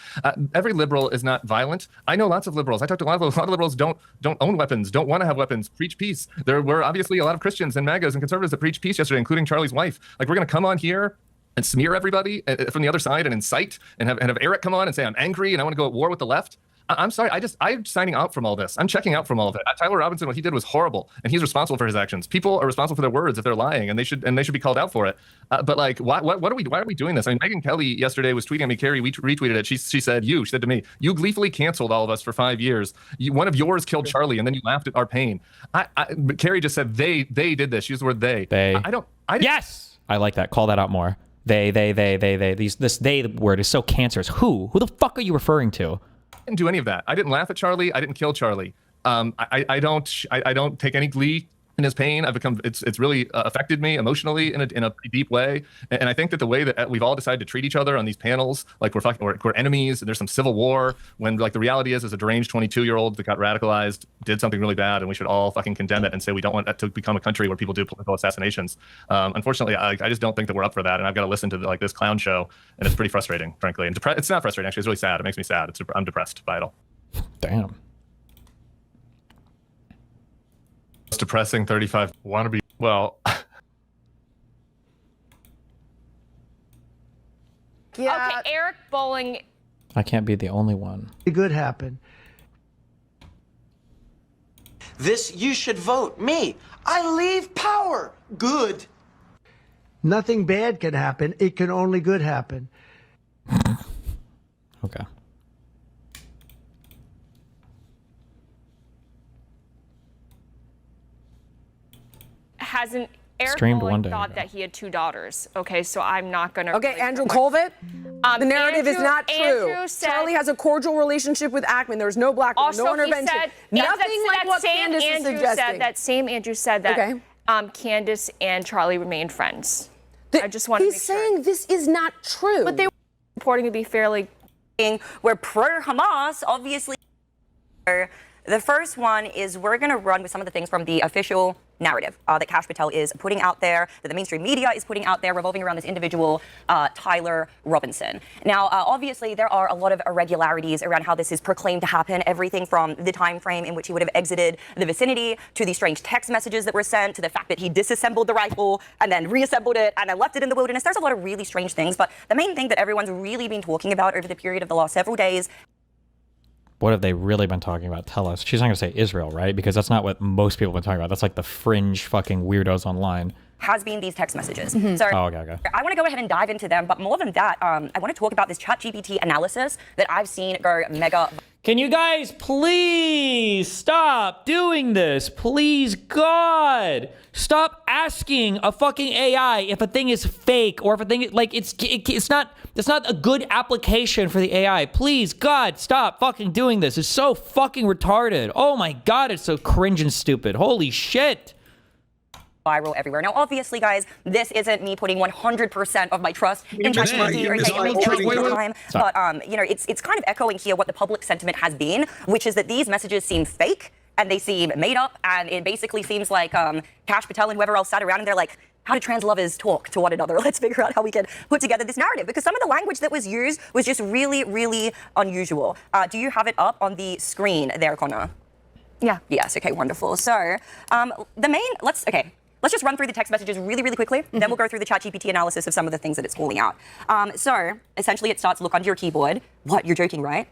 Every liberal is not violent. I know lots of liberals. I talk to a lot of liberals. Don't own weapons. Don't want to have weapons. Preach peace. There were obviously a lot of Christians and MAGAs and conservatives that preached peace yesterday, including Charlie's wife. Like we're going to come on here and smear everybody from the other side and incite and have Eric come on and say I'm angry and I want to go at war with the left. I'm sorry. I'm signing out from all this. I'm checking out from all of it. Tyler Robinson, what he did was horrible, and he's responsible for his actions. People are responsible for their words if they're lying, and they should be called out for it. But like, why are we doing this? I mean, Megyn Kelly yesterday was tweeting at me. Carrie retweeted it. She said to me, you gleefully canceled all of us for 5 years. One of yours killed Charlie, and then you laughed at our pain. But Carrie just said they did this. She used the word they. Yes, I like that. Call that out more. They. This they word is so cancerous. Who the fuck are you referring to? I didn't do any of that. I didn't laugh at Charlie. I didn't kill Charlie. I don't take any glee in his pain. It's really affected me emotionally in a pretty deep way. And I think that the way that we've all decided to treat each other on these panels, like we're enemies and there's some civil war, when like the reality is a deranged 22-year-old that got radicalized did something really bad, and we should all fucking condemn it and say we don't want that to become a country where people do political assassinations. Unfortunately, I just don't think that we're up for that, and I've got to listen to this clown show, and it's pretty frustrating, frankly. And it's not frustrating, actually. It's really sad. It makes me sad. I'm depressed by it all. Damn. Most depressing 35 wannabe. Well, yeah. Okay, Eric Bolling. I can't be the only one. Good happen. You should vote me. I leave power. Good. Nothing bad can happen. It can only good happen. Okay. Hasn't Eric Streamed Bolling one day thought ago. that he had 2 daughters. Okay, so I'm not gonna. Okay, really Andrew Colvett. The narrative is not true. Andrew said, Charlie has a cordial relationship with Ackman. There's no black, also, no intervention. Nothing like what Candace is suggesting. That same Andrew said that Candace and Charlie remained friends. I just want to make sure. He's saying this is not true. But they were reporting to be fairly. We're pro-Hamas, obviously. The first one is we're going to run with some of the things from the official narrative that Kash Patel is putting out there, that the mainstream media is putting out there, revolving around this individual, Tyler Robinson. Now, obviously, there are a lot of irregularities around how this is proclaimed to happen, everything from the time frame in which he would have exited the vicinity, to the strange text messages that were sent, to the fact that he disassembled the rifle and then reassembled it and then left it in the wilderness. There's a lot of really strange things, but the main thing that everyone's really been talking about over the period of the last several days. What have they really been talking about? Tell us. She's not going to say Israel, right? Because that's not what most people have been talking about. That's like the fringe fucking weirdos online. Has been these text messages. So okay. I want to go ahead and dive into them, but more than that, I want to talk about this ChatGPT analysis that I've seen go mega. Can you guys please stop doing this? Please, God, stop asking a fucking AI if a thing is fake or if a thing like it's not a good application for the AI. Please, God, stop fucking doing this. It's so fucking retarded. Oh my God, it's so cringe and stupid. Holy shit. Viral everywhere. Now, obviously, guys, this isn't me putting 100% of my trust in ChatGPT or taking any time, but you know, it's kind of echoing here what the public sentiment has been, which is that these messages seem fake and they seem made up, and it basically seems like Kash Patel and whoever else sat around and they're like, how do trans lovers talk to one another? Let's figure out how we can put together this narrative, because some of the language that was used was just really, really unusual. Do you have it up on the screen there, Connor? Yeah. Yes. Okay. Wonderful. So, let's just run through the text messages really, really quickly. Then we'll go through the ChatGPT analysis of some of the things that it's calling out. So essentially, it starts, look under your keyboard. What? You're joking, right?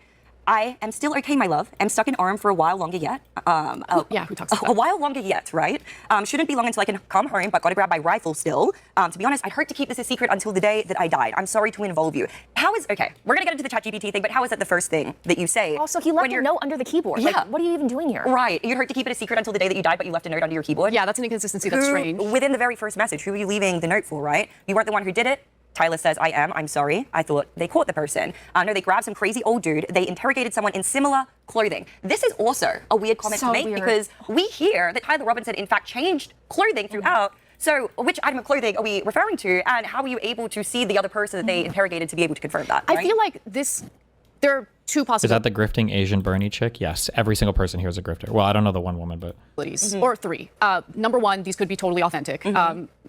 I am still okay, my love. I'm stuck in Orem for a while longer yet. Who talks about a while longer yet, right? Shouldn't be long until I can come home, but gotta grab my rifle still. To be honest, I'd hurt to keep this a secret until the day that I died. I'm sorry to involve you. Okay, we're gonna get into the ChatGPT thing, but how is that the first thing that you say? Also, he left a note under the keyboard. Yeah. Like, what are you even doing here? Right, you'd hurt to keep it a secret until the day that you died, but you left a note under your keyboard? Yeah, that's an inconsistency. That's strange. Within the very first message, who are you leaving the note for, right? You weren't the one who did it. Tyler says, I'm sorry. I thought they caught the person. No, they grabbed some crazy old dude. They interrogated someone in similar clothing. This is also a weird comment to make because we hear that Tyler Robinson, in fact, changed clothing throughout. So which item of clothing are we referring to? And how were you able to see the other person that they interrogated to be able to confirm that? I feel like there are two possibilities. Is that the grifting Asian Bernie chick? Yes. Every single person here is a grifter. Well, I don't know the one woman, but. Or three. Number one, these could be totally authentic.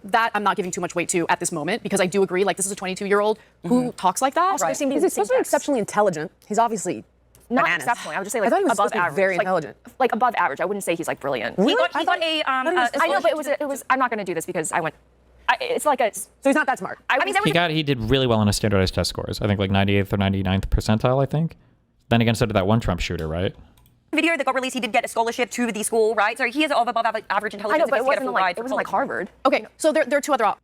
That I'm not giving too much weight to at this moment because I do agree, like, this is a 22-year-old who talks like that. Also, he's supposed to be exceptionally intelligent. He's obviously not bananas. exceptionally. I would just say like I thought he was above supposed to be average. very intelligent. Like above average. I wouldn't say he's like brilliant. He got a I know, but it was. I'm not going to do this because it's like a. So he's not that smart. He did really well on his standardized test scores. I think like 98th or 99th percentile, I think. Then again, so did that one Trump shooter, right? Video that got released, he did get a scholarship to the school, right? So he is of above average intelligence. I know, but it wasn't like Harvard. Okay, so there are two other options.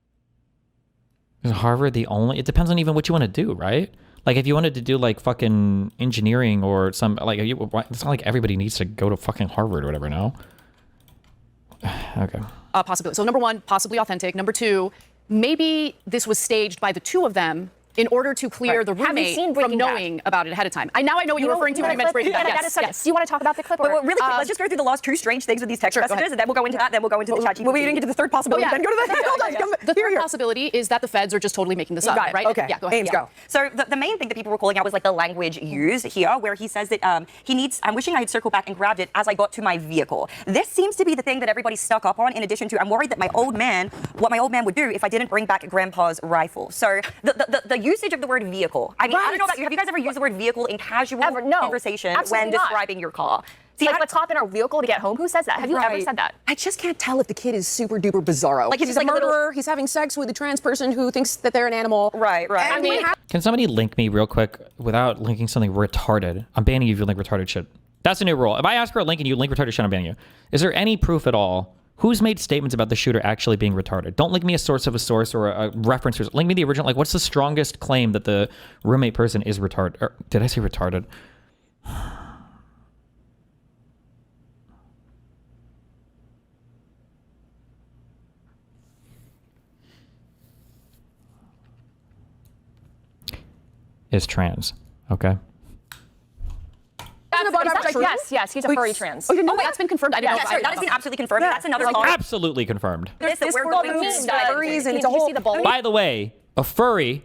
Is Harvard the only? It depends on even what you want to do, right? Like if you wanted to do like fucking engineering or some like, it's not like everybody needs to go to fucking Harvard or whatever. No. Okay. Possibility. So number one, possibly authentic. Number two, maybe this was staged by the two of them in order to clear the roommate from knowing about it ahead of time. I know what you're referring to when you mentioned Breaking Bad. Yes. Do you want to talk about the clip? Really quick, let's just go through the last two strange things with these text messages, and then we'll go into that, then we'll go into the ChatGPT. Well, we didn't get to the third possibility. Then go to the The third possibility is that the feds are just totally making this up, right? Okay. Yeah, go ahead. Ames, go. So the main thing that people were calling out was like the language used here, where he says that I'm wishing I had circled back and grabbed it as I got to my vehicle. This seems to be the thing that everybody's stuck up on, in addition to, I'm worried that what my old man would do if I didn't bring back Grandpa's rifle. So the usage of the word vehicle. I mean, I don't know about you. Have you guys ever used the word vehicle in casual conversation when describing your car? See, like, let's hop in our vehicle to get home. Who says that? Have you ever said that? I just can't tell if the kid is super duper bizarro. Like, he's a murderer. He's having sex with a trans person who thinks that they're an animal. Right. I mean, can somebody link me real quick without linking something retarded? I'm banning you if you link retarded shit. That's a new rule. If I ask for a link and you link retarded shit, I'm banning you. Is there any proof at all? Who's made statements about the shooter actually being retarded? Don't link me a source of a source or a reference. Link me the original. Like, what's the strongest claim that the roommate person is retarded? Or, did I say retarded? Is trans. Okay. Yes, he's a furry trans. That's been confirmed. I didn't know. That has been absolutely confirmed. That's another absolutely confirmed. This world means furries, and it's a whole. By the way, a furry,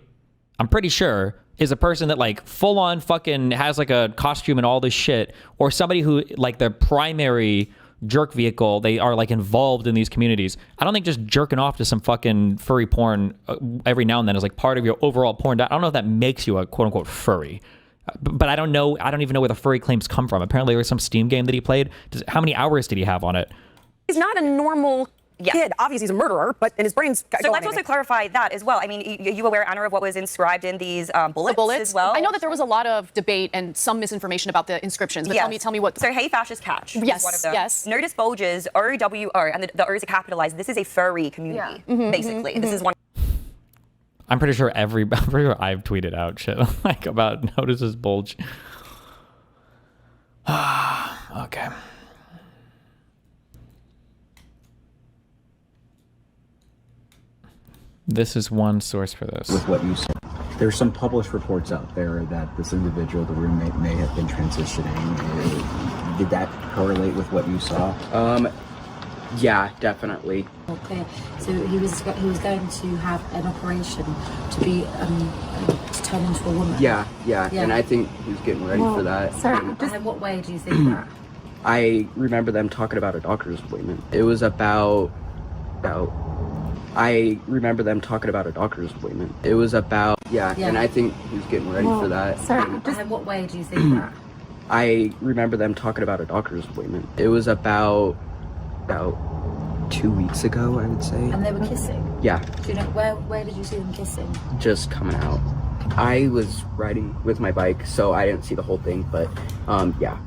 I'm pretty sure, is a person that like full on fucking has like a costume and all this shit, or somebody who like their primary jerk vehicle, they are like involved in these communities. I don't think just jerking off to some fucking furry porn every now and then is like part of your overall porn diet. I don't know if that makes you a quote unquote furry. But I don't know. I don't even know where the furry claims come from. Apparently, there was some Steam game that he played. How many hours did he have on it? He's not a normal kid. Obviously, he's a murderer, but in his brain's. So let's also clarify that as well. I mean, you aware, Anna, of what was inscribed in these bullets as well? I know that there was a lot of debate and some misinformation about the inscriptions. But tell me what. So, hey, fascist catch. Yes. One of them. Yes. Notice bulges, OWO, and the O's are capitalized. This is a furry community, basically. This is one. I'm pretty sure I've tweeted out shit like about notices bulge. Okay. This is one source for this. With what you said, there's some published reports out there that this individual, the roommate, may have been transitioning. Did that correlate with what you saw? Yeah, definitely. Okay, so he was going to have an operation to be to turn into a woman. Yeah, and I think he was getting ready for that. Sorry, in what way do you think that? I remember them talking about a doctor's appointment. It was about. I remember them talking about a doctor's appointment. It was about and I think he was getting ready for that. Sorry, in what way do you think that? I remember them talking about a doctor's appointment. It was about 2 weeks ago, I would say. And they were kissing? Yeah. Do you know, where did you see them kissing? Just coming out. I was riding with my bike, so I didn't see the whole thing, but yeah,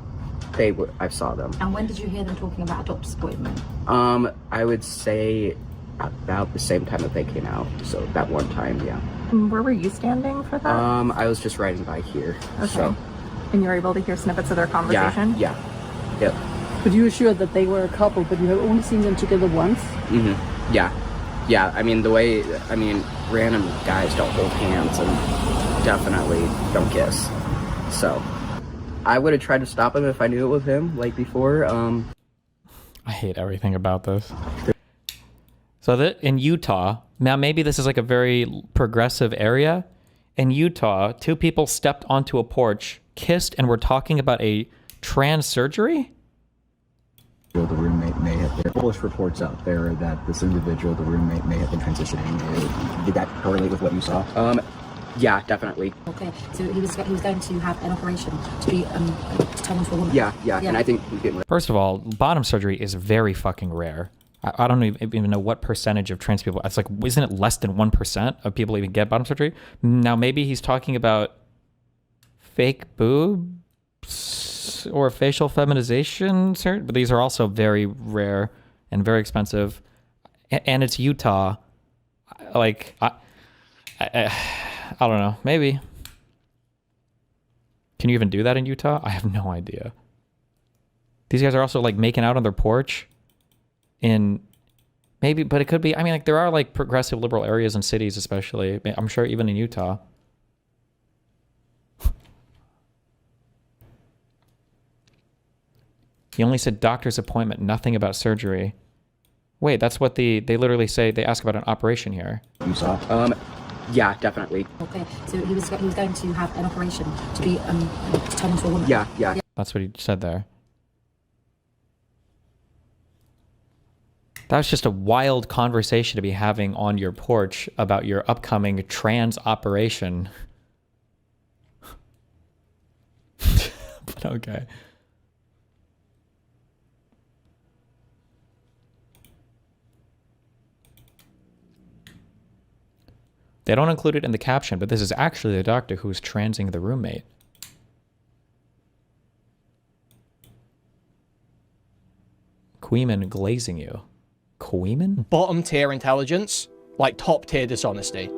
I saw them. And when did you hear them talking about a doctor's appointment? I would say about the same time that they came out, so that one time, yeah. Where were you standing for that? I was just riding by here. Okay. So. And you were able to hear snippets of their conversation? Yeah. Yep. But you were sure that they were a couple, but you have only seen them together once? Mm-hmm. Yeah. Yeah, I mean, random guys don't hold hands and definitely don't kiss. So, I would have tried to stop him if I knew it was him, like before. I hate everything about this. So that in Utah, now maybe this is like a very progressive area. In Utah, 2 people stepped onto a porch, kissed, and were talking about a trans surgery? The roommate may have, there are Polish reports out there that this individual, the roommate, may have been transitioning. Did that correlate with what you saw? Yeah, definitely. Okay, so he was going to have an operation to be to turn into a woman. Yeah, and I think he's getting. First of all, bottom surgery is very fucking rare. I don't even know what percentage of trans people. It's like, isn't it less than 1% of people even get bottom surgery? Now maybe he's talking about fake boobs or facial feminization, but these are also very rare and very expensive. And it's Utah. Like, I don't know. Maybe. Can you even do that in Utah? I have no idea. These guys are also like making out on their porch. Maybe, but it could be, I mean, like there are like progressive liberal areas in cities, especially. I'm sure even in Utah. He only said doctor's appointment, nothing about surgery. Wait, that's what they literally say. They ask about an operation here. You saw? Yeah, definitely. Okay, so he was going to have an operation to be to turn into a woman. Yeah. That's what he said there. That was just a wild conversation to be having on your porch about your upcoming trans operation. But okay. They don't include it in the caption, but this is actually the doctor who is transing the roommate. Queeman glazing you. Queeman? Bottom tier intelligence, like top tier dishonesty.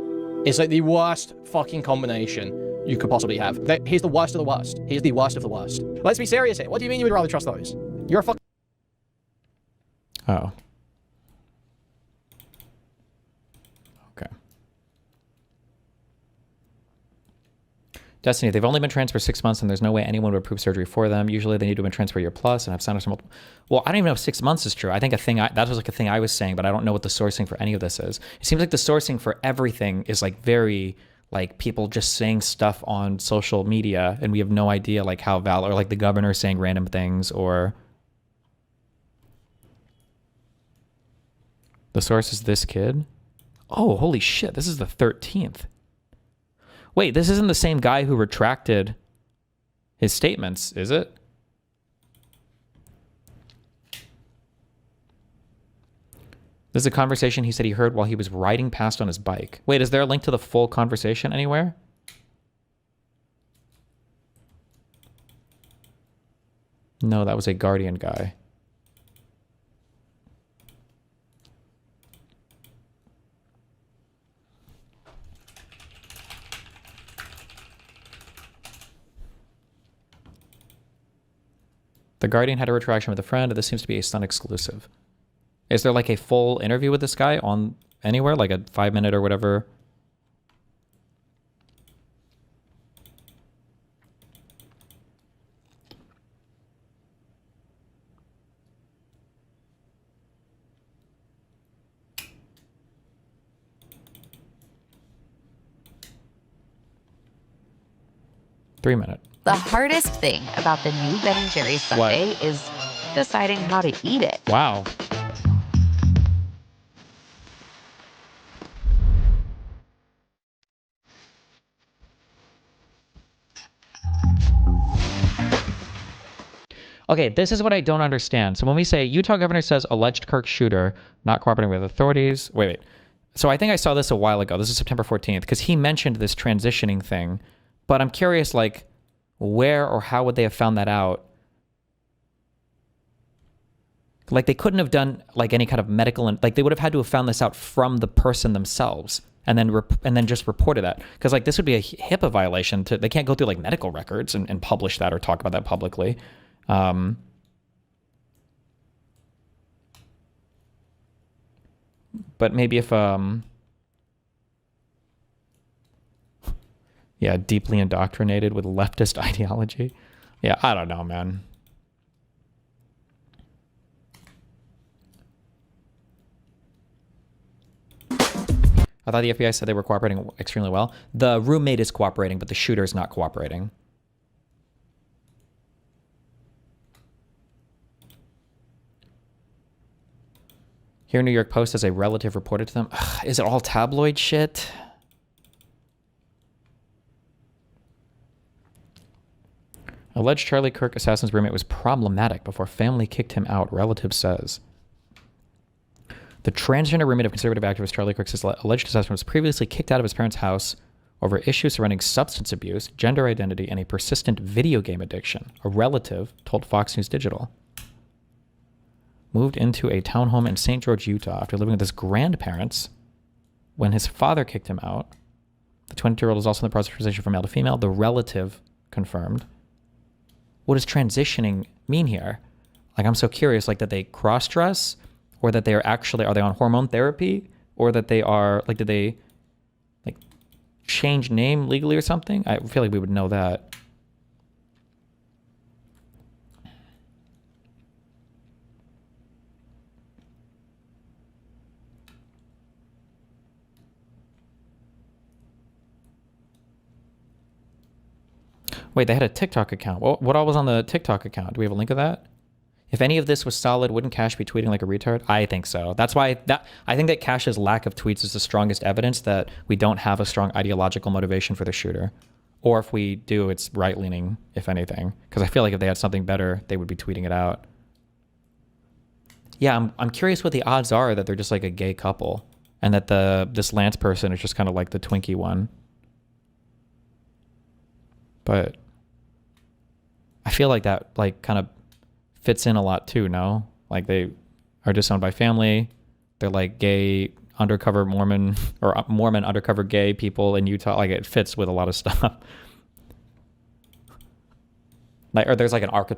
It's like the worst fucking combination you could possibly have. He's the worst of the worst. He's the worst of the worst. Let's be serious here. What do you mean you would rather trust those? You're a fucking... Oh. Okay. Destiny, they've only been trans for 6 months and there's no way anyone would approve surgery for them. Usually they need to have been trans for a year plus and have signed up for multiple... Well, I don't even know if 6 months is true. I think that was like a thing I was saying, but I don't know what the sourcing for any of this is. It seems like the sourcing for everything is like very, like people just saying stuff on social media and we have no idea like how valid, or like the governor saying random things, or... The source is this kid? Oh, holy shit, this is the 13th. Wait, this isn't the same guy who retracted his statements, is it? This is a conversation he said he heard while he was riding past on his bike. Wait, is there a link to the full conversation anywhere? No, that was a Guardian guy. The Guardian had a retraction with a friend, and this seems to be a Sun exclusive. Is there like a full interview with this guy on anywhere? Like a 5-minute or whatever? Three-minute. The hardest thing about the new Ben & Jerry's sundae is deciding how to eat it. Wow. Okay, this is what I don't understand. So when we say Utah governor says alleged Kirk shooter not cooperating with authorities. Wait. So I think I saw this a while ago. This is September 14th because he mentioned this transitioning thing. But I'm curious, like, where or how would they have found that out? Like, they couldn't have done, like, any kind of medical... Like, they would have had to have found this out from the person themselves and then just reported that. Because, like, this would be a HIPAA violation. They can't go through, like, medical records and publish that or talk about that publicly. But maybe if... Yeah, deeply indoctrinated with leftist ideology. Yeah, I don't know, man. I thought the FBI said they were cooperating extremely well. The roommate is cooperating, but the shooter is not cooperating. Here, New York Post, as a relative reported to them. Ugh, is it all tabloid shit? Alleged Charlie Kirk assassin's roommate was problematic before family kicked him out, relative says. The transgender roommate of conservative activist Charlie Kirk's alleged assassin was previously kicked out of his parents' house over issues surrounding substance abuse, gender identity, and a persistent video game addiction, a relative told Fox News Digital. Moved into a townhome in St. George, Utah after living with his grandparents when his father kicked him out. The 22-year-old is also in the process of transition from male to female, the relative confirmed. What does transitioning mean here? Like, I'm so curious, like, that they cross-dress, or that they are actually, are they on hormone therapy, or that they are, like, did they, like, change name legally or something? I feel like we would know that. Wait, they had a TikTok account. What all was on the TikTok account? Do we have a link of that? If any of this was solid, wouldn't Cash be tweeting like a retard? I think so. That's why I think that Cash's lack of tweets is the strongest evidence that we don't have a strong ideological motivation for the shooter. Or if we do, it's right-leaning, if anything. Because I feel like if they had something better, they would be tweeting it out. Yeah, I'm curious what the odds are that they're just like a gay couple. And that this Lance person is just kind of like the Twinkie one. But I feel like that like kind of fits in a lot too, no? Like they are disowned by family. They're like gay undercover Mormon or Mormon undercover gay people in Utah. Like it fits with a lot of stuff. Like, or there's like an archetype